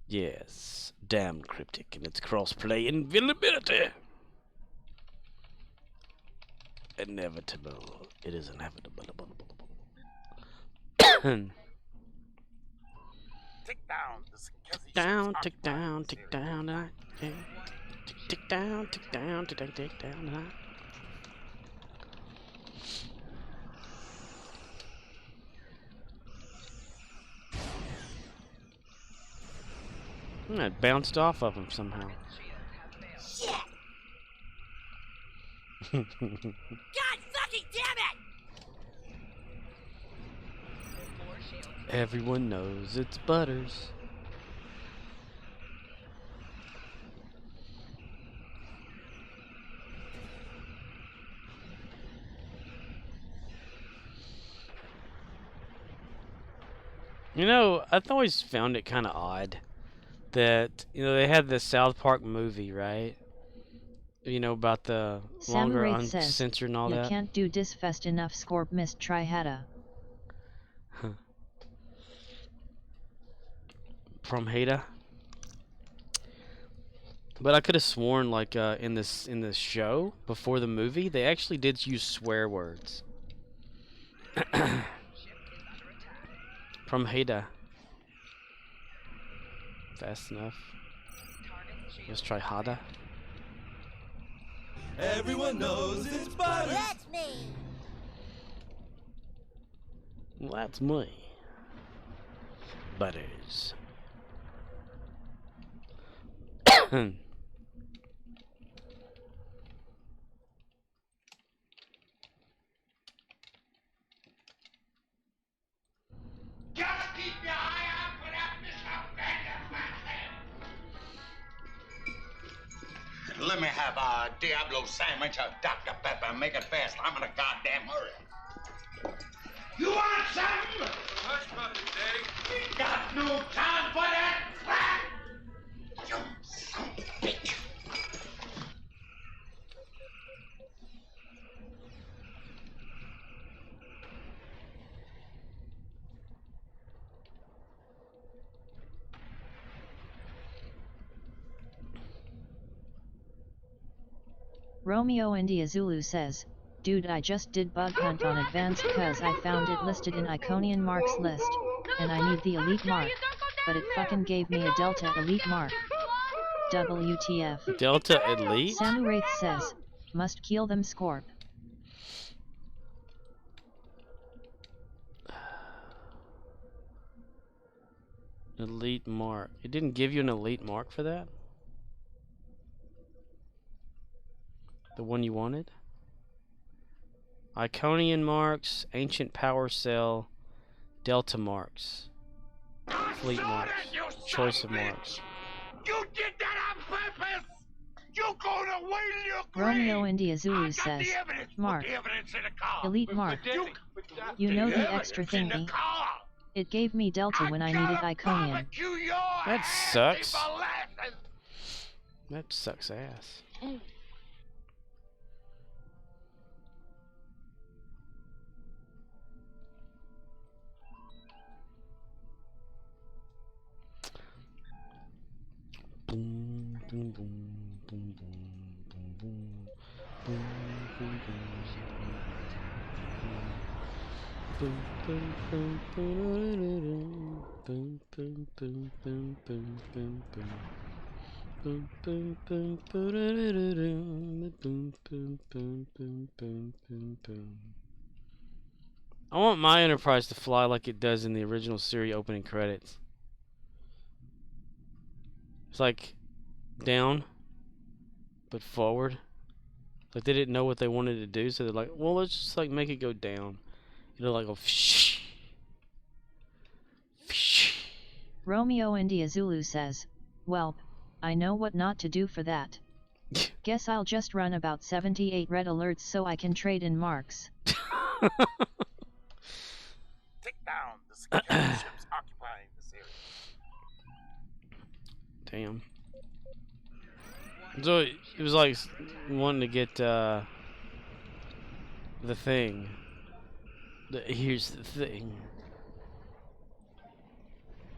Yes, damn Cryptic and its crossplay invincibility. Inevitable. It is inevitable. Tick down. Tick down, tick down, tick down, yeah. Tick down, tick down, tick down, tick down. It bounced off of him somehow. Shit! God fucking damn it! Everyone knows it's Butters. You know, I've always found it kind of odd that, you know, they had the South Park movie, right? You know, about the longer uncensored and all that. You can't do this fast enough, Scorp missed Trihata. From Hada. But I could have sworn, like, in this show before the movie, they actually did use swear words. From Hada. Fast enough. Let's try Hada. Everyone knows it's Butters. That's me. Well, that's me. Butters. Just keep your eye out for that Mr. Bender. Let me have a Diablo sandwich of Dr. Pepper. Make it fast. I'm in a goddamn hurry. You want something? Hush, Brother Dave. We got no time for that crap. You son of a bitch. Romeo India Zulu says, dude, I just did bug hunt on advanced cause I found it listed in Iconian marks list, and I need the elite mark. but it fucking gave me a Delta Elite mark. WTF. Delta Elite? Samu Wraith says, must kill them Scorp. Elite mark. It didn't give you an elite mark for that? The one you wanted? Iconian marks, ancient power cell, delta marks, fleet marks, choice of marks. You did that on purpose! You're gonna wait your Romeo India Zulu says, Mark, elite mark. You know the extra thingy? It gave me Delta when I needed Iconian. That sucks. That sucks ass. Boom, boom, boom, boom, boom, boom, boom, boom, boom, boom, boom, boom, boom, boom, boom, boom, boom, boom, boom. Boom, boom, boom, boom, boom, boom, boom, boom, boom, boom, boom. I want my Enterprise to fly like it does in the original series opening credits. It's like down, but forward. Like they didn't know what they wanted to do, so they're like, well, let's just like make it go down. It'll like go fsh, fsh. Romeo India Zulu says, well, I know what not to do for that. Guess I'll just run about 78 red alerts so I can trade in marks. Take down the security ships occupying this area. Damn. So it was like wanting to get the thing. Here's the thing.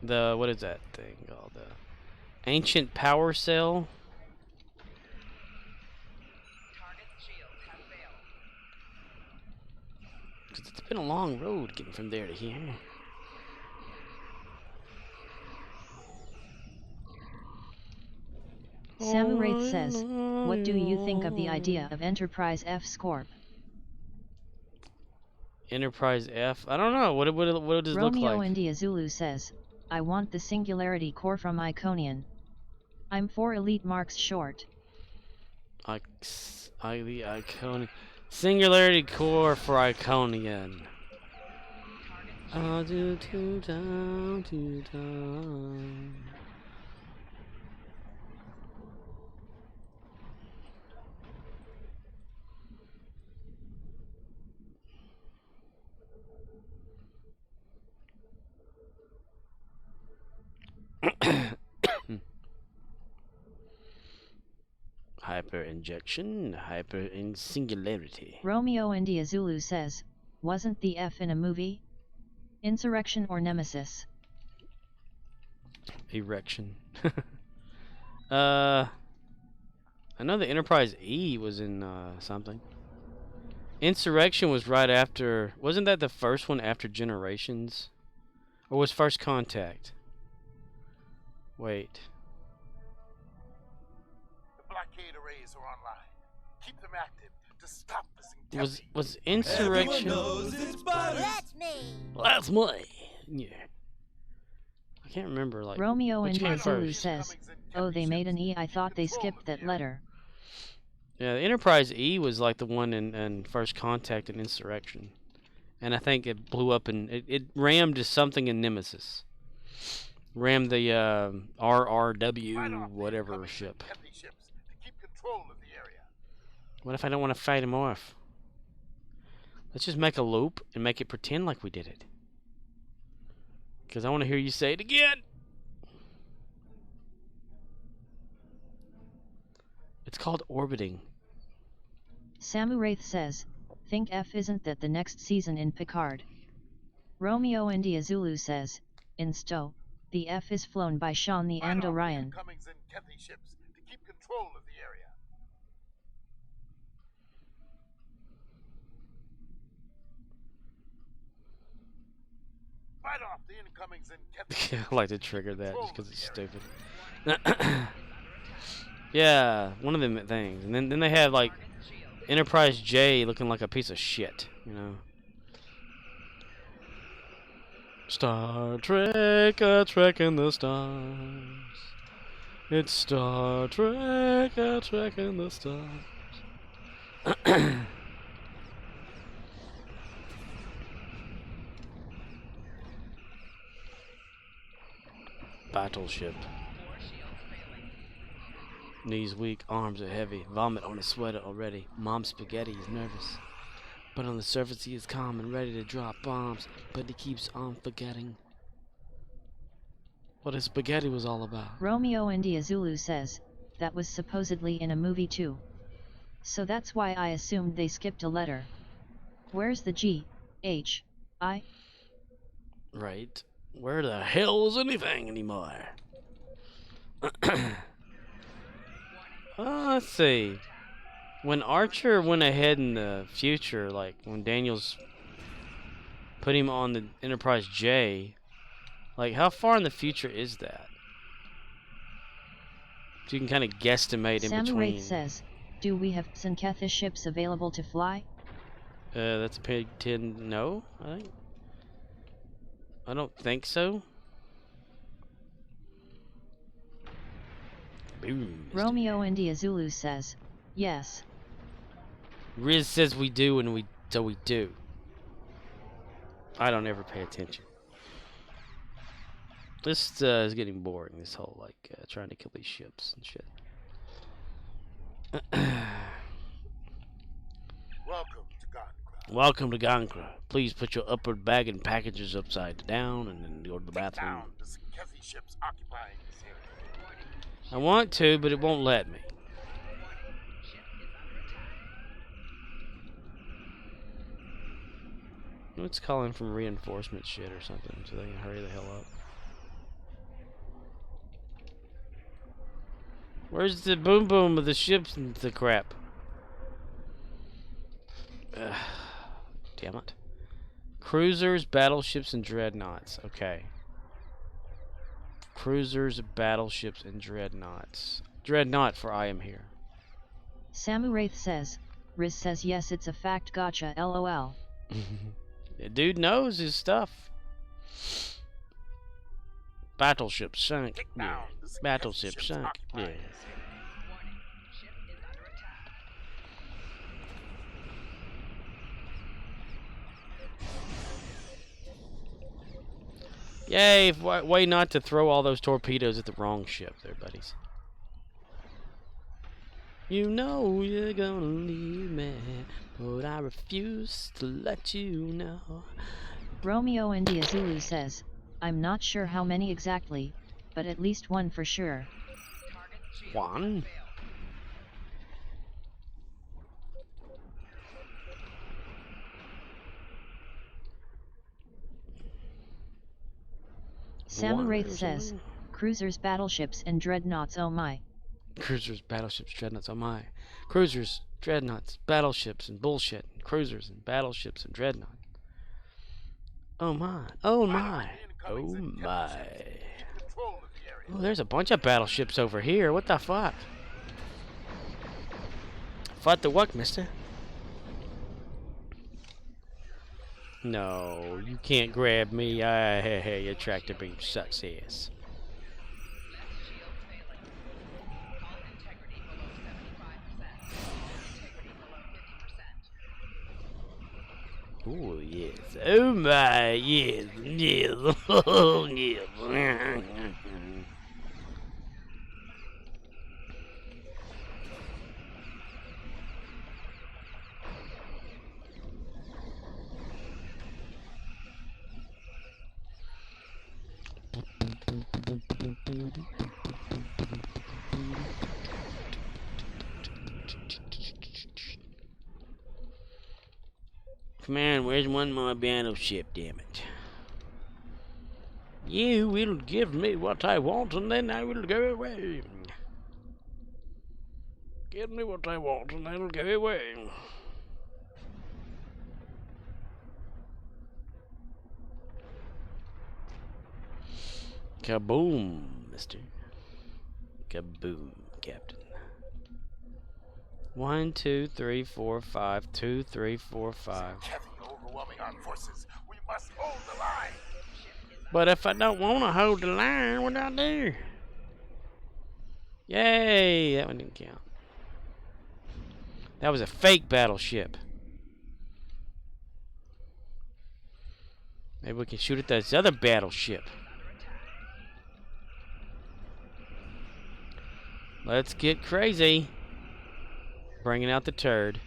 What is that thing called? The ancient power cell. Cause it's been a long road getting from there to here. Samu Wraith says, what do you think of the idea of Enterprise F Scorp? Enterprise F? I don't know. What does it look like? Romeo India Zulu says, I want the Singularity Core from Iconian. I'm 4 elite marks short. The Iconian. Singularity Core for Iconian. I'll do 2 down, 2 down. Hyper injection, hyper in singularity. Romeo India Zulu says, wasn't the F in a movie? Insurrection or Nemesis? Erection. I know the Enterprise E was in something. Insurrection was right after. Wasn't that the first one after Generations? Or was First Contact? Wait. Blockade arrays are online. Keep them active to stop this. Was Insurrection? That's me. That's me. Yeah. I can't remember like. Romeo which India came Zulu first. says, oh, they made an E. I thought they skipped that letter. Yeah, the Enterprise E was like the one in First Contact and Insurrection, and I think it blew up and it rammed something in Nemesis. Rammed the RRW whatever ship. What if I don't want to fight him off? Let's just make a loop and make it pretend like we did it. Because I want to hear you say it again. It's called orbiting. Samu Wraith says, think F isn't that the next season in Picard. Romeo India Zulu says, in Stowe, the F is flown by Sean the and Orion. Ships to keep control of the area. Fight off Stop the incomings and get the I like to trigger that just because it's stupid. Yeah, one of them things. And then they have like Enterprise J looking like a piece of shit, you know. Star Trek, a trek in the stars. It's Star Trek, a trek in the stars. Battleship. Knees weak, arms are heavy, vomit on his sweater already. Mom's spaghetti is nervous. But on the surface he is calm and ready to drop bombs, but he keeps on forgetting what his spaghetti was all about. Romeo India Zulu says, that was supposedly in a movie too. So that's why I assumed they skipped a letter. Where's the G, H, I? Right. Where the hell is anything anymore? Let's see. When Archer went ahead in the future, like when Daniels put him on the Enterprise J, like how far in the future is that? So you can kind of guesstimate in Samu between. Wraith says, do we have Sanketha ships available to fly? That's a Pig 10 no, I don't think so. Boom. Romeo India Zulu says, yes. Riz says we do, and so we do. I don't ever pay attention. This is getting boring. This whole like trying to kill these ships and shit. Welcome to Gankra. Welcome to Gankra. Please put your upward bag and packages upside down, and then go to the bathroom. Down the Sankezi ships occupying this area. I want to, but it won't let me. It's calling from reinforcement shit or something, so they can hurry the hell up. Where's the boom boom of the ships and the crap? Damn it. Cruisers, battleships, and dreadnoughts. Okay. Cruisers, battleships, and dreadnoughts. Dreadnought for I am here. Samu Wraith says, Riz says yes, it's a fact, gotcha, lol. The dude knows his stuff. Battleship sunk. Yeah. Battleship sunk. Yeah. Yay, way not to throw all those torpedoes at the wrong ship there, buddies. You know you're gonna leave me, but I refuse to let you know. Romeo India Zulu says, I'm not sure how many exactly, but at least one for sure. One? Samu Wraith says, cruisers, battleships, and dreadnoughts, oh my. Cruisers, battleships, dreadnoughts, oh my. Cruisers, dreadnoughts, battleships, and bullshit. Cruisers, and battleships, and dreadnoughts. Oh my, oh my, oh my. Oh, there's a bunch of battleships over here. What the fuck? Fuck the what, mister? No, you can't grab me. Your tractor beam sucks ass. Oh yes. Oh my, yes, yes. Oh yes. Man, where's one more battleship, damn it? You will give me what I want and then I will go away. Give me what I want and I will go away. Kaboom, mister. Kaboom, Captain. 1, 2, 3, 4, 5. 2, 3, 4, 5. Heavy, overwhelming armed forces. We must hold the line. But if I don't want to hold the line, what do I do? Yay! That one didn't count. That was a fake battleship. Maybe we can shoot at this other battleship. Let's get crazy. Bringing out the turd.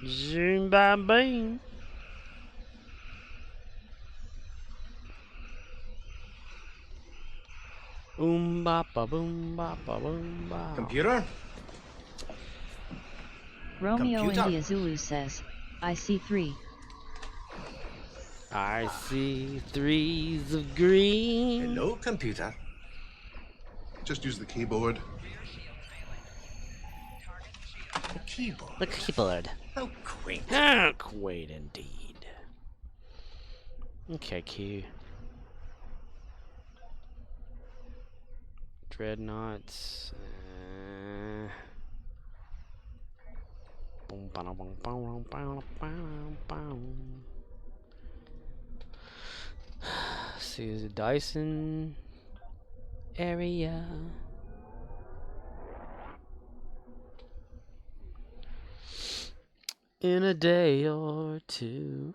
Zoom by beam. Boom ba ba boom ba ba boom ba. Computer? Romeo Computer. India Zulu says, I see 3. I see 3s of green. Hello, computer. Just use the keyboard. The keyboard. The keyboard. How quaint. How quaint indeed. Okay, Q. Dreadnoughts. Boom, boom, boom, boom, boom, boom, boom. See the Dyson area. In a day or two.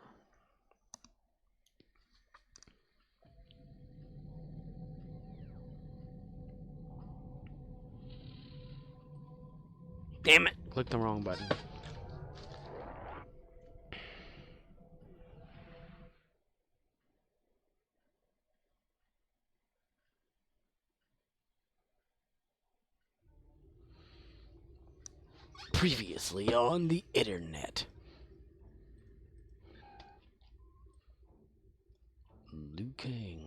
Damn it! Clicked the wrong button. Previously on the internet. Liu Kang.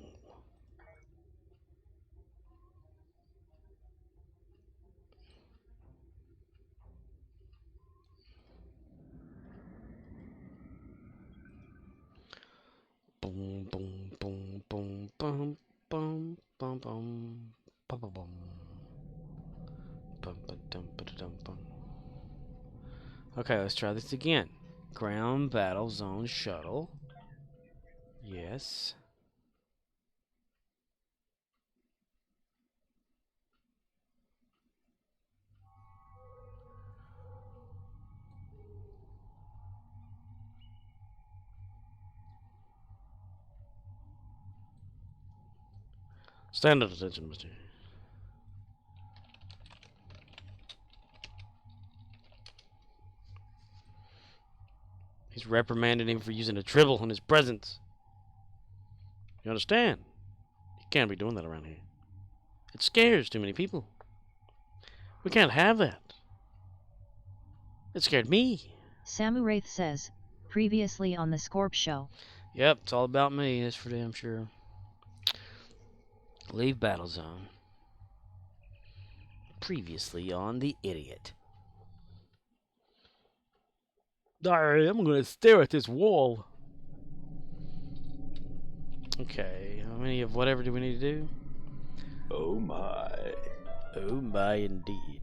Boom, boom, boom, boom, boom, boom, boom, boom, boom, boom, boom. Okay, let's try this again. Ground battle zone shuttle. Yes. Stand at attention, mister. He's reprimanded him for using a tribble in his presence. You understand? You can't be doing that around here. It scares too many people. We can't have that. It scared me. Samu Wraith says, previously on the Scorp show. Yep, it's all about me, that's for damn sure. Leave battle zone. Previously on the idiot. I'm gonna stare at this wall. Okay, how many of whatever do we need to do? Oh my. Oh my indeed.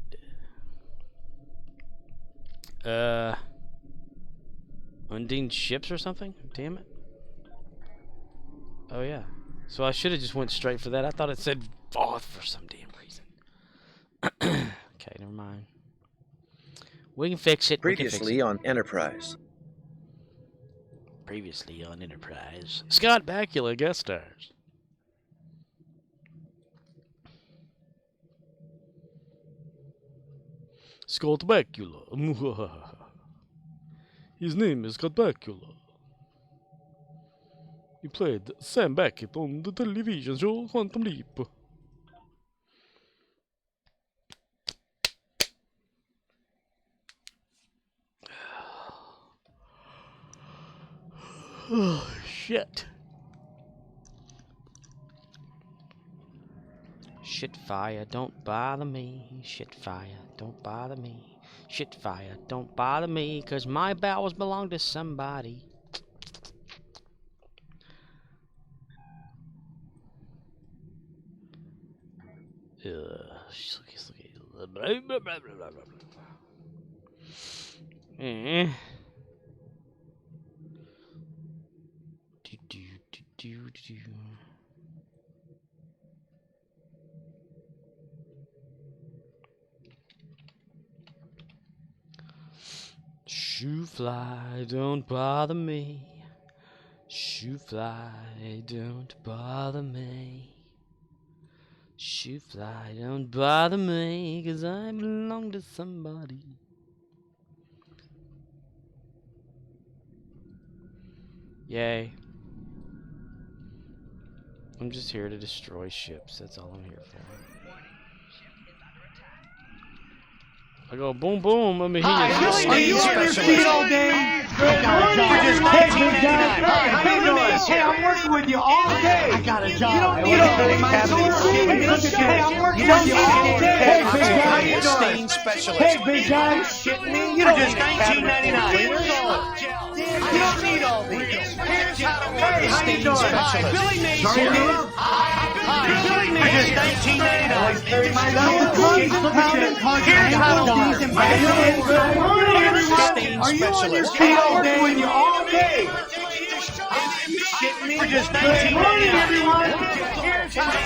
Undine ships or something? Damn it. Oh yeah. So I should have just went straight for that. I thought it said Voth for some damn reason. Okay, never mind. We can fix it. Previously on Enterprise. Previously on Enterprise. Scott Bakula guest stars. Scott Bakula. His name is Scott Bakula. He played Sam Beckett on the television show Quantum Leap. Oh, shit. Shit fire, don't bother me. Shit fire, don't bother me. Shit fire, don't bother me. 'Cause my bowels belong to somebody. Eh. Shoo fly, don't bother me. Shoo fly, don't bother me. Shoo fly, don't bother me, 'cause I belong to somebody. Yay. I'm just here to destroy ships, that's all I'm here for. I go boom boom, let me hear you. Are you on your feet all day? Hey, big guy. Hey, I'm working with you all day. I got a job. You don't need my source. Hey, I'm working with you all day. Hey, big guy. How you doing? Hey, big guy. Shitting me? You don't need $19.99. You don't need all these. Here's how to work. Hey, how you doing? Hi, Billy Mays here. Billy Mays here. $19.99. Here's how to work. Are you on your feet all day? With you all day. Shitting me? For just $19.99. Everyone. Here's how to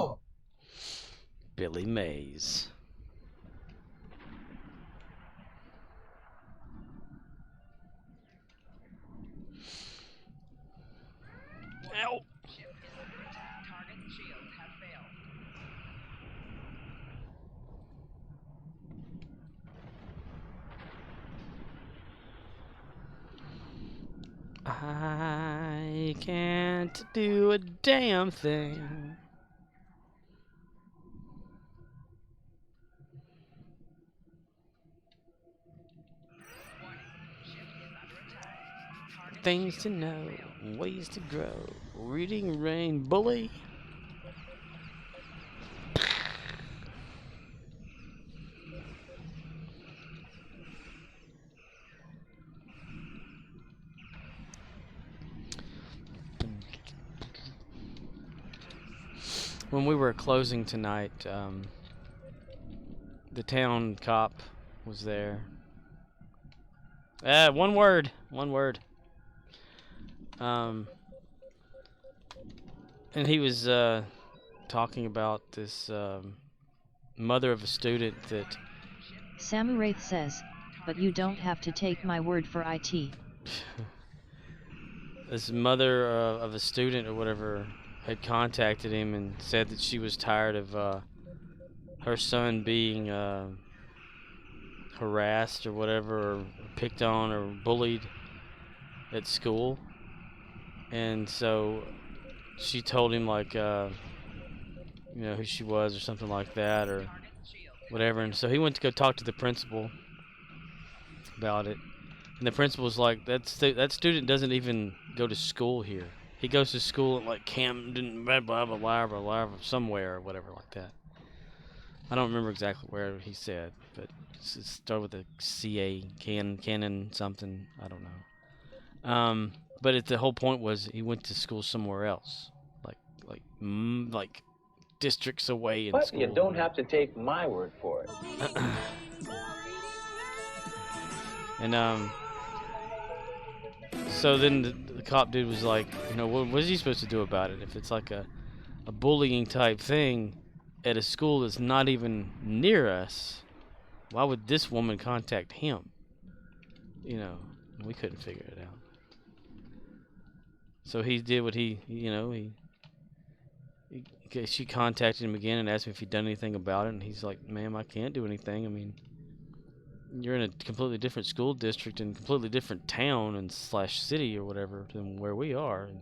work. Billy Mays. Ow. I can't do a damn thing. Things to know, ways to grow. Reading rain, bully. When we were closing tonight, the town cop was there. One word. And he was talking about this mother of a student that... Samuraith says, but you don't have to take my word for it. This mother of a student or whatever had contacted him and said that she was tired of her son being harassed or whatever, or picked on or bullied at school. And so she told him, like, you know, who she was or something like that or whatever. And so he went to go talk to the principal about it. And the principal was like, that student doesn't even go to school here. He goes to school at, like, Camden, blah, blah, blah, blah, blah, blah, somewhere or whatever like that. I don't remember exactly where he said, but it started with a C-A, Canon something, I don't know. But the whole point was he went to school somewhere else, like districts away in But school. you don't have to take my word for it. And so then the cop dude was like, you know, what is he supposed to do about it? If it's like a bullying type thing at a school that's not even near us, why would this woman contact him? You know, we couldn't figure it out. So he did what she contacted him again and asked him if he'd done anything about it, and he's like, ma'am, I can't do anything. I mean, you're in a completely different school district and completely different town and / city or whatever than where we are. And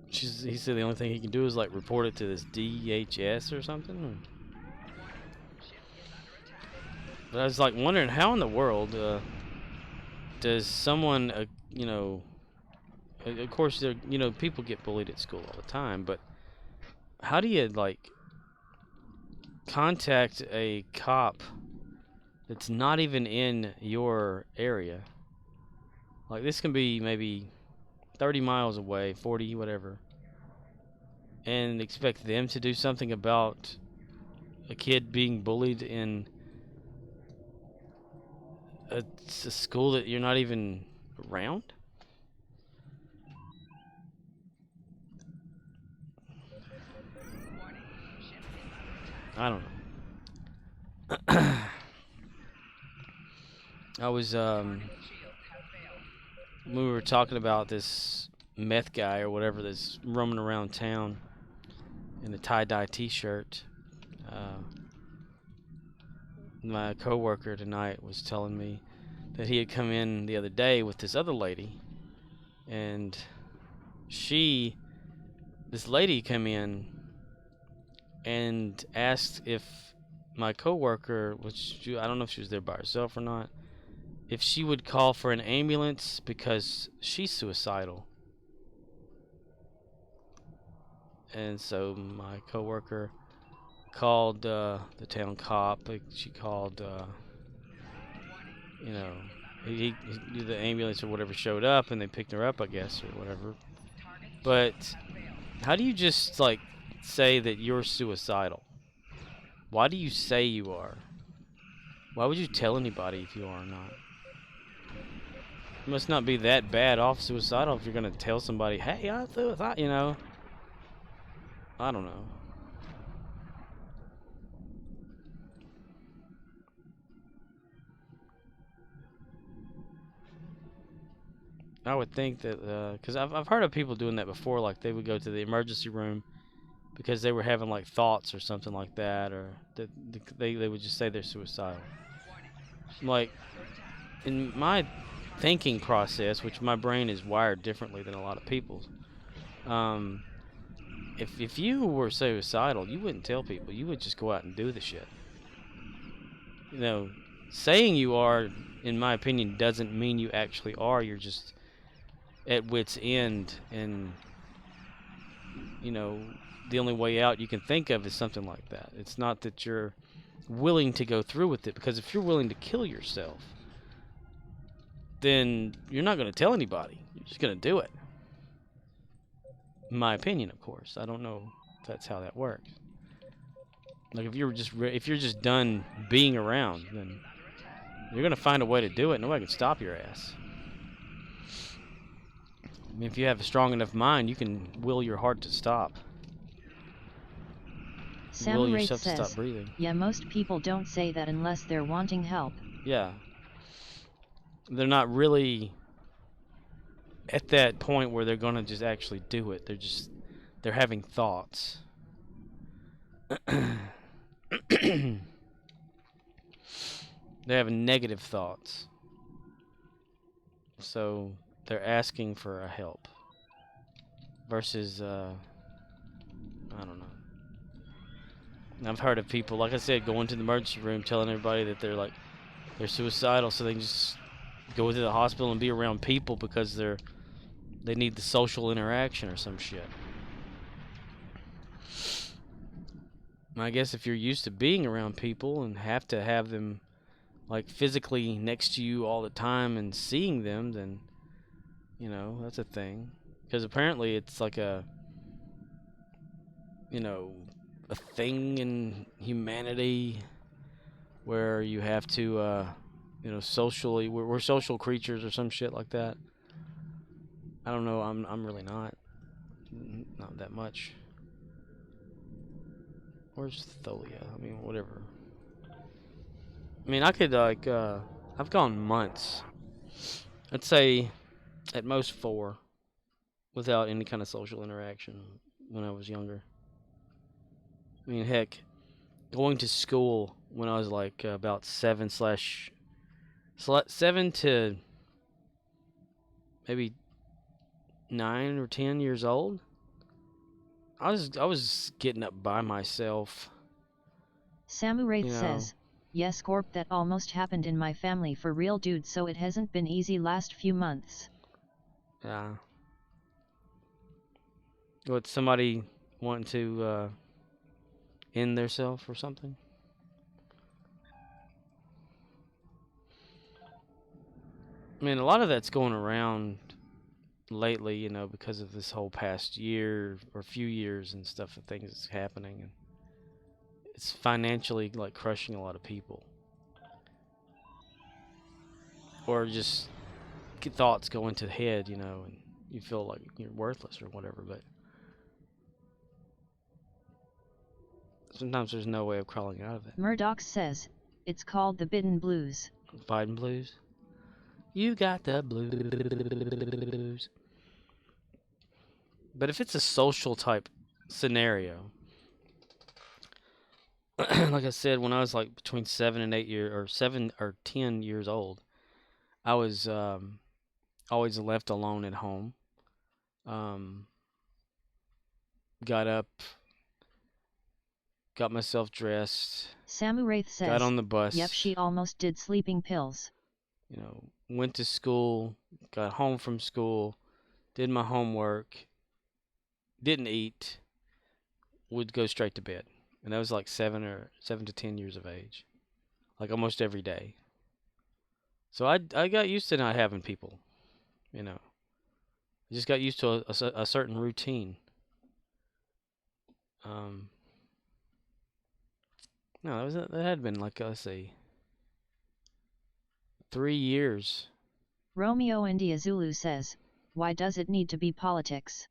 he said the only thing he can do is, like, report it to this DHS or something. But I was, like, wondering, how in the world does someone, you know, of course, you know, people get bullied at school all the time, but how do you, like, contact a cop that's not even in your area? Like, this can be maybe 30 miles away, 40, whatever. and expect them to do something about a kid being bullied in a school that you're not even around? I don't know. I was we were talking about this meth guy or whatever that's roaming around town in a tie-dye t-shirt. My coworker tonight was telling me that he had come in the other day with this other lady, and this lady came in and asked if my coworker, I don't know if she was there by herself or not, if she would call for an ambulance because she's suicidal. And so my coworker called the town cop. She called, the ambulance or whatever showed up, and they picked her up, I guess, or whatever. But how do you just say that you're suicidal? Why do you say you are? Why would you tell anybody if you are or not? You must not be that bad off suicidal if you're gonna tell somebody, hey, I thought, I don't know. I would think that, because I've heard of people doing that before, like they would go to the emergency room because they were having thoughts or something like that, or that they would just say they're suicidal. Like, in my thinking process, which my brain is wired differently than a lot of people's, if you were suicidal, you wouldn't tell people. You would just go out and do the shit. Saying you are, in my opinion, doesn't mean you actually are. You're just at wit's end, and the only way out you can think of is something like that. It's not that you're willing to go through with it, because if you're willing to kill yourself, then you're not going to tell anybody. You're just going to do it. In my opinion, of course. I don't know if that's how that works. Like, if you're just done being around, then you're going to find a way to do it. Nobody can stop your ass. I mean, if you have a strong enough mind, you can will your heart to stop. Will yourself to stop breathing. Yeah, most people don't say that unless they're wanting help. Yeah. They're not really at that point where they're going to just actually do it. They're having thoughts. They're having negative thoughts. So they're asking for a help. Versus, I don't know. I've heard of people, like I said, going to the emergency room telling everybody that they're suicidal so they can just go to the hospital and be around people because they need the social interaction or some shit. I guess if you're used to being around people and have to have them physically next to you all the time and seeing them, then that's a thing. Because apparently it's like a thing in humanity where you have to socially, we're social creatures or some shit like that. I don't know. I'm really not that much. Where's Tholia? I mean, whatever. I mean, I could I've gone months, I'd say at most 4, without any kind of social interaction when I was younger. I mean, heck, going to school when I was about 7 to maybe 9 or 10 years old. I was getting up by myself. Samurai says, yes, Corp, that almost happened in my family for real, dude, so it hasn't been easy last few months. Yeah. What, somebody wanting to end their self or something? I mean, a lot of that's going around lately, you know, because of this whole past year or few years and stuff and things that's happening, and it's financially like crushing a lot of people, or just thoughts go into the head, you know, and you feel like you're worthless or whatever. But sometimes there's no way of crawling out of it. Murdoch says, it's called the Biden Blues. Biden blues. You got the blues. But if it's a social type scenario, like I said, when I was like between 7 and 8 years, or 7 or 10 years old, I was always left alone at home. Got up, got myself dressed. Samu Wraith says, got on the bus. Yep, she almost did sleeping pills. You know, went to school, got home from school, did my homework, didn't eat, would go straight to bed. And that was like 7 to 10 years of age. Like almost every day. So I got used to not having people, you know. I just got used to a certain routine. No, that had been like, let's see, 3 years. Romeo India Zulu says, why does it need to be politics?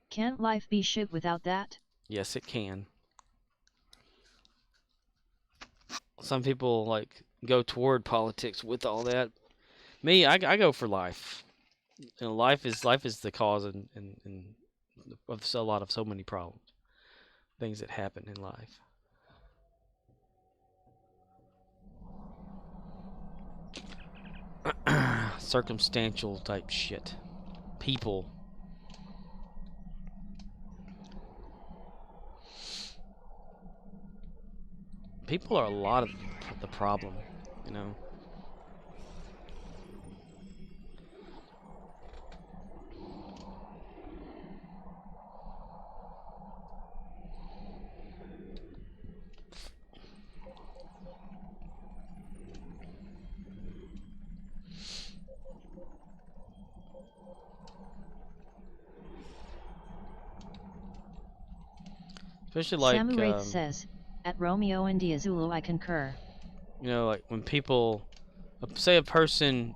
Can't life be shit without that? Yes, it can. Some people like go toward politics with all that. Me, I go for life. You know, life is the cause of a lot of so many problems, things that happen in life. Circumstantial type shit. People. People are a lot of the problem, you know. Especially like Samu Wraith says, at Romeo India Zulu I concur. You know, like when people say a person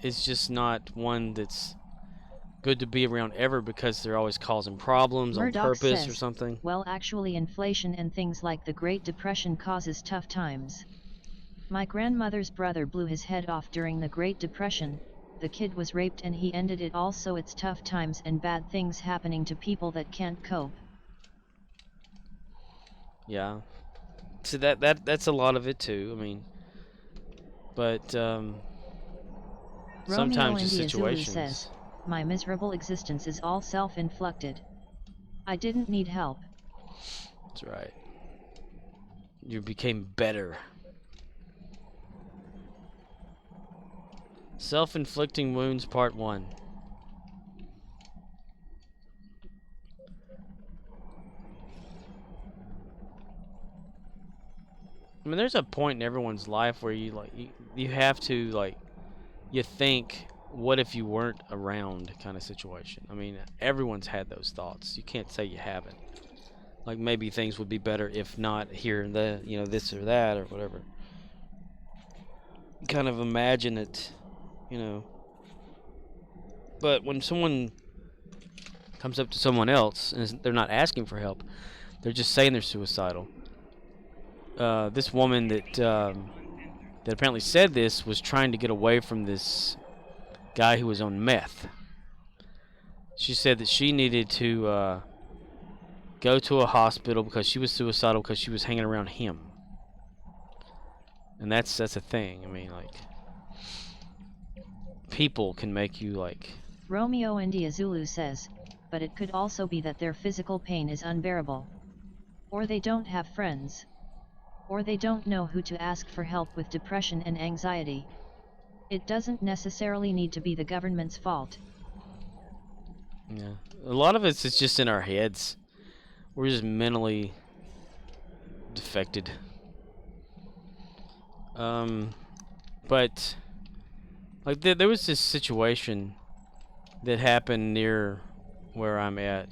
is just not one that's good to be around ever because they're always causing problems Murdoch on purpose says, or something. Well, actually inflation and things like the Great Depression causes tough times. My grandmother's brother blew his head off during the Great Depression. The kid was raped and he ended it all, so it's tough times and bad things happening to people that can't cope. Yeah. So that's a lot of it too. I mean, but sometimes just situations. Zulu says, my miserable existence is all self-inflicted. I didn't need help. That's right. You became better. Self-inflicting wounds, part 1. I mean, there's a point in everyone's life where you have to, like, you think, what if you weren't around kind of situation. I mean, everyone's had those thoughts. You can't say you haven't. Like, maybe things would be better if not here and there, you know, this or that or whatever. Kind of imagine it, you know. But when someone comes up to someone else and they're not asking for help, they're just saying they're suicidal. This woman that apparently said this was trying to get away from this guy who was on meth. She said that she needed to go to a hospital because she was suicidal because she was hanging around him. And that's a thing. I mean, like, people can make you, like... Romeo India Zulu says, but it could also be that their physical pain is unbearable. Or they don't have friends. Or they don't know who to ask for help with depression and anxiety. It doesn't necessarily need to be the government's fault. Yeah. A lot of it's just in our heads. We're just mentally defected. But like there was this situation that happened near where I'm at,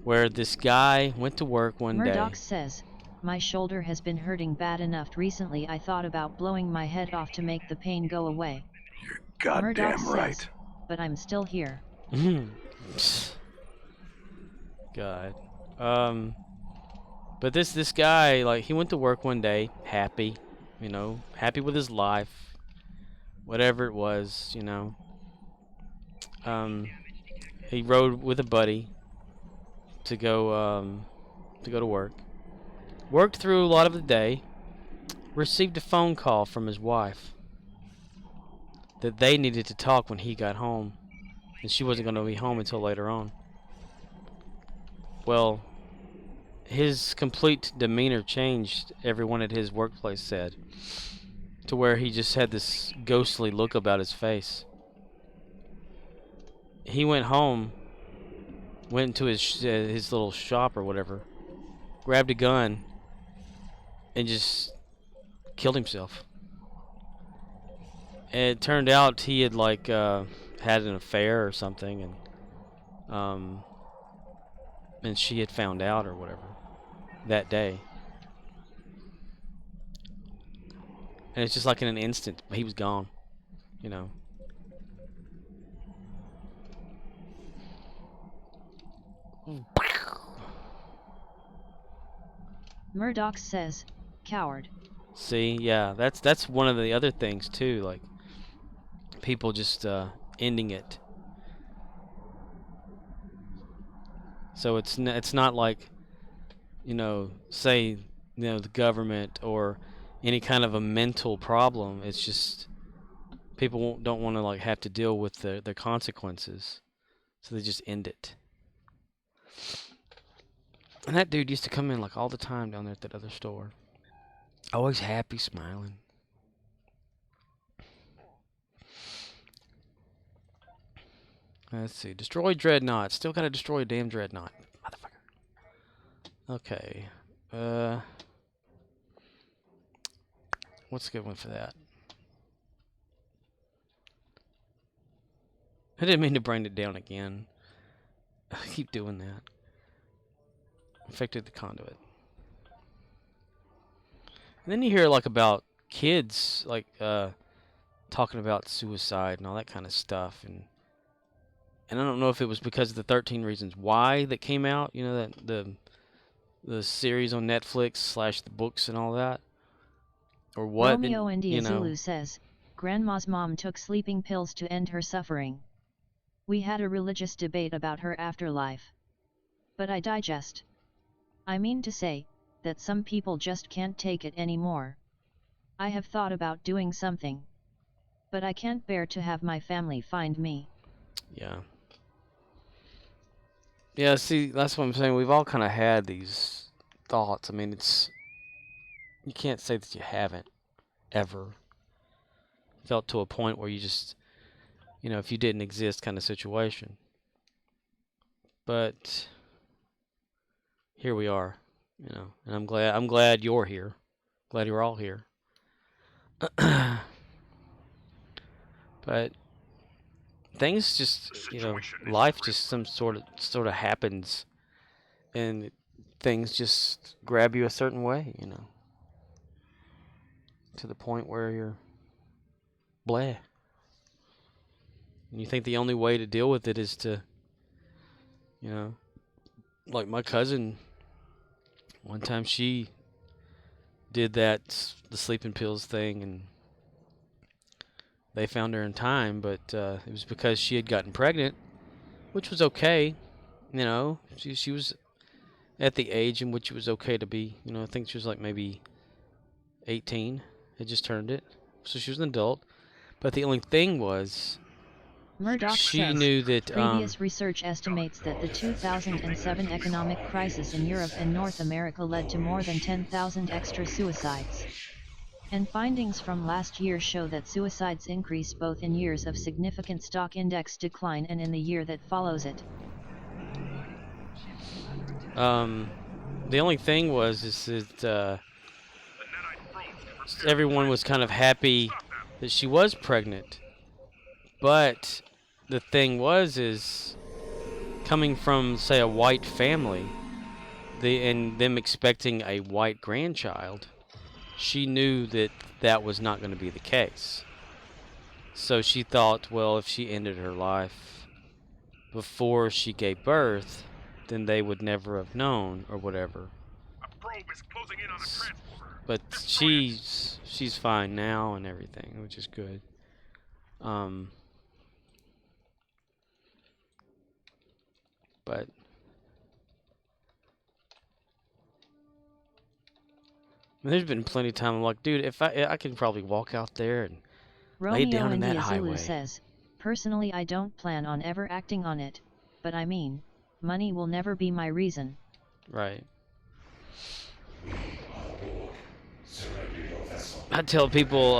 where this guy went to work one day. Murdoch says, my shoulder has been hurting bad enough recently. I thought about blowing my head off to make the pain go away. Goddamn Murdoch right. says, but I'm still here. God. But this guy, like, he went to work one day, happy, you know, happy with his life, whatever it was, you know. He rode with a buddy to go to work. Worked through a lot of the day. Received a phone call from his wife that they needed to talk when he got home, and she wasn't going to be home until later on. Well, his complete demeanor changed, everyone at his workplace said, to where he just had this ghostly look about his face. He went home, went into his little shop or whatever, grabbed a gun, and just killed himself. And it turned out he had like had an affair or something, and she had found out or whatever that day. And it's just like in an instant, he was gone, you know. Murdoch says, coward. See, yeah, that's one of the other things too, like people just ending it. So it's not like, you know, say, you know, the government or any kind of a mental problem. It's just people don't want to like have to deal with the consequences, so they just end it. And that dude used to come in like all the time down there at that other store. Always happy, smiling. Let's see. Destroy Dreadnought. Still gotta destroy a damn Dreadnought. Motherfucker. Okay. What's a good one for that? I didn't mean to bring it down again. I keep doing that. Infected the conduit. And then you hear like about kids like talking about suicide and all that kind of stuff, and I don't know if it was because of the 13 Reasons Why that came out, you know, that the series on Netflix / the books and all that, or what. Romeo India you know. Zulu says, Grandma's mom took sleeping pills to end her suffering. We had a religious debate about her afterlife. But I digest. I mean to say, that some people just can't take it anymore. I have thought about doing something. But I can't bear to have my family find me. Yeah. Yeah, see, that's what I'm saying. We've all kind of had these thoughts. I mean, you can't say that you haven't ever felt to a point where you just, you know, if you didn't exist kind of situation. But here we are, you know, and I'm glad you're here. Glad you're all here. But things just, you know, life just some sort of happens, and things just grab you a certain way, you know, to the point where you're bleh. And you think the only way to deal with it is to, you know, like my cousin, one time she did the sleeping pills thing, and they found her in time, but it was because she had gotten pregnant, which was okay, you know. She was at the age in which it was okay to be, you know, I think she was like maybe 18, had just turned it, so she was an adult. But the only thing was, Murdoch she says, knew that previous research estimates that the 2007 economic crisis in Europe and North America led to more than 10,000 extra suicides. And findings from last year show that suicides increase both in years of significant stock index decline and in the year that follows it. the only thing was that everyone was kind of happy that she was pregnant, but the thing is coming from, say, a white family, and them expecting a white grandchild, she knew that that was not going to be the case. So she thought, well, if she ended her life before she gave birth, then they would never have known or whatever. A probe is closing in on a transporter. But she's fine now and everything, which is good. But there's been plenty of time I'm like, dude, if I can probably walk out there and lay down in that India Zulu highway. says, personally I don't plan on ever acting on it, but I mean, money will never be my reason. Right. I tell people,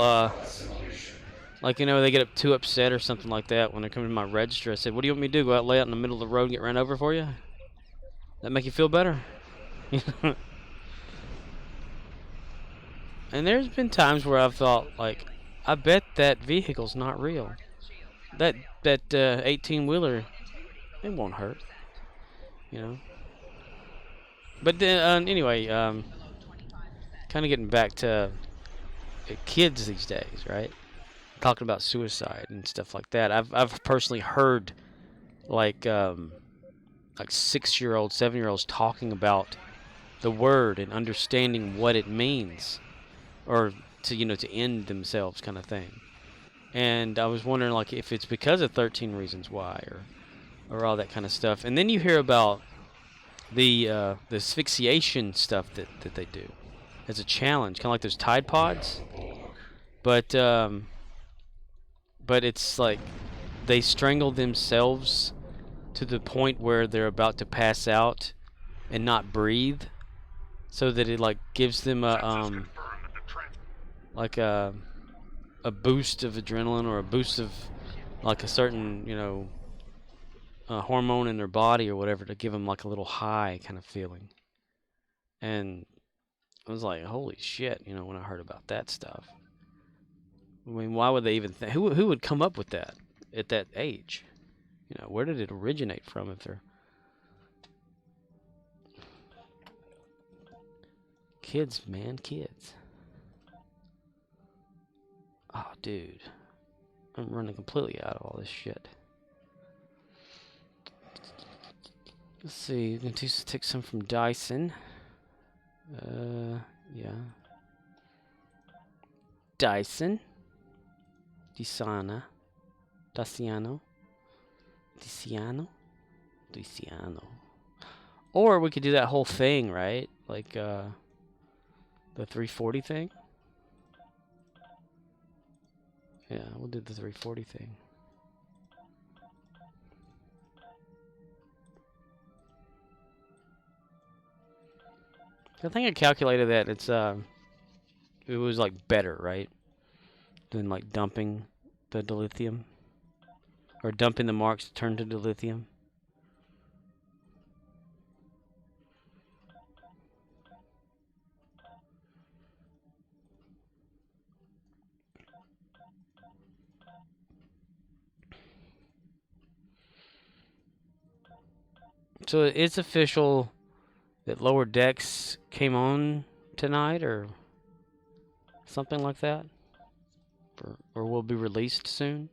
like, you know, they get too upset or something like that when they come to my register. I said, what do you want me to do? Go out, lay out in the middle of the road and get ran over for you? That make you feel better? And there's been times where I've thought, like, I bet that vehicle's not real. That 18-wheeler, it won't hurt, you know. But then, anyway, kind of getting back to kids these days, right? Talking about suicide and stuff like that. I've personally heard like 6-year-olds, 7-year-olds talking about the word and understanding what it means, or to end themselves, kind of thing. And I was wondering, like, if it's because of 13 Reasons Why or all that kind of stuff. And then you hear about the asphyxiation stuff that they do as a challenge, kind of like those Tide Pods. But it's like they strangle themselves to the point where they're about to pass out and not breathe, so that it like gives them a boost of adrenaline, or a boost of like a certain hormone in their body or whatever, to give them like a little high kind of feeling. And I was like, holy shit, when I heard about that stuff. I mean, why would they even think? Who would come up with that at that age? Where did it originate from? If they're kids, man, kids. Oh, dude, I'm running completely out of all this shit. Let's see. You can take some from Dyson. Yeah. Dyson. Diciano. Or we could do that whole thing, right? Like the 340 thing. Yeah, we'll do the 340 thing. I think I calculated that it was like better, right? Than like dumping the dilithium, or dumping the marks to turn to dilithium. So it's official that Lower Decks came on tonight, or something like that, or will be released soon.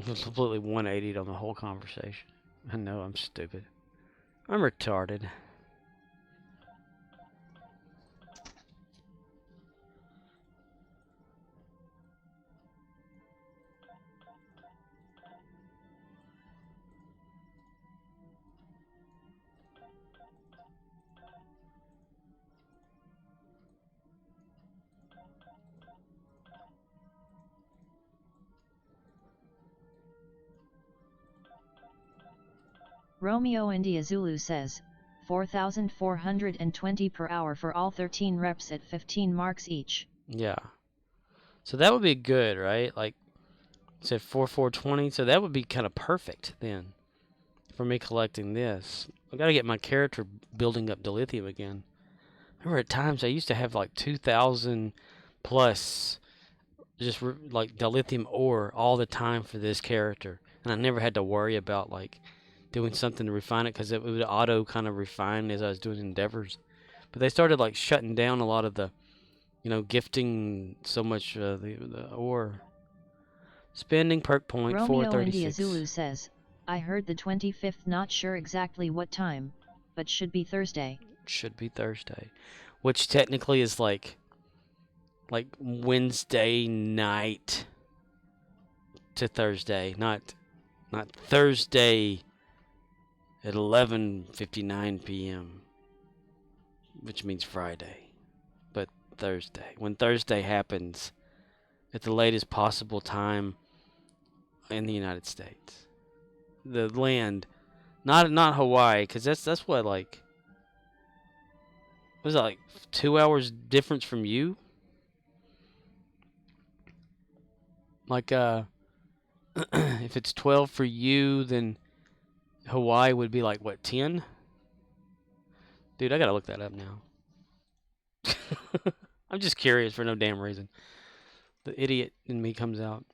Completely 180'd on the whole conversation. I know, I'm stupid. I'm retarded. Romeo India Zulu says, 4,420 per hour for all 13 reps at 15 marks each. Yeah. So that would be good, right? Like, said 4,420, so that would be kind of perfect then for me collecting this. I gotta get my character building up dilithium again. Remember, at times I used to have like 2,000 plus just like dilithium ore all the time for this character, and I never had to worry about like doing something to refine it because it would auto kind of refine as I was doing endeavors. But they started like shutting down a lot of the, gifting so much the ore. Spending perk point Romeo 436. India Zulu says, I heard the 25th, not sure exactly what time, but should be Thursday. Should be Thursday, which technically is like Wednesday night to Thursday, not Thursday at 11:59 p.m., which means Friday, but Thursday. When Thursday happens at the latest possible time in the United States. The land, not Hawaii, because that's what, like, was that like 2 hours difference from you? Like, if it's 12 for you, then Hawaii would be like, what, 10? Dude, I gotta look that up now. I'm just curious for no damn reason. The idiot in me comes out.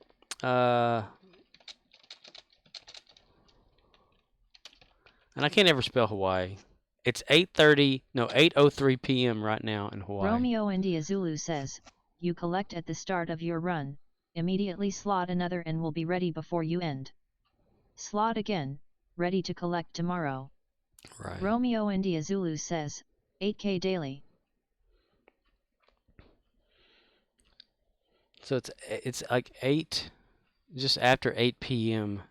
And I can't ever spell Hawaii. It's 8:03 p.m. right now in Hawaii. Romeo India Zulu says, you collect at the start of your run, immediately slot another and will be ready before you end. Slot again, ready to collect tomorrow. Right. Romeo India Zulu says, 8K daily. So it's like just after 8 p.m.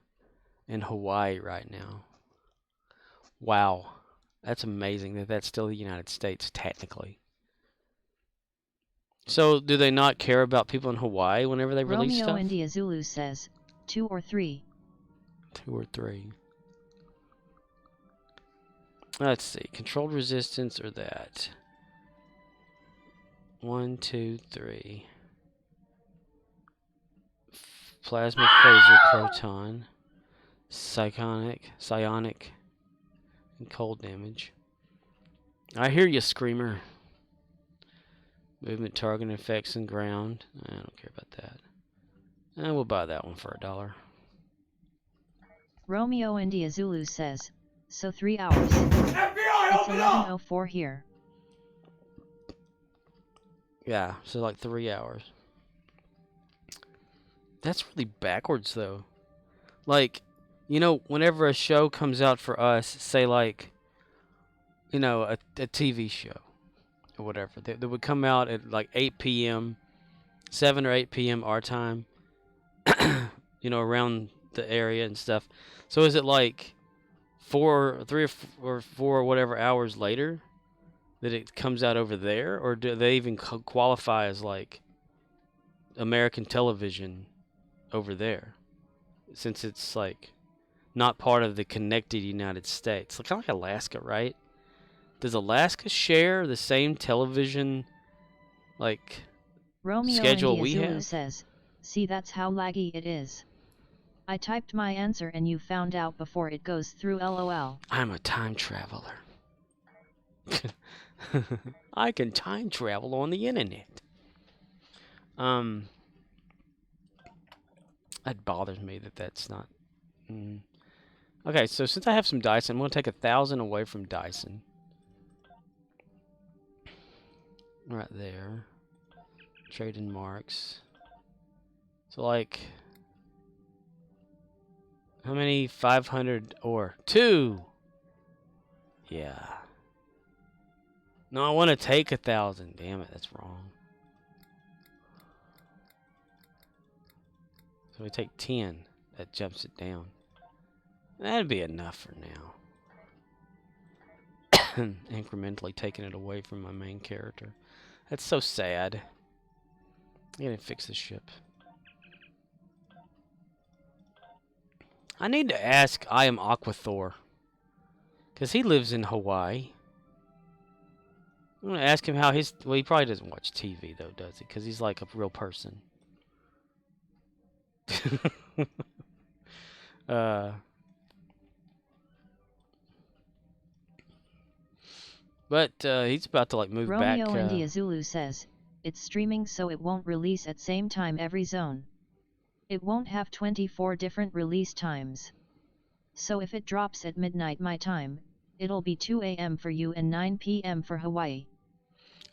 in Hawaii right now. Wow. That's amazing that that's still the United States, technically. So, do they not care about people in Hawaii whenever they release stuff? Romeo India Zulu says, 2 or 3. 2 or 3. Let's see. Controlled resistance or that. 1, 2, 3. Plasma phaser proton. Psionic. And cold damage. I hear you, Screamer. Movement, target effects, and ground. I don't care about that. And we'll buy that one for $1. Romeo India Zulu says, so 3 hours. It's 11:04 here. Yeah, so like 3 hours. That's really backwards, though. Like, whenever a show comes out for us, say like, a TV show or whatever, they would come out at like 8 p.m., 7 or 8 p.m. our time, around the area and stuff. So is it like 3 or 4 or whatever hours later that it comes out over there? Or do they even qualify as like American television over there? Since it's like not part of the connected United States. Kind of like Alaska, right? Does Alaska share the same television Romeo schedule India we Zulu have? says, see, that's how laggy it is. I typed my answer and you found out before it goes through, LOL. I'm a time traveler. I can time travel on the internet. That bothers me that's not. Okay, so since I have some Dyson, I'm going to take 1,000 away from Dyson. Right there. Trading marks. So like, how many? 500 or 2? Yeah. No, I want to take 1,000. Damn it, that's wrong. So we take 10. That jumps it down. That'd be enough for now. Incrementally taking it away from my main character. That's so sad. I gotta fix the ship. I need to ask I Am Aquathor. Because he lives in Hawaii. I'm gonna ask him how his... Well, he probably doesn't watch TV, though, does he? Because he's like a real person. But he's about to like move back. Romeo India Zulu says, it's streaming so it won't release at same time every zone. It won't have 24 different release times. So if it drops at midnight my time, it'll be 2 a.m. for you and 9 p.m. for Hawaii.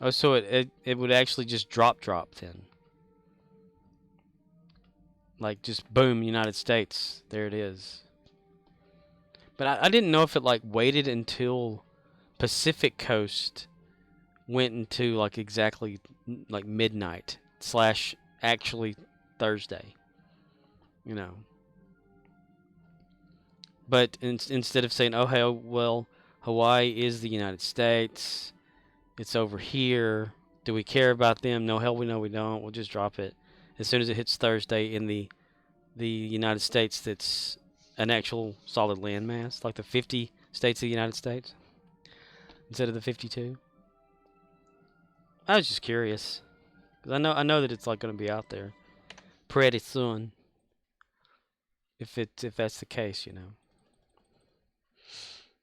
Oh, so it would actually just drop then. Like just boom, United States, there it is. But I didn't know if it like waited until Pacific Coast went into like exactly like midnight / actually Thursday. You know. But instead of saying, oh, hey, well, Hawaii is the United States. It's over here. Do we care about them? No, hell, we know we don't. We'll just drop it. As soon as it hits Thursday in the United States, that's an actual solid landmass, like the 50 states of the United States, instead of the 52. I was just curious, because I know that it's like going to be out there pretty soon. If that's the case, you know.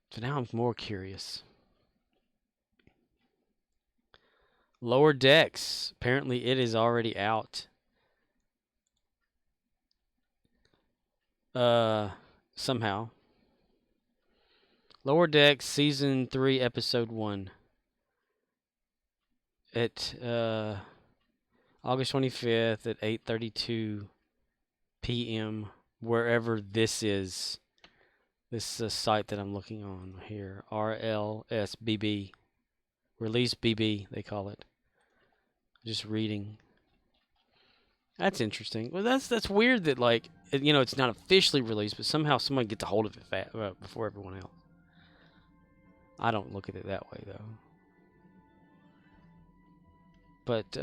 So now I'm more curious. Lower Decks. Apparently it is already out. Somehow. Lower Decks Season 3 Episode 1. At August 25th at 8:32 p.m. wherever this is. This is a site that I'm looking on here. RLSBB. Release BB, they call it. Just reading. That's interesting. Well, that's weird that, like, you know, it's not officially released, but somehow someone gets a hold of it before everyone else. I don't look at it that way, though. But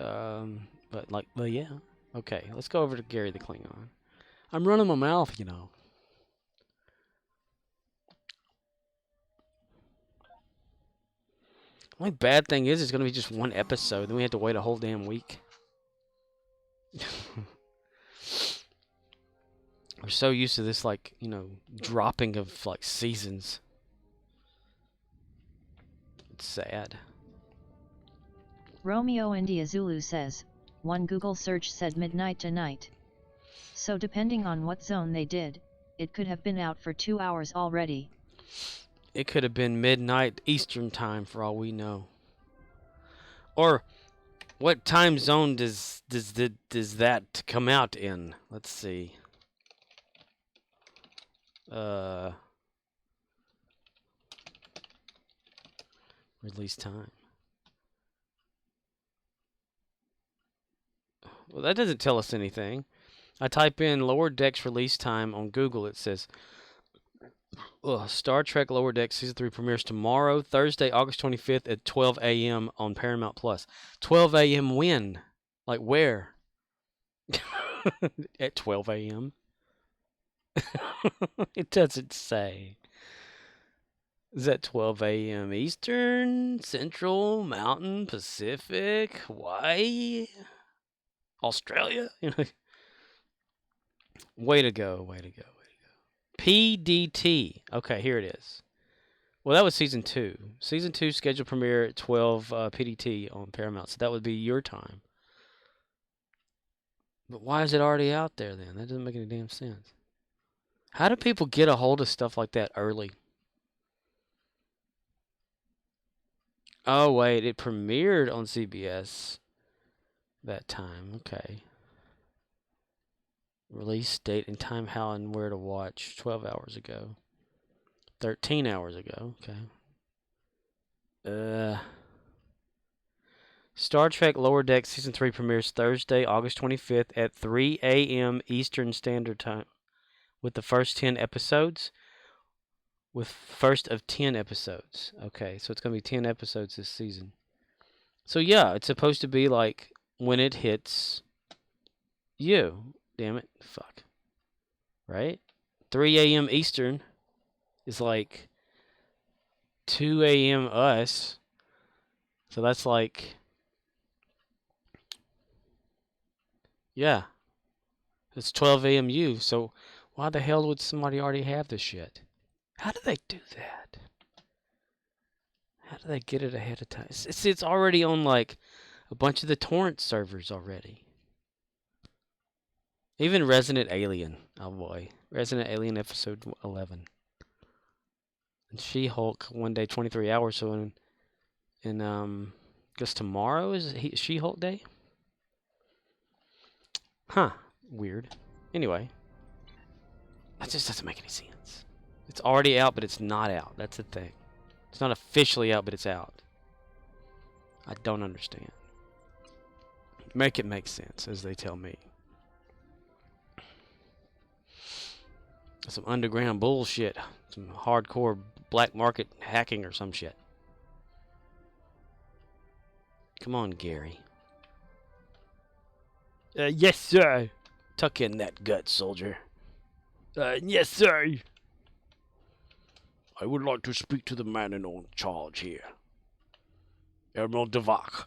yeah. Okay, let's go over to Gary the Klingon. I'm running my mouth, you know. Only bad thing is it's going to be just one episode. Then we have to wait a whole damn week. We're so used to this, like, you know, dropping of, like, seasons. It's sad. Romeo India Zulu says, one Google search said midnight tonight. So depending on what zone they did, it could have been out for 2 hours already. It could have been midnight Eastern time for all we know. Or what time zone does that come out in? Let's see. Release time. Well, that doesn't tell us anything. I type in Lower Decks release time on Google. It says, Star Trek Lower Decks Season 3 premieres tomorrow, Thursday, August 25th at 12 a.m. on Paramount Plus. 12 a.m. when? Like where? At 12 a.m.? It doesn't say. Is that 12 a.m. Eastern, Central, Mountain, Pacific, Hawaii, Australia? Way to go, way to go, way to go. PDT. Okay, here it is. Well, that was Season 2. Season 2 scheduled premiere at 12 PDT on Paramount, so that would be your time. But why is it already out there then? That doesn't make any damn sense. How do people get a hold of stuff like that early? Oh, wait, it premiered on CBS that time. Okay. Release date and time, how and where to watch. 12 hours ago. 13 hours ago. Okay. Star Trek Lower Decks Season 3 premieres Thursday, August 25th at 3 a.m. Eastern Standard Time with the first 10 episodes. With first of 10 episodes. Okay, so it's going to be 10 episodes this season. So yeah, it's supposed to be like when it hits you. Damn it. Fuck. Right? 3 a.m. Eastern is like 2 a.m. us. So that's like... Yeah. It's 12 a.m. you. So why the hell would somebody already have this shit? How do they do that? How do they get it ahead of time? It's already on like a bunch of the torrent servers already. Even Resident Alien. Oh boy. Resident Alien episode 11. And She-Hulk one day 23 hours. So in guess tomorrow is She-Hulk day? Huh. Weird. Anyway. That just doesn't make any sense. It's already out, but it's not out. That's the thing. It's not officially out, but it's out. I don't understand. Make it make sense, as they tell me. Some underground bullshit. Some hardcore black market hacking or some shit. Come on, Gary. Yes, sir. Tuck in that gut, soldier. Yes, sir. I would like to speak to the man in charge here. Admiral Devak.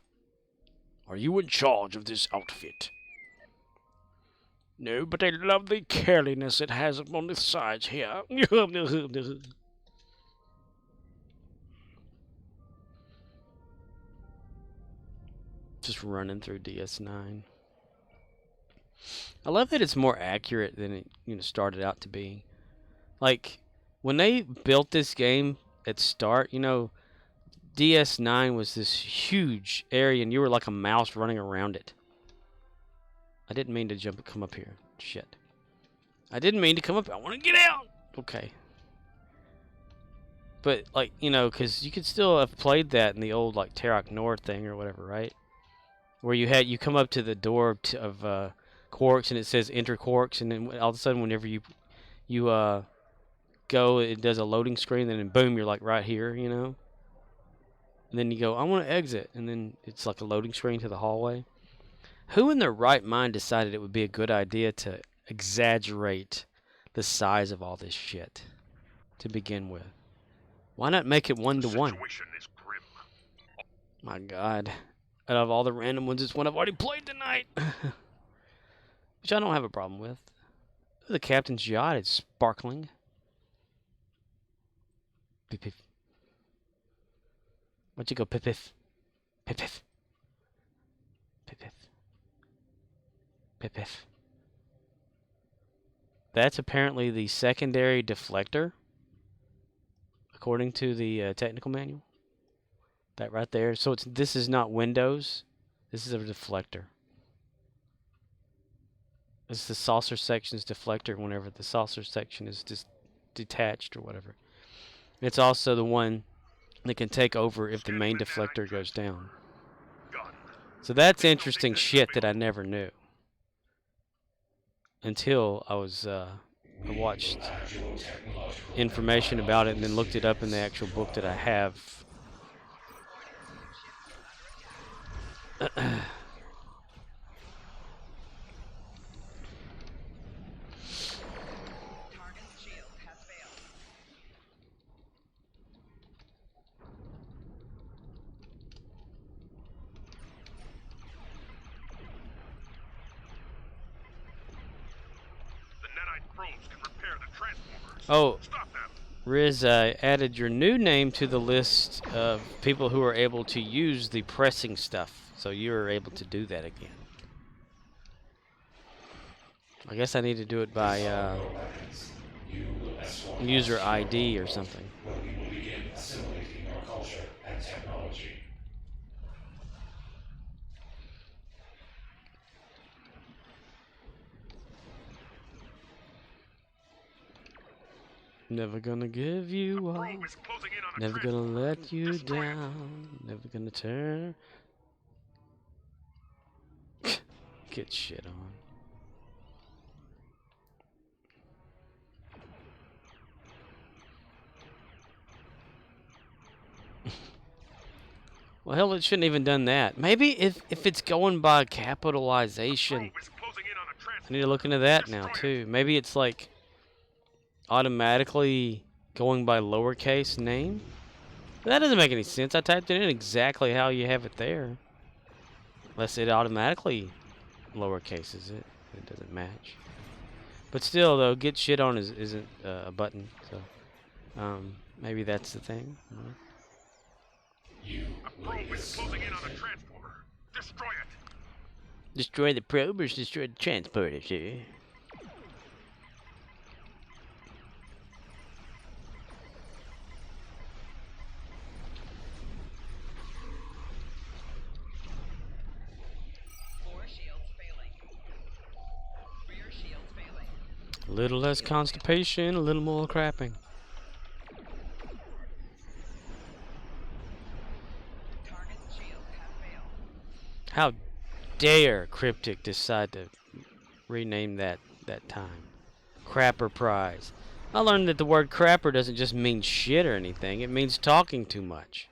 Are you in charge of this outfit? No, but I love the carelessness it has on the sides here. Just running through DS9. I love that it's more accurate than it started out to be. Like, when they built this game at start, DS9 was this huge area and you were like a mouse running around it. I didn't mean to come up here. Shit. I didn't mean to come up. I want to get out. Okay. But, like, because you could still have played that in the old, like, Terok Nord thing or whatever, right? Where you come up to the door of Quarks and it says enter Quarks, and then all of a sudden whenever you go, it does a loading screen, and then boom, you're like right here, And then you go, I want to exit, and then it's like a loading screen to the hallway. Who in their right mind decided it would be a good idea to exaggerate the size of all this shit to begin with? Why not make it 1-to-1? My God. Out of all the random ones, it's one I've already played tonight. Which I don't have a problem with. The captain's yacht is sparkling. Pip-pip. Why'd you go pip-pip? Pip-pip. Pip-pip. Pip-pip. That's apparently the secondary deflector, according to the technical manual. That right there. So this is not Windows. This is a deflector. This is the saucer section's deflector whenever the saucer section is just detached or whatever. It's also the one that can take over if the main deflector goes down. So that's interesting shit that I never knew. Until I watched information about it and then looked it up in the actual book that I have. Oh, Riz, I added your new name to the list of people who are able to use the pressing stuff. So you're able to do that again. I guess I need to do it by user ID or something. Never gonna give you up. Never gonna let you down. Never gonna turn. Get shit on. Well, hell, it shouldn't even done that. Maybe if it's going by capitalization. I need to look into that now, too. Maybe it's like automatically going by lowercase name. That doesn't make any sense. I typed it in exactly how you have it there. Unless it automatically lowercases it. It doesn't match. But still, though, get shit on isn't a button. So, maybe that's the thing. Destroy the probers, destroy the transporter, sir. A little less constipation, a little more crapping. How dare Cryptic decide to rename that time? Crapper Prize. I learned that the word crapper doesn't just mean shit or anything. It means talking too much.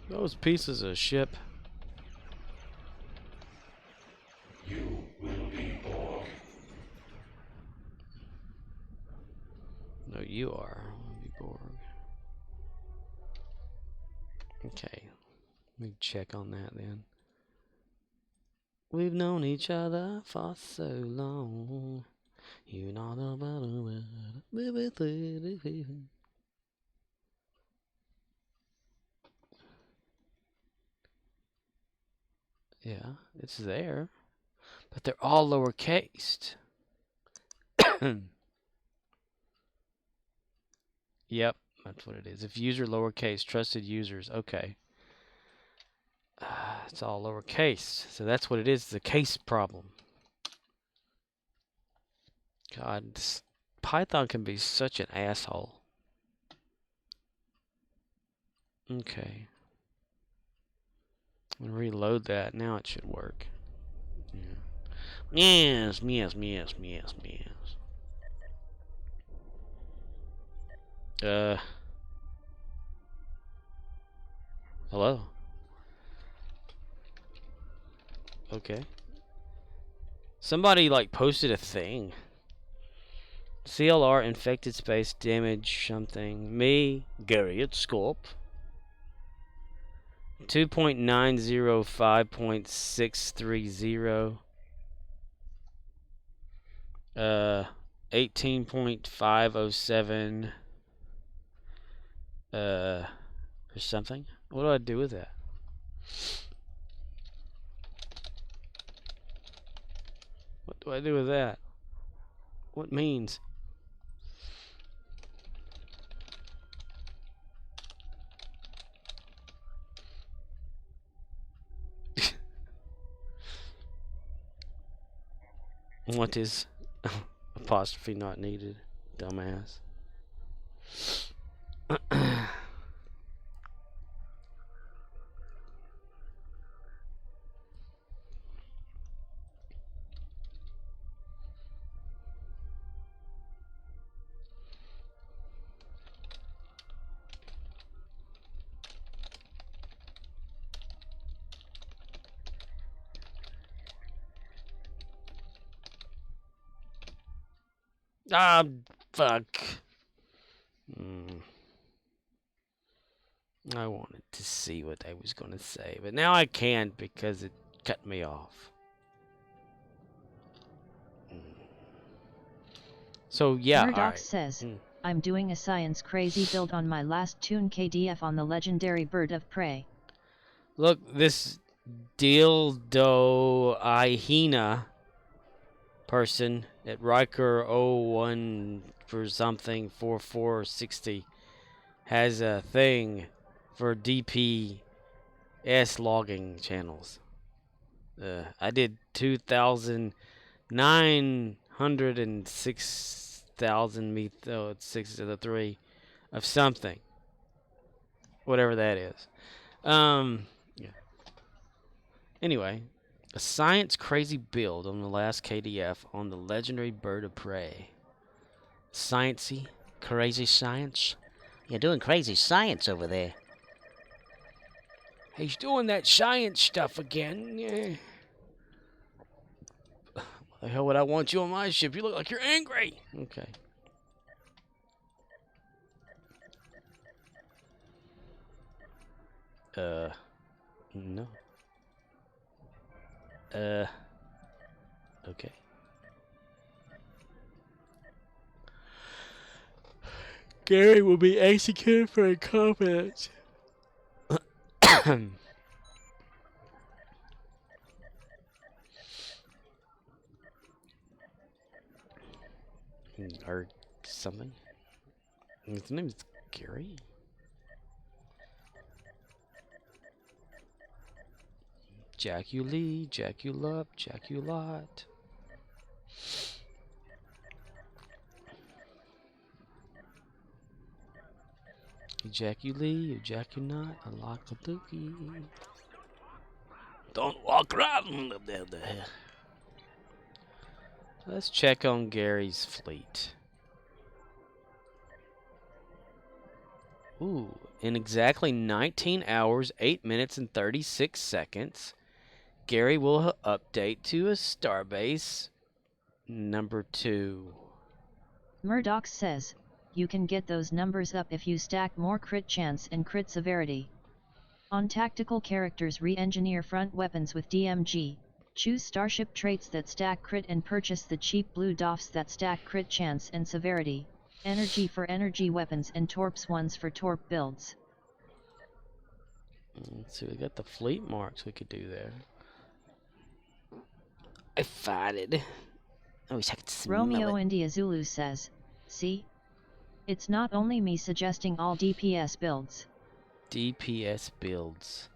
Those pieces of shit. You will be Borg. No, you are. I'll be Borg. Okay. Let me check on that then. We've known each other for so long. You know the better. Yeah, it's there. But they're all lowercased. Yep, that's what it is. If user lowercase, trusted users. Okay. It's all lowercase. So that's what it is. It's a case problem. God, Python can be such an asshole. Okay. I'm gonna reload that. Now it should work. Yeah. Yes. Hello? Okay. Somebody, like, posted a thing. CLR, infected space, damage, something. Me, Gary at Sculpt. 2.905.630. 18.507. Or something. What do I do with that? What do I do with that? What means? What is apostrophe not needed, dumbass? Ah, fuck. I wanted to see what I was going to say, but now I can't because it cut me off. So, yeah, Murdoch alright. says, I'm doing a science crazy build on my last tune KDF on the legendary bird of prey. Look, this Dildo Ihena person at Riker 01 for something 4460 has a thing for DPS logging channels. I did 2,906,000 to the 3 of something, whatever that is. Yeah. Anyway, a science crazy build on the last KDF on the legendary bird of prey. Sciencey, crazy science. You're doing crazy science over there. He's doing that science stuff again. Yeah. What the hell would I want you on my ship? You look like you're angry. Okay. No. Okay. Gary will be executed for incompetence. or something. His name is Gary. Jack you Lee, Jack you love, Jack you lot. You Jack you Lee, you Jack you not, a lock a dookie. Don't walk around there. Let's check on Gary's fleet. Ooh, in exactly 19 hours, 8 minutes, and 36 seconds, Gary will update to a starbase number 2. Murdoch says, you can get those numbers up if you stack more crit chance and crit severity. On tactical characters, re-engineer front weapons with DMG, choose starship traits that stack crit and purchase the cheap blue DOFs that stack crit chance and severity, energy for energy weapons and torps ones for torp builds. Let's see, we got the fleet marks we could do there. I farted. I wish I could smell Romeo it. India Zulu says, see? It's not only me suggesting all DPS builds. DPS builds.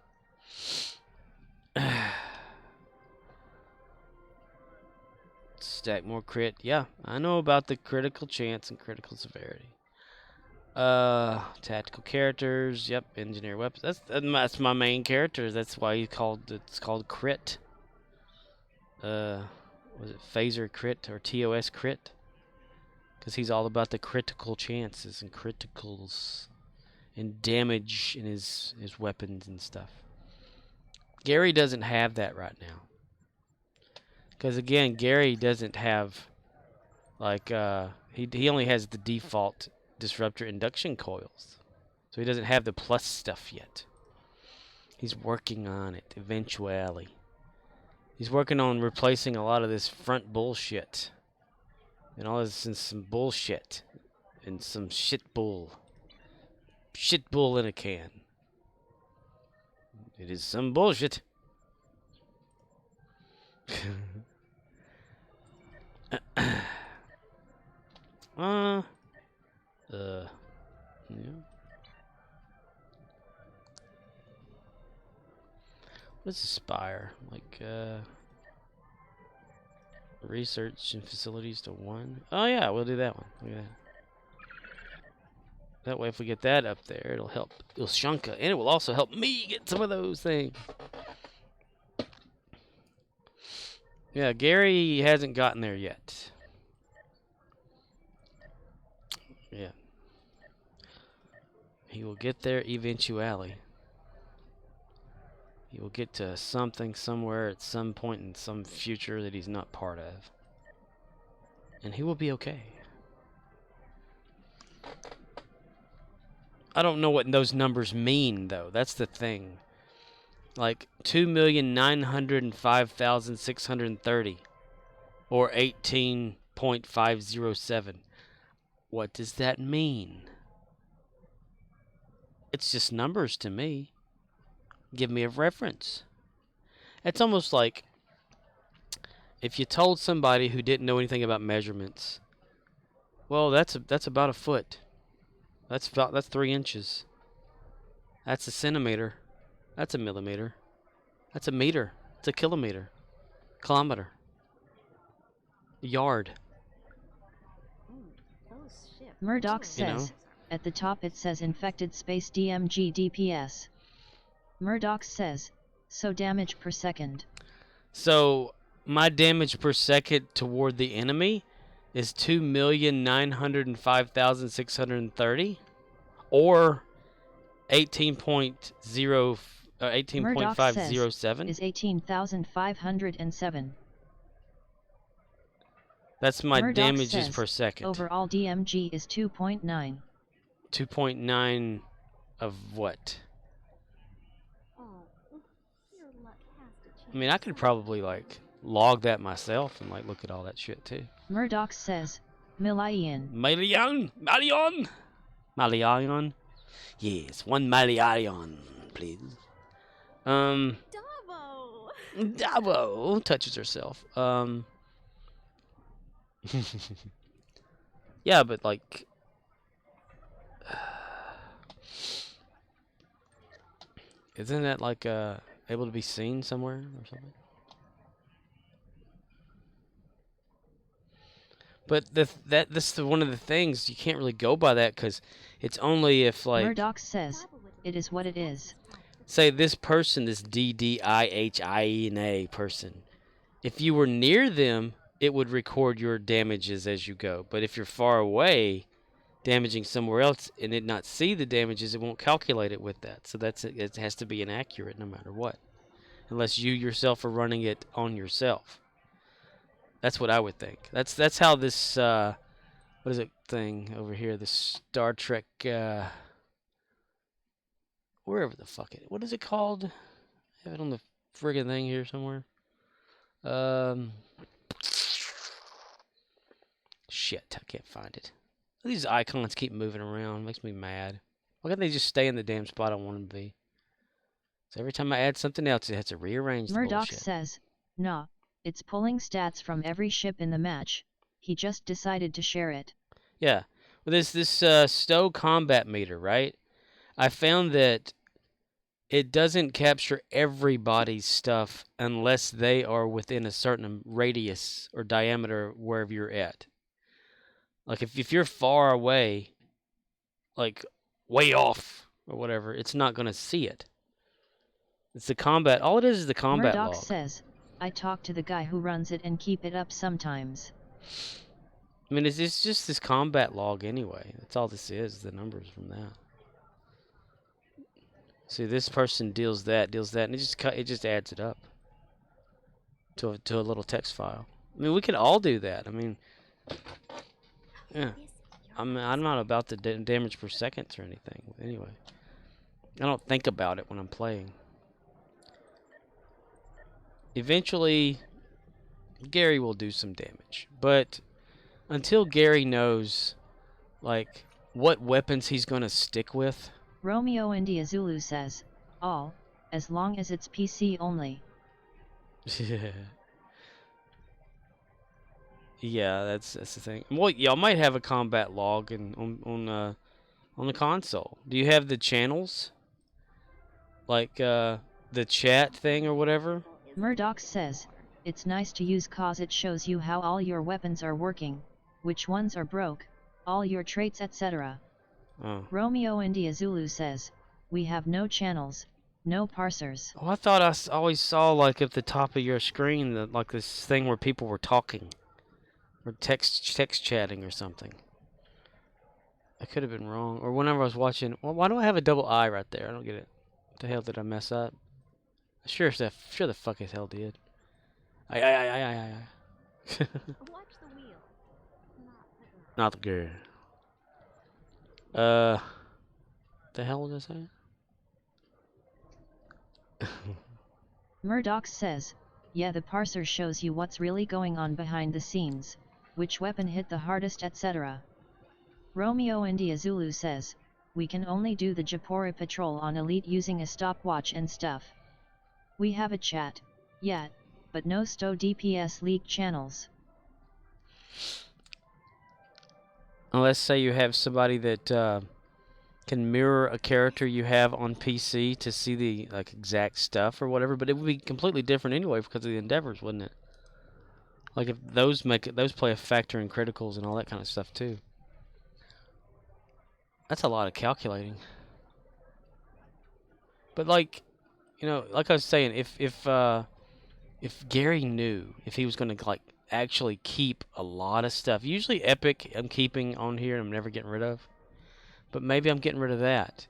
Stack more crit. Yeah, I know about the critical chance and critical severity. Tactical characters. Yep, engineer weapons. That's my main character. That's why it's called crit. Was it phaser crit or TOS crit? Because he's all about the critical chances and criticals and damage in his weapons and stuff. Gary doesn't have that right now. Because again, Gary doesn't have like he only has the default disruptor induction coils. So he doesn't have the plus stuff yet. He's working on it eventually. He's working on replacing a lot of this front bullshit. And all this and some bullshit. And some shit bull. Shit bull in a can. It is some bullshit. Yeah. What's Aspire? Like, research and facilities to 1. Oh yeah, we'll do that one. Look at that. That way, if we get that up there, it'll help Ilshanka, and it will also help me get some of those things. Yeah, Gary hasn't gotten there yet. Yeah. He will get there eventually. He will get to something somewhere at some point in some future that he's not part of. And he will be okay. I don't know what those numbers mean, though. That's the thing. Like 2,905,630 or 18.507. What does that mean? It's just numbers to me. Give me a reference. It's almost like if you told somebody who didn't know anything about measurements, well, that's about a foot. That's 3 inches. That's a centimeter. That's a millimeter. That's a meter. It's a kilometer. Kilometer. A yard. Murdoch says, at the top it says infected space DMG DPS. Murdoch says, so damage per second. So my damage per second toward the enemy is 2,905,630 or 18.507 is 18,507. That's my Murdoch damages says, per second. Overall DMG is 2.9. 2.9 of what? I mean, I could probably like log that myself and like look at all that shit too. Murdoch says, Million. Million? Yes, 1 million, please. Davo touches herself. Yeah, but like, isn't that like able to be seen somewhere or something? But that's one of the things you can't really go by that because it's only if like Murdoch says it is what it is. Say this person, this DDIHIENA person, if you were near them, it would record your damages as you go. But if you're far away, damaging somewhere else, and it not see the damages, it won't calculate it with that. So it has to be inaccurate no matter what, unless you yourself are running it on yourself. That's what I would think. That's how this what is it thing over here? The Star Trek wherever the fuck it. What is it called? I have it on the friggin' thing here somewhere. Shit, I can't find it. These icons keep moving around. Makes me mad. Why can't they just stay in the damn spot I want them to be? So every time I add something else, it has to rearrange the Murdoch bullshit. says, nah, it's pulling stats from every ship in the match. He just decided to share it. Yeah. Well, this Stowe combat meter, right? I found that it doesn't capture everybody's stuff unless they are within a certain radius or diameter wherever you're at. Like if you're far away, like way off or whatever, it's not going to see it. It's the combat. All it is the combat Murdoch log. says, I talk to the guy who runs it and keep it up sometimes. I mean, it's just this combat log anyway. That's all this is, the numbers from that. See, this person deals that, and it just adds it up to a little text file. I mean, we could all do that. I mean, yeah. I'm not about the damage per seconds or anything. Anyway, I don't think about it when I'm playing. Eventually, Gary will do some damage, but until Gary knows, like, what weapons he's gonna stick with. Romeo India Zulu says, all, as long as it's PC only. Yeah, that's the thing. Well, y'all might have a combat log on the console. Do you have the channels? Like the chat thing or whatever? Murdoch says, it's nice to use cause it shows you how all your weapons are working, which ones are broke, all your traits etc. Oh. Romeo India Zulu says, we have no channels, no parsers. Oh, I thought I always saw like at the top of your screen like this thing where people were talking or text chatting or something. I could have been wrong. Or whenever I was watching, well, why do I have a double I right there? I don't get it. What the hell did I mess up? Sure the fuck as hell did. I. Watch the wheel. Not the girl. The hell was I saying? Murdoch says, yeah, the parser shows you what's really going on behind the scenes, which weapon hit the hardest etc. Romeo India Zulu says, we can only do the Japora patrol on Elite using a stopwatch and stuff. We have a chat, yet, but no Stowe DPS leak channels. Let's say you have somebody that can mirror a character you have on PC to see the like exact stuff or whatever, but it would be completely different anyway because of the endeavors, wouldn't it? Like if those play a factor in criticals and all that kind of stuff too. That's a lot of calculating. But like, you know, like I was saying, if Gary knew if he was going to like actually keep a lot of stuff, usually Epic I'm keeping on here and I'm never getting rid of, but maybe I'm getting rid of that.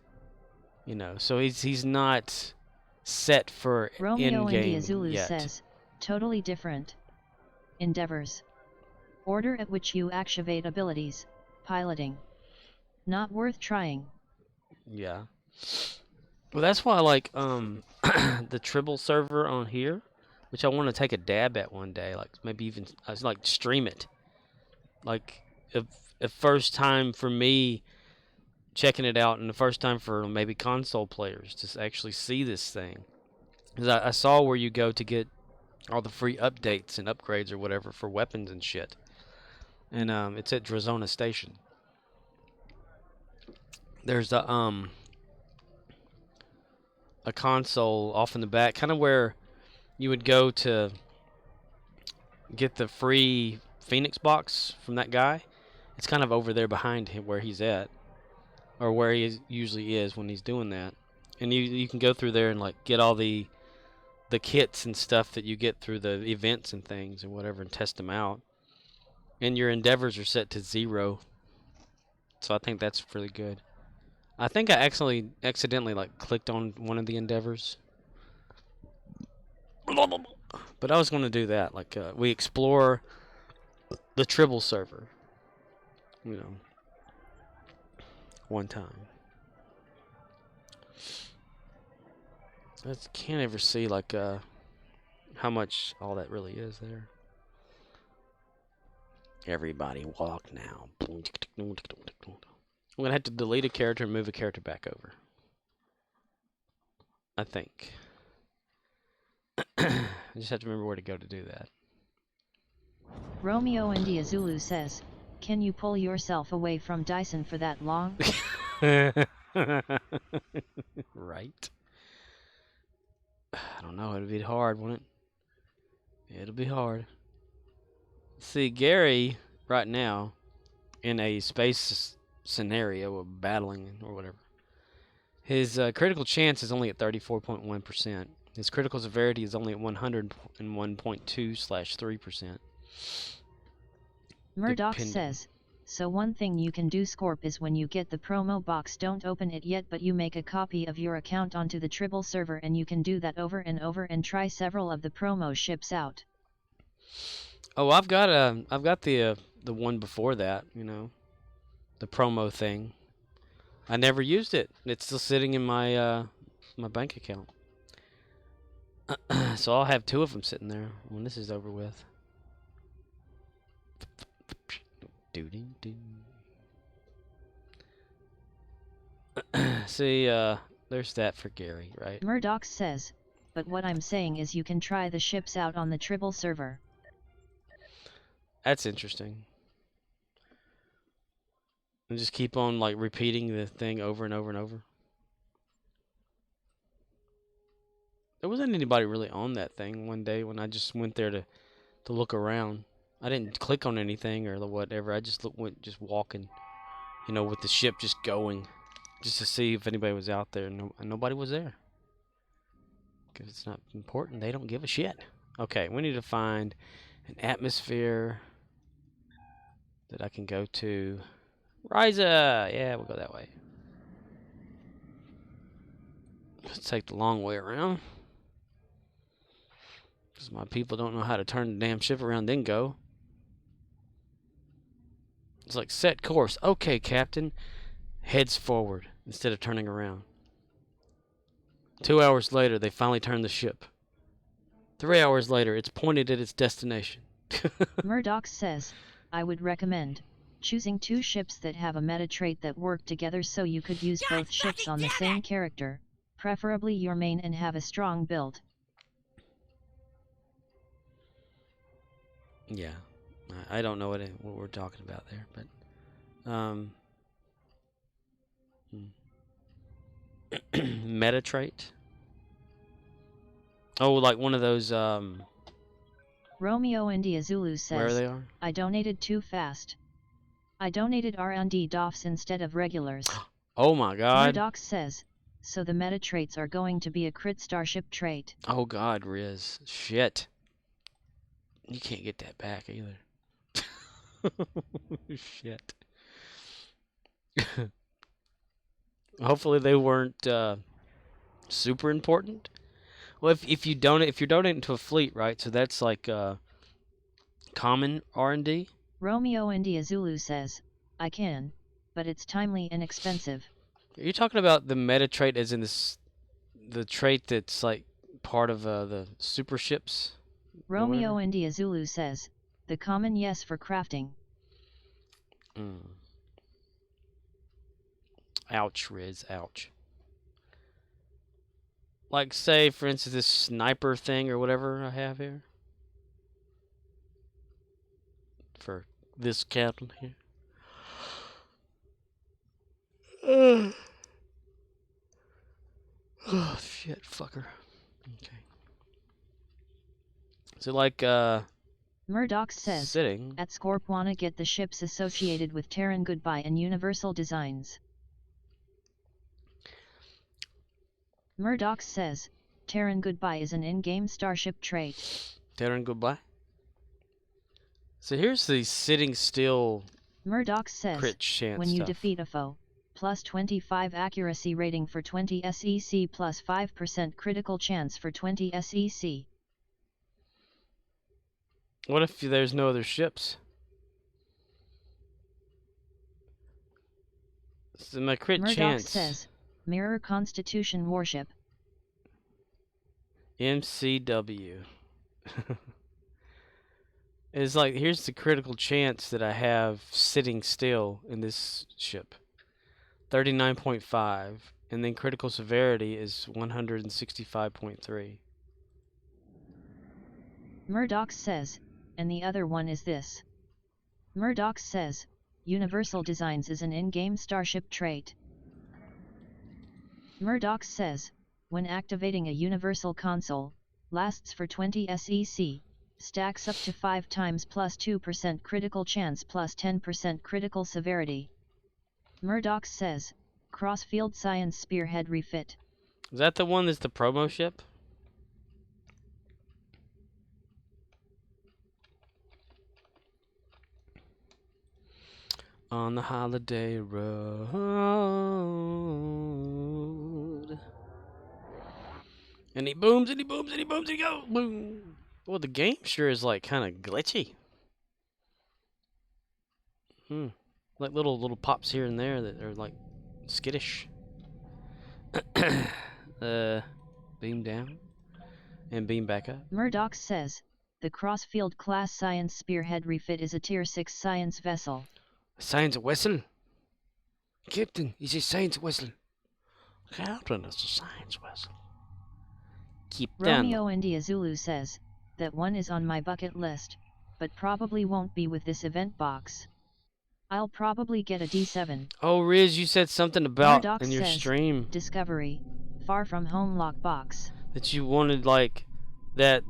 You know, so he's not set for Romeo in-game India Zulu yet. says, totally different. Endeavors. Order at which you activate abilities, piloting. Not worth trying. Yeah. Well, that's why I like the Tribble server on here, which I want to take a dab at one day. Like maybe even like stream it. Like a first time for me checking it out, and the first time for maybe console players to actually see this thing. Because I saw where you go to get all the free updates and upgrades or whatever for weapons and shit. and it's at Drazona Station. There's a console off in the back, kind of where you would go to get the free Phoenix box from that guy. It's kind of over there behind him where he's at, or where he usually is when he's doing that. And you can go through there and like get all the kits and stuff that you get through the events and things and whatever, and test them out. And your endeavors are set to 0, so I think that's really good. I think I accidentally like clicked on one of the endeavors, but I was going to do that. Like we explore the Tribble server, you know, one time. I just can't ever see like how much all that really is there. Everybody walk now. I'm gonna have to delete a character and move a character back over, I think. I just have to remember where to go to do that. Romeo India Zulu says, can you pull yourself away from Dyson for that long? Right. I don't know. It'll be hard, won't it? It'll be hard. See, Gary, right now, in a space scenario of battling or whatever, his critical chance is only at 34.1%. His critical severity is only at 101.2/3%. Murdoch says, so one thing you can do, Scorp, is when you get the promo box, don't open it yet, but you make a copy of your account onto the Tribble server, and you can do that over and over and try several of the promo ships out. Oh, I've got the one before that, you know, the promo thing. I never used it. It's still sitting in my my bank account. So I'll have 2 of them sitting there when this is over with. See, there's that for Gary, right? Murdoch says, but what I'm saying is you can try the ships out on the Tribble server. That's interesting. And just keep on like repeating the thing over and over and over. There wasn't anybody really on that thing one day when I just went there to look around. I didn't click on anything or whatever. I just went just walking, you know, with the ship just going, just to see if anybody was out there. And nobody was there. Because it's not important. They don't give a shit. Okay, we need to find an atmosphere that I can go to. Ryza! Yeah, we'll go that way. Let's take the long way around. Because my people don't know how to turn the damn ship around, then go. It's like, set course. Okay, Captain. Heads forward instead of turning around. 2 hours later, they finally turn the ship. 3 hours later, it's pointed at its destination. Murdoch says, I would recommend choosing 2 ships that have a meta trait that work together, so you could use both ships on the same character, preferably your main, and have a strong build. Yeah, I don't know what we're talking about there, but meta trait. Oh, like one of those Romeo India Zulu says, where they are? I donated too fast. I donated R&D DOFs instead of regulars. Oh my god. Murdoch says, so the meta traits are going to be a crit starship trait. Oh god, Riz. Shit. You can't get that back either. Shit. Hopefully they weren't super important. Well, if you're donating to a fleet, right? So that's like common R&D. Romeo India Zulu says, I can, but it's timely and expensive. Are you talking about the meta trait as in the trait that's like part of the super ships? Romeo India Zulu says, the common yes for crafting. Ouch, Riz, ouch. Like, say, for instance, this sniper thing or whatever I have here. For this captain here. Oh shit, fucker. Okay. So like Murdoch says, sitting. at Scorp wanna get the ships associated with Terran Goodbye and Universal Designs. Murdoch says, Terran Goodbye is an in-game starship trait. Terran Goodbye. So here's the sitting still. Murdoch says, crit chance when you stuff. defeat a foe, plus 25 accuracy rating for 20 SEC plus 5% critical chance for 20 SEC. What if there's no other ships? So my crit Murdoch chance. says, Mirror Constitution Warship. MCW. It's like, here's the critical chance that I have sitting still in this ship. 39.5. And then critical severity is 165.3. Murdoch says, and the other one is this. Murdoch says, Universal Designs is an in-game starship trait. Murdoch says, when activating a Universal console, lasts for 20 SEC, stacks up to 5 times plus 2% critical chance plus 10% critical severity. Murdoch says, Crossfield Science Spearhead refit. Is that the one that's the promo ship? On the holiday road. And he booms and he booms and he booms and he goes. Boom. Well, the game sure is like kind of glitchy. Like little pops here and there that are like skittish. Beam down and beam back up. Murdoch says, the Crossfield class Science Spearhead refit is a Tier 6 science vessel. Science vessel? Captain, is a science vessel. Captain is a science vessel. Keep Romeo India Zulu says, that one is on my bucket list, but probably won't be with this event box. I'll probably get a D7. Oh, Riz, you said something about Murdoch in your says, stream. Discovery, Far From Home lockbox. That you wanted like that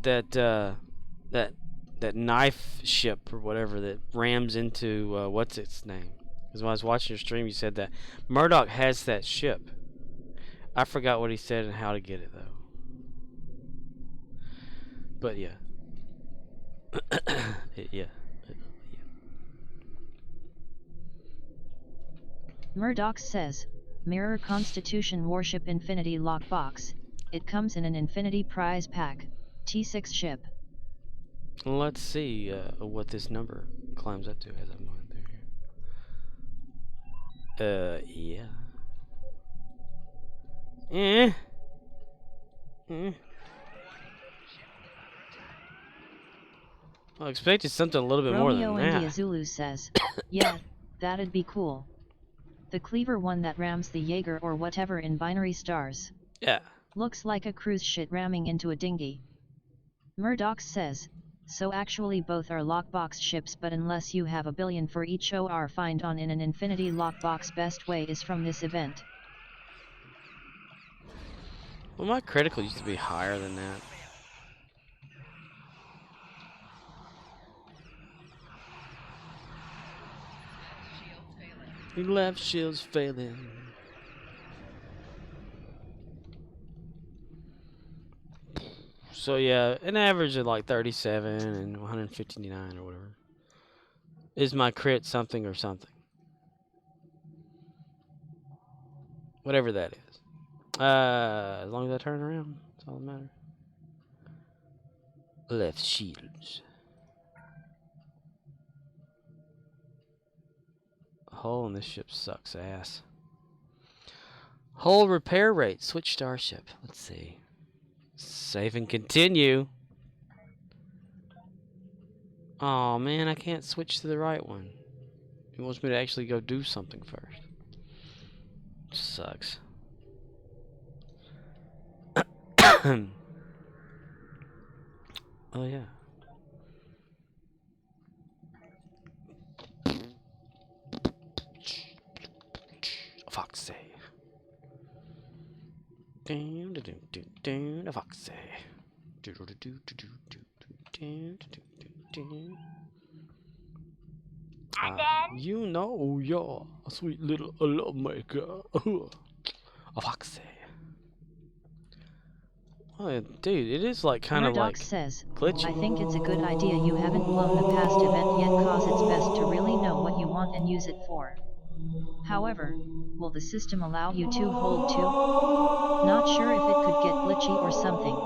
knife ship or whatever that rams into what's its name? Because when I was watching your stream, you said that Murdoch has that ship. I forgot what he said and how to get it though. But yeah, yeah. Murdoch says, Mirror Constitution Warship Infinity lockbox. It comes in an Infinity prize pack, T6 ship. Let's see what this number climbs up to as I'm going through here. Yeah. I expected something a little bit more than that. Romeo India Zulu says, yeah, that'd be cool. The cleaver one that rams the Jaeger or whatever in binary stars. Yeah. Looks like a cruise ship ramming into a dinghy. Murdoch says, so actually both are lockbox ships, but unless you have a billion for each OR find on in an Infinity lockbox, best way is from this event. Well, my critical used to be higher than that. Your left shield's failing. So yeah, an average of like 37 and 159 or whatever. Is my crit something or something? Whatever that is. As long as I turn around, that's all that matters. Left shields. Hull in this ship sucks ass. Hull repair rate. Switch starship. Let's see. Save and continue. Oh man, I can't switch to the right one. He wants me to actually go do something first. Sucks. Oh yeah. A foxy. You know you're a sweet little love maker. A foxy. Oh, dude, it is like kind of Murdoch like says, glitchy. I think it's a good idea you haven't blown the past event yet, cause it's best to really know what you want and use it for. However, will the system allow you to hold two? Not sure if it could get glitchy or something.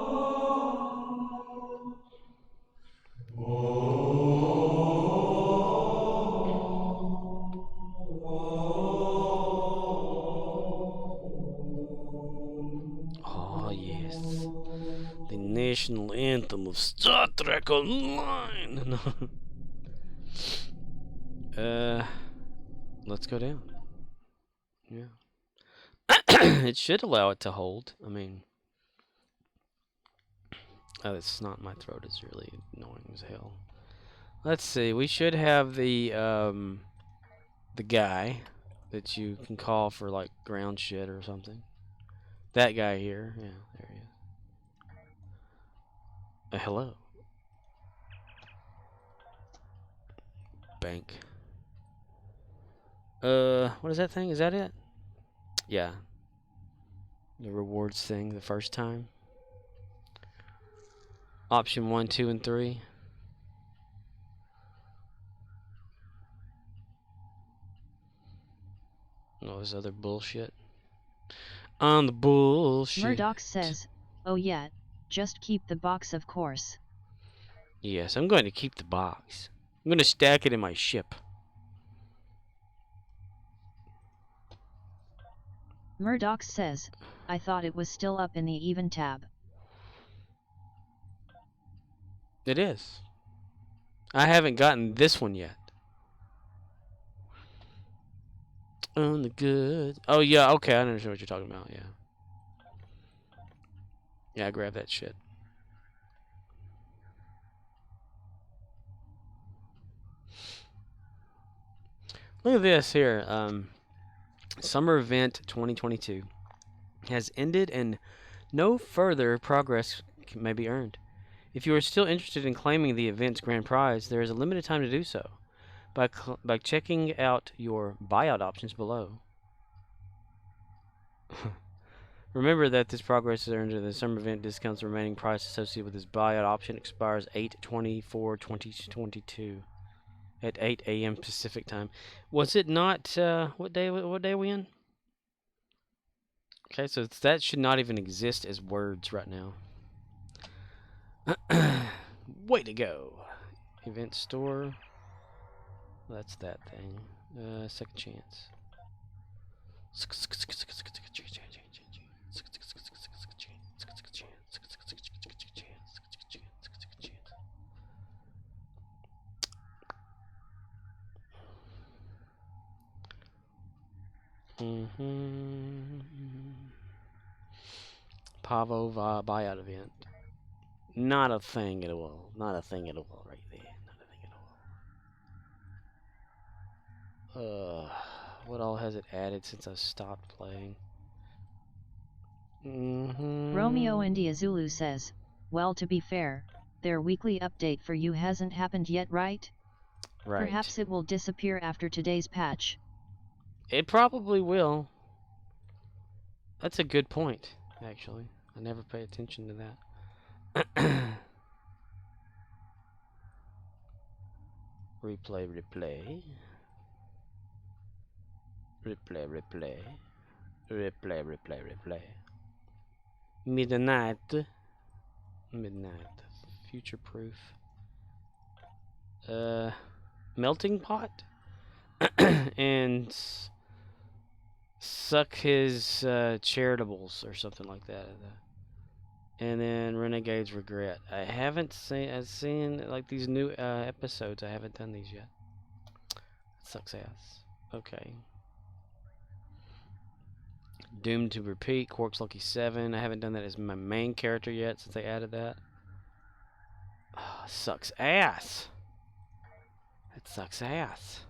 Oh yes, the national anthem of Star Trek Online. Let's go down. Yeah. It should allow it to hold. I mean, oh, it's not. My throat is really annoying as hell. Let's see. We should have the guy that you can call for like ground shit or something. That guy here. Yeah, there he is. Hello. Bank. What is that thing? Is that it? Yeah. The rewards thing the first time. Option 1, 2, and 3. All this other bullshit. On the bullshit. Murdoch says, oh yeah, just keep the box of course. Yes, I'm going to keep the box. I'm going to stack it in my ship. Murdoch says, I thought it was still up in the even tab. It is. I haven't gotten this one yet. On the good. Oh, yeah, okay, I understand what you're talking about, yeah. Yeah, I grabbed that shit. Look at this here. Summer event 2022 has ended and no further progress may be earned. If you are still interested in claiming the event's grand prize, there is a limited time to do so by checking out your buyout options below. Remember that this progress is earned in the summer event discounts. The remaining price associated with this buyout option expires 8/24/2022 at 8 a.m. Pacific time. Was it not? What day are we in? Okay, so that should not even exist as words right now. Way to go. Event store. That's that thing. Second chance. Pavo buyout event. Not a thing at all. Not a thing at all right there. Not a thing at all. What all has it added since I stopped playing? Romeo India Zulu says, well, to be fair, their weekly update for you hasn't happened yet, right? Right. Perhaps it will disappear after today's patch. It probably will. That's a good point, actually. I never pay attention to that. Replay. Midnight. Future proof. Melting pot? And suck his charitables or something like that. And then Renegade's Regret. I've seen like these new episodes. I haven't done these yet. Sucks ass. Okay. Doomed to Repeat, Quark's Lucky 7. I haven't done that as my main character yet since they added that. Oh, sucks ass. That sucks ass.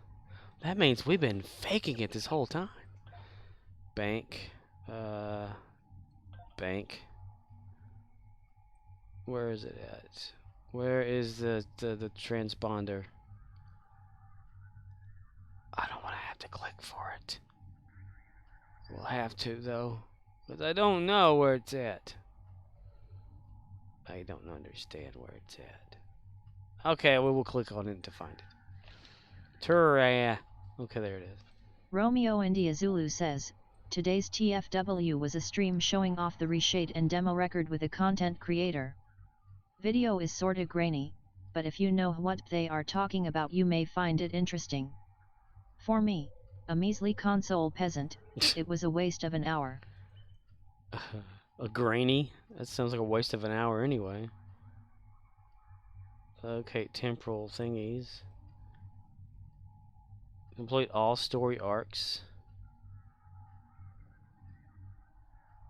That means we've been faking it this whole time. Bank. bank. Where is it at? Where is the transponder? I don't want to have to click for it. We'll have to though, because I don't know where it's at. I don't understand where it's at. Okay, we will click on it to find it. Okay, there it is. Romeo India Zulu says, today's TFW was a stream showing off the reshade and demo record with a content creator. Video is sorta grainy, but if you know what they are talking about you may find it interesting. For me, a measly console peasant, it was a waste of an hour. A grainy? That sounds like a waste of an hour anyway. Okay, temporal thingies. Complete all story arcs.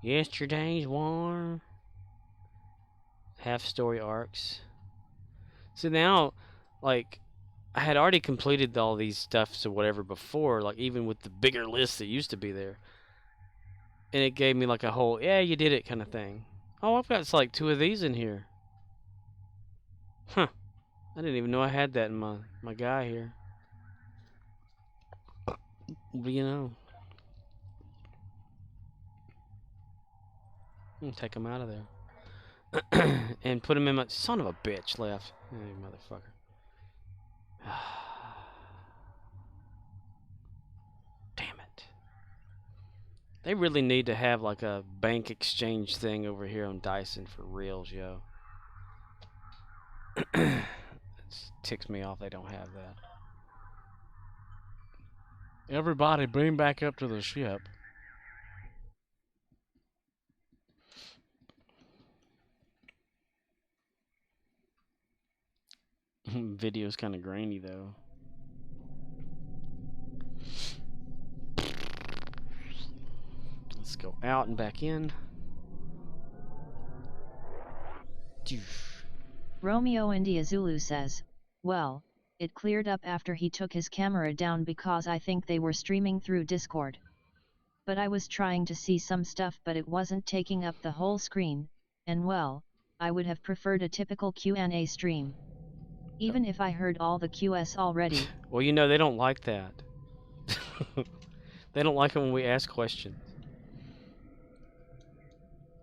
Yesterday's war. Half story arcs. So now, like, I had already completed all these stuffs or whatever before, like even with the bigger list that used to be there. And it gave me like a whole, yeah, you did it kind of thing. Oh, I've got like 2 of these in here. Huh. I didn't even know I had that in my guy here. But you know. I'm gonna take him out of there. And put him in my... Son of a bitch left. Hey, motherfucker. Damn it. They really need to have like a bank exchange thing over here on Dyson for reals, yo. It ticks me off they don't have that. Everybody beam back up to the ship. Video's kind of grainy though. Let's go out and back in. Romeo India Zulu says, well, it cleared up after he took his camera down because I think they were streaming through Discord. But I was trying to see some stuff but it wasn't taking up the whole screen, and well, I would have preferred a typical Q&A stream. Even if I heard all the QS already. Well, you know, they don't like that. They don't like it when we ask questions.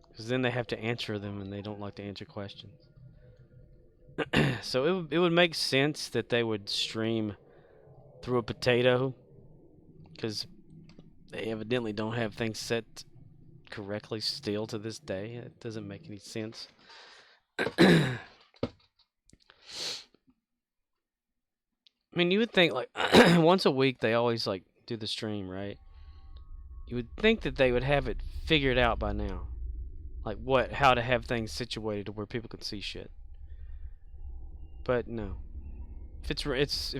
Because then they have to answer them and they don't like to answer questions. So it would make sense that they would stream through a potato. Because they evidently don't have things set correctly still to this day. It doesn't make any sense. I mean, you would think like once a week they always like do the stream, right? You would think that they would have it figured out by now, like how to have things situated to where people can see shit. But no, if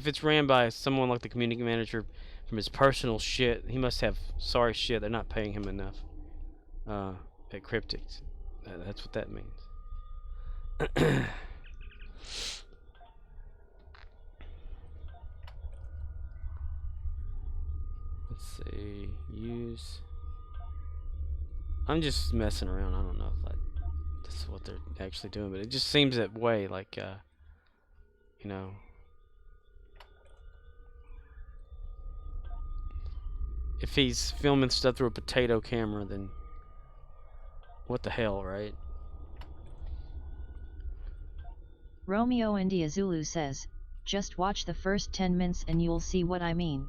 it's ran by someone like the community manager from his personal shit, he must have sorry shit. They're not paying him enough at Cryptics. That's what that means. Let's see. Use. I'm just messing around. I don't know if this is what they're actually doing, but it just seems that way. Like, you know. If he's filming stuff through a potato camera, then what the hell, right? Romeo India Zulu says, just watch the first 10 minutes and you'll see what I mean.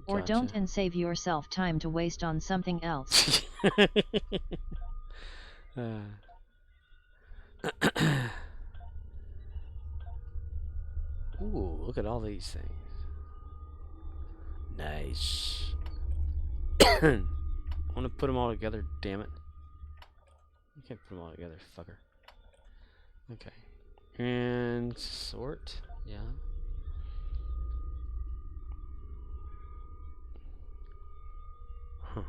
Or Gotcha. don't and save yourself time to waste on something else. Ooh, look at all these things. Nice. I want to put them all together, damn it. You can't put them all together, fucker. Okay. And sort, yeah. Huh.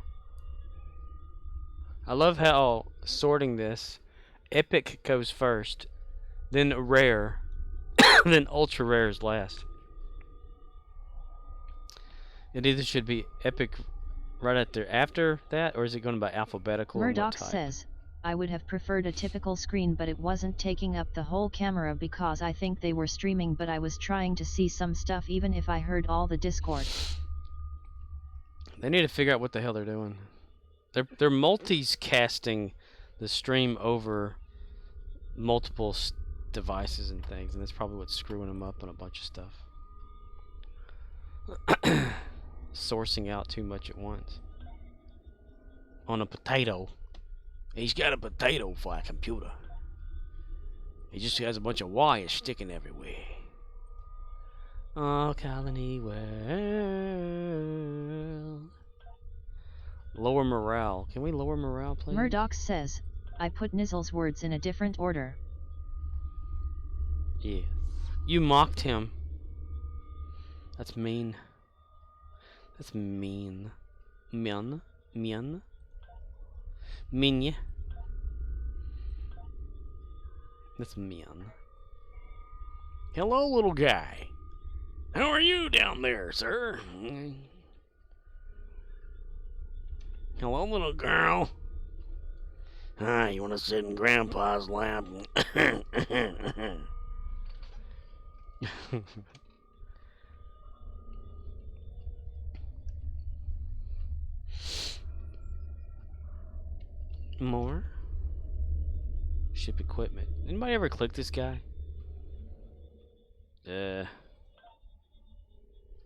I love how sorting this, epic goes first, then rare, then ultra rare is last. It either should be epic right after that, or is it going by alphabetical? Murdoch says, I would have preferred a typical screen, but it wasn't taking up the whole camera because I think they were streaming, but I was trying to see some stuff even if I heard all the Discord. They need to figure out what the hell they're doing. They're multicasting the stream over multiple devices and things, and that's probably what's screwing them up on a bunch of stuff. Sourcing out too much at once. On a potato. He's got a potato for a computer. He just has a bunch of wires sticking everywhere. Oh, colony world. Lower morale. Can we lower morale, please? Murdoch says, I put Nizzle's words in a different order. Yeah. You mocked him. That's mean. That's mean. Mean. Mean. Mean. That's mean. Hello, little guy. How are you down there, sir? Hello, little girl. Hi, you want to sit in Grandpa's lap? More? Ship equipment. Anybody ever click this guy? I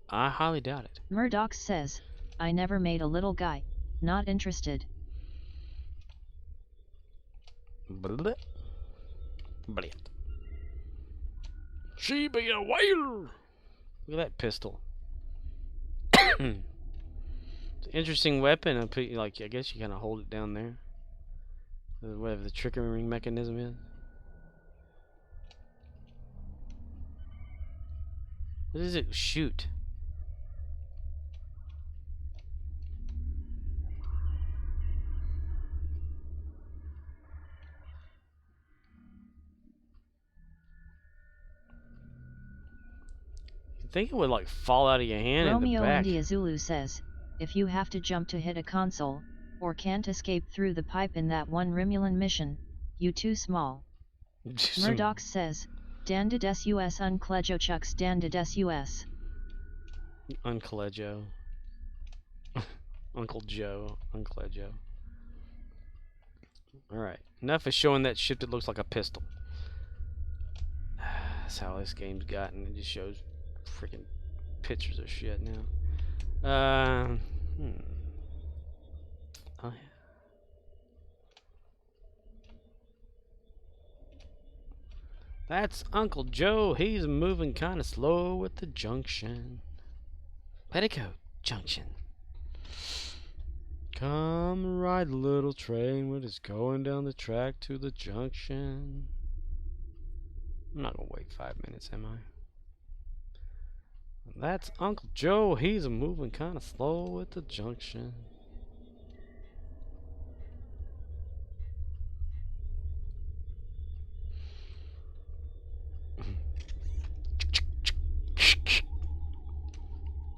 highly doubt it. Murdoch says, I never made a little guy. Not interested. Brilliant. She be a whale. Look at that pistol. It's an interesting weapon. I guess you kind of hold it down there. Whatever the trickery mechanism is. What does it shoot? You think it would like fall out of your hand in the Romeo back? India Zulu says, if you have to jump to hit a console, or can't escape through the pipe in that one Rimulan mission, you too small. Murdoch says, Dan did sus unclejo chucks Dan did sus. Unclejo. Uncle Joe. Unclejo. Alright. Enough of showing that ship that looks like a pistol. That's how this game's gotten. It just shows freaking pictures of shit now. Oh yeah. That's Uncle Joe. He's moving kind of slow at the junction. Petticoat Junction. Come ride the little train when it's going down the track to the junction. I'm not gonna wait 5 minutes, am I? That's Uncle Joe. He's moving kind of slow at the junction.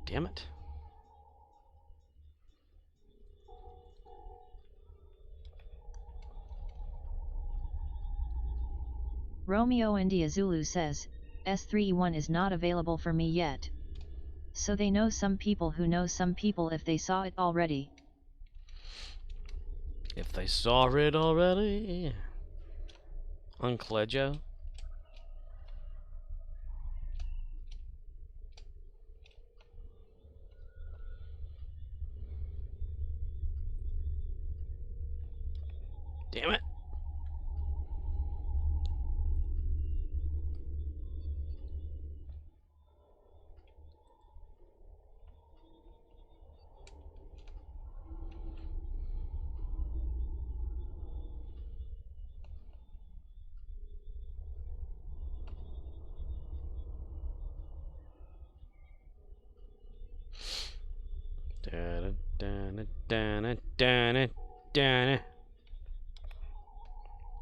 Damn it. Romeo India Zulu says, S3E1 is not available for me yet. So they know some people who know some people if they saw it already. If they saw it already. Unclejo. Damn it.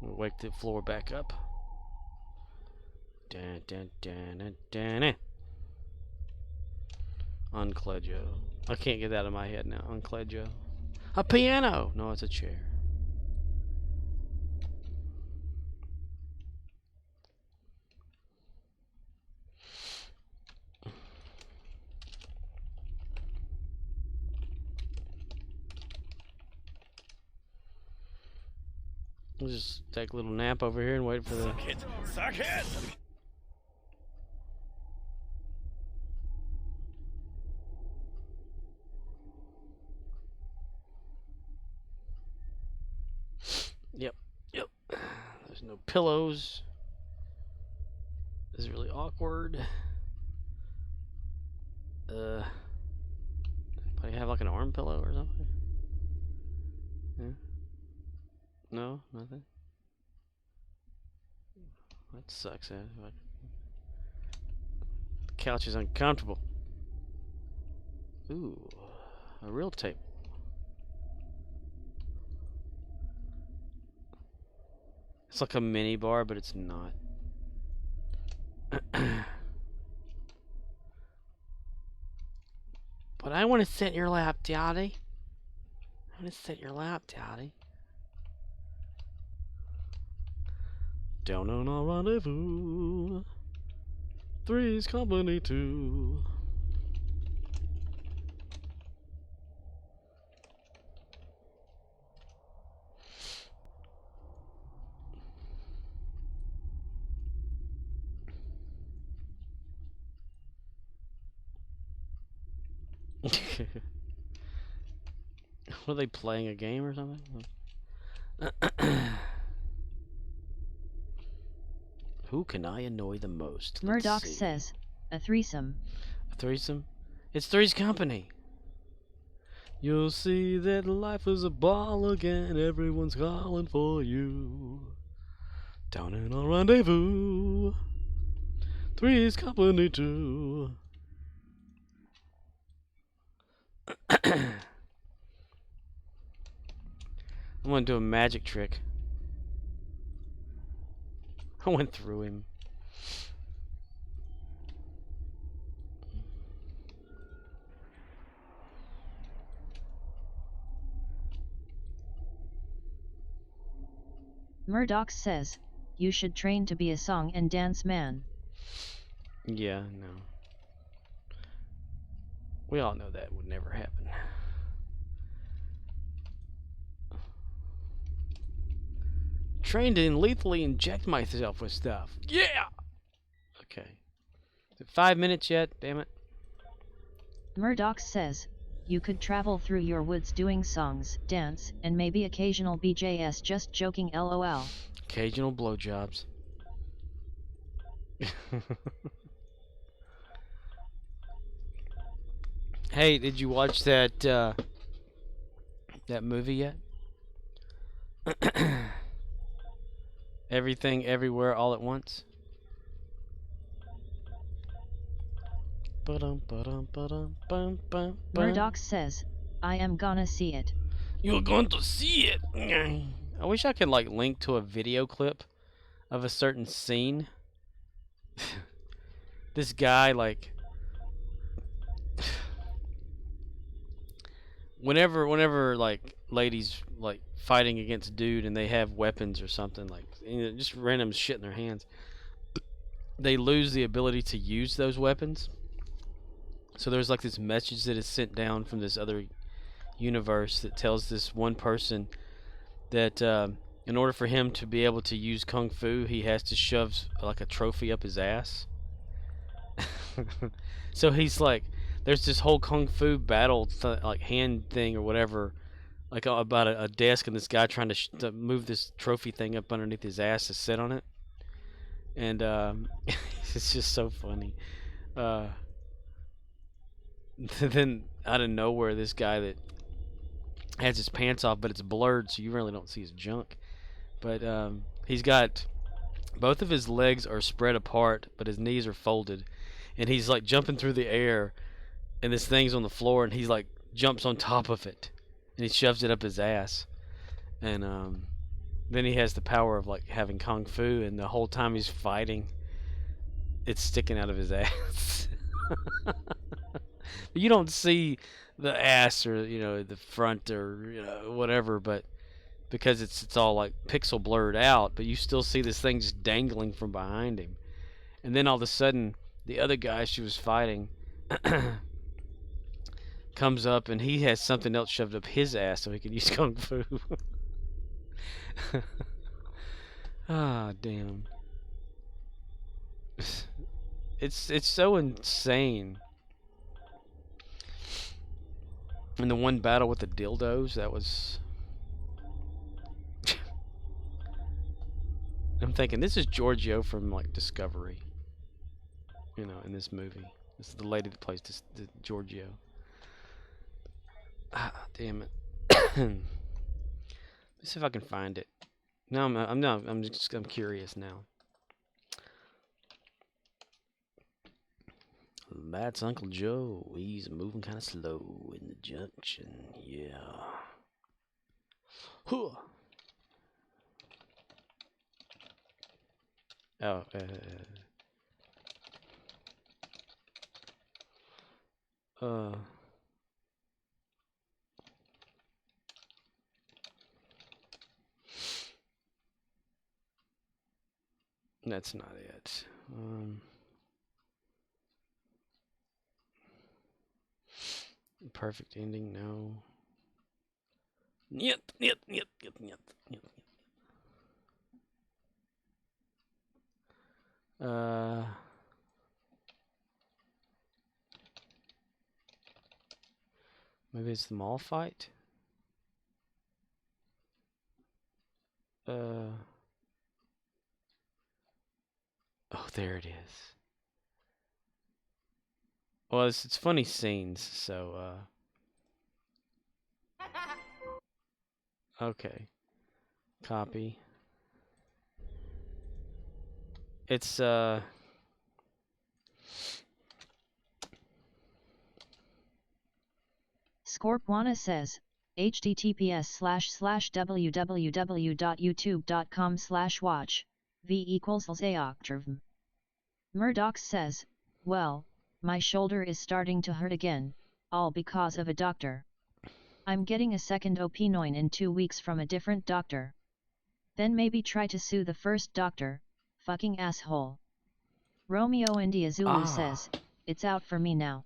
Wake the floor back up. Unclejo. I can't get that out of my head now. Unclejo. A piano! No, it's a chair. We'll just take a little nap over here and wait for the... Suck it! Suck it! Yep. There's no pillows. This is really awkward. Anybody have like an arm pillow or something? Yeah. No, nothing. That sucks. The couch is uncomfortable. Ooh, a real tape. It's like a mini bar, but it's not. But I want to sit in your lap, Daddy. I want to sit in your lap, Daddy. Down on our rendezvous. Three's company too. Were they playing a game or something? Who can I annoy the most? Murdoch says, a threesome. A threesome? It's Three's Company. You'll see that life is a ball again. Everyone's calling for you. Down in our rendezvous. Three's Company too. I'm gonna do a magic trick. I went through him. Murdoch says, you should train to be a song and dance man. Yeah, no. We all know that would never happen. Trained to lethally inject myself with stuff. Yeah! Okay. Is it 5 minutes yet? Damn it. Murdoch says, you could travel through your woods doing songs, dance, and maybe occasional BJS, just joking, LOL. Occasional blowjobs. Hey, did you watch that that movie yet? Everything, Everywhere, All at Once. Murdoch says, I am gonna see it. You're going to see it. I wish I could like link to a video clip of a certain scene. This guy like whenever like ladies like fighting against dude and they have weapons or something, like, you know, just random shit in their hands, they lose the ability to use those weapons. So there's like this message that is sent down from this other universe that tells this one person that in order for him to be able to use kung fu, he has to shove like a trophy up his ass. So he's like, there's this whole kung fu battle like hand thing or whatever, like about a desk, and this guy trying to move this trophy thing up underneath his ass to sit on it, and it's just so funny. Then out of nowhere, this guy that has his pants off, but it's blurred, so you really don't see his junk. But he's got both of his legs are spread apart, but his knees are folded, and he's like jumping through the air, and this thing's on the floor, and he's like jumps on top of it, and he shoves it up his ass, and then he has the power of like having kung fu, and the whole time he's fighting, it's sticking out of his ass. You don't see the ass or, you know, the front or, you know, whatever, but because it's all like pixel blurred out, but you still see this thing just dangling from behind him. And then all of a sudden, the other guy she was fighting comes up, and he has something else shoved up his ass so he can use kung fu. Ah, damn. It's so insane. And the one battle with the dildos, that was... I'm thinking, this is Giorgio from, like, Discovery. You know, in this movie. This is the lady that plays the Giorgio. Ah, damn it. Let's see if I can find it. No, I'm curious now. That's Uncle Joe. He's moving kind of slow in the junction. Yeah. Huh. Oh, that's not it. Perfect ending, no. Niet. Maybe it's the mall fight? Oh, there it is. Well, it's funny scenes, so, okay. Copy. It's, Scorpwana says, https://www.youtube.com/watch, v=aoctrv. Murdoch says, well, my shoulder is starting to hurt again, all because of a doctor. I'm getting a second opinion in 2 weeks from a different doctor. Then maybe try to sue the first doctor, fucking asshole. Romeo India Zulu says, it's out for me now.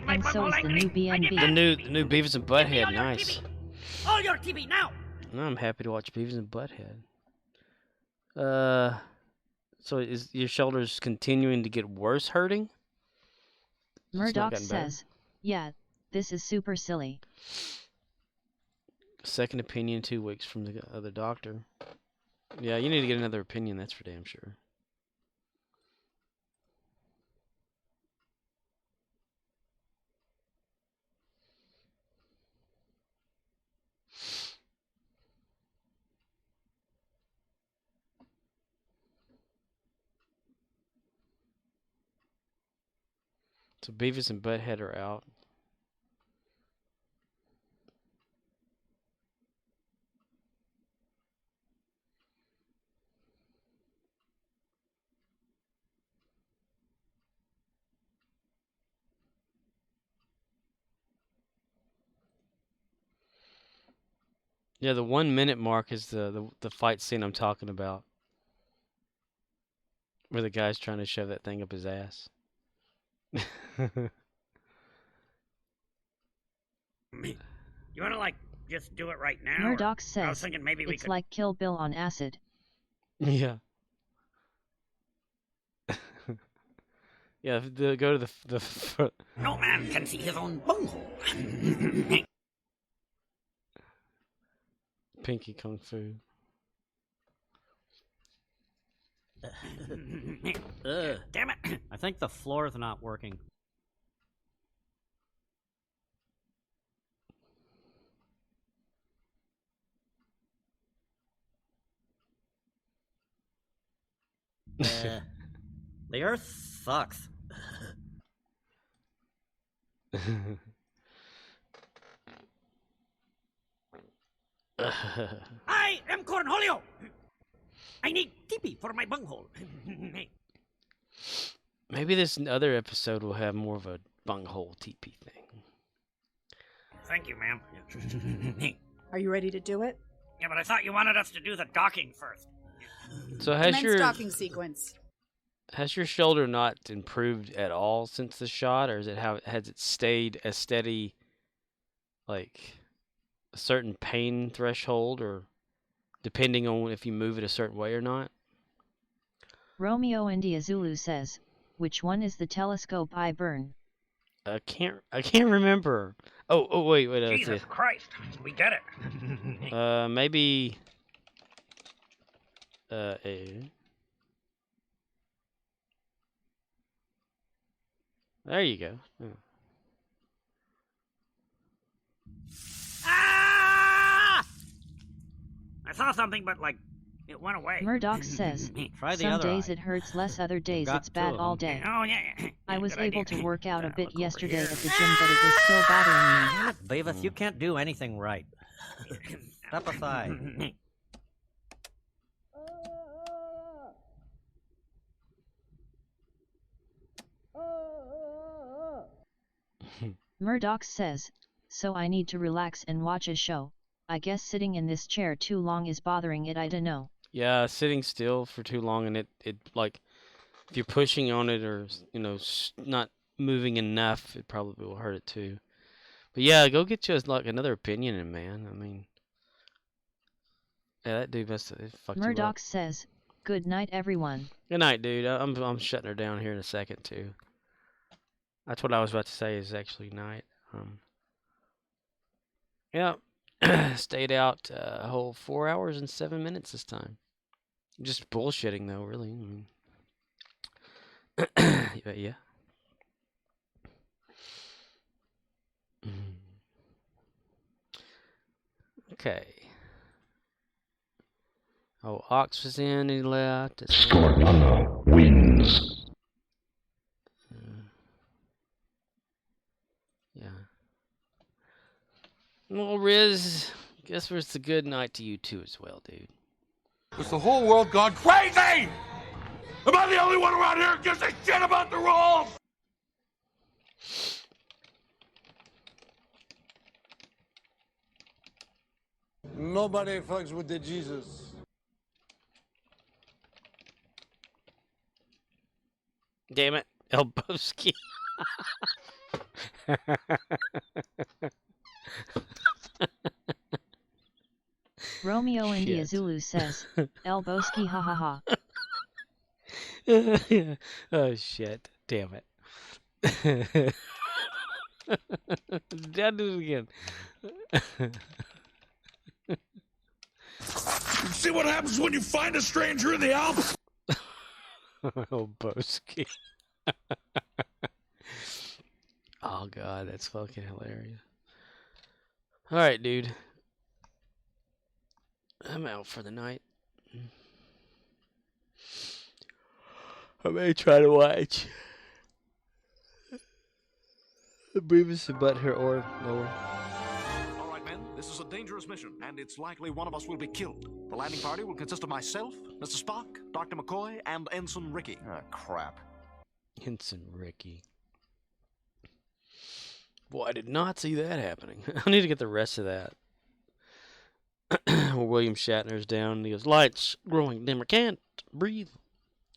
And so is the new BNB. the new Beavis and Butthead, nice. All your TV now! I'm happy to watch Beavis and Butthead. So is your shoulders continuing to get worse hurting? Murdoch says, yeah, this is super silly. Second opinion 2 weeks from the other doctor. Yeah, you need to get another opinion, that's for damn sure. So Beavis and Butthead are out. Yeah, the 1 minute mark is the fight scene I'm talking about. Where the guy's trying to shove that thing up his ass. You wanna, like, just do it right now? Murdoch I was says, thinking maybe we it's could... like Kill Bill on acid. Yeah. Yeah, go to the No man can see his own bunghole. Pinky Kung Fu. Damn it! I think the floor's not working. The Earth sucks. I am Cornholio! I need teepee for my bunghole. Maybe this other episode will have more of a bunghole teepee thing. Thank you, ma'am. Are you ready to do it? Yeah, but I thought you wanted us to do the docking first. So has docking sequence. Has your shoulder not improved at all since the shot, or has it stayed a steady, like, a certain pain threshold, or depending on if you move it a certain way or not. Romeo India Zulu says, which one is the telescope I burn? I can't remember. Oh wait, Jesus Christ, we get it. Maybe there you go. Yeah. Ah! I saw something, but like it went away. Murdoch says, Try the some other days eye. it hurts less, other days got it's bad two of all them. day. Oh yeah. I was Good able idea. to work out a bit Look over yesterday here. at the gym, but it was still bothering me. Damn it, Beavis, you can't do anything right. Step aside. Murdoch says, so I need to relax and watch a show. I guess sitting in this chair too long is bothering it, I dunno. Yeah, sitting still for too long, and it like, if you're pushing on it or, you know, not moving enough, it probably will hurt it too. But yeah, go get you like another opinion, in man. I mean, yeah, that dude must have fucked you up. Murdoch says, good night everyone. Good night, dude. I'm shutting her down here in a second too. That's what I was about to say. Is actually night. Yeah, stayed out a whole 4 hours and 7 minutes this time. Just bullshitting though, really. I mean, but yeah. Okay. Oh, Ox was in, he left. Scorpion wins. Yeah. Well, Riz, guess it's a good night to you too as well, dude. Has the whole world gone crazy? Am I the only one around here who gives a shit about the rules? Nobody fucks with the Jesus. Damn it, Elbowski. Romeo India Shit. Zulu says, Elbowski ha ha ha. Oh shit, damn it. I'll do it again. See what happens when you find a stranger in the Alps? Elbowski. Oh god, that's fucking hilarious. Alright, dude. I'm out for the night. I may try to watch Beavis and Butthead or lower. All right, men, this is a dangerous mission, and it's likely one of us will be killed. The landing party will consist of myself, Mr. Spock, Dr. McCoy, and Ensign Ricky. Ah, crap. Ensign Ricky. Boy, I did not see that happening. I need to get the rest of that. Where William Shatner's down and he goes, lights growing dimmer, can't breathe.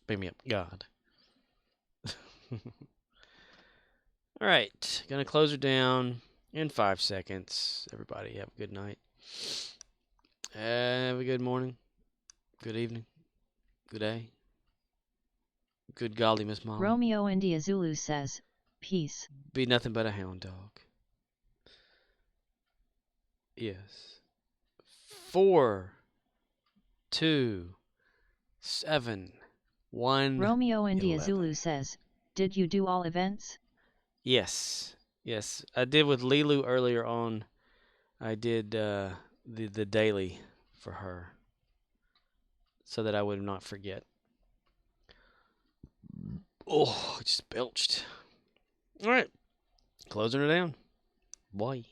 Beam me up, God. Alright, gonna close her down in 5 seconds. Everybody have a good night. Have a good morning. Good evening. Good day. Good golly, Miss Molly. Romeo India Zulu says, peace. Be nothing but a hound dog. Yes. 4, 2, 7, 1. Romeo India 11. Zulu says, did you do all events? Yes. Yes. I did with Lilu earlier on. I did the daily for her. So that I would not forget. Oh, I just belched. Alright. Closing her down. Bye.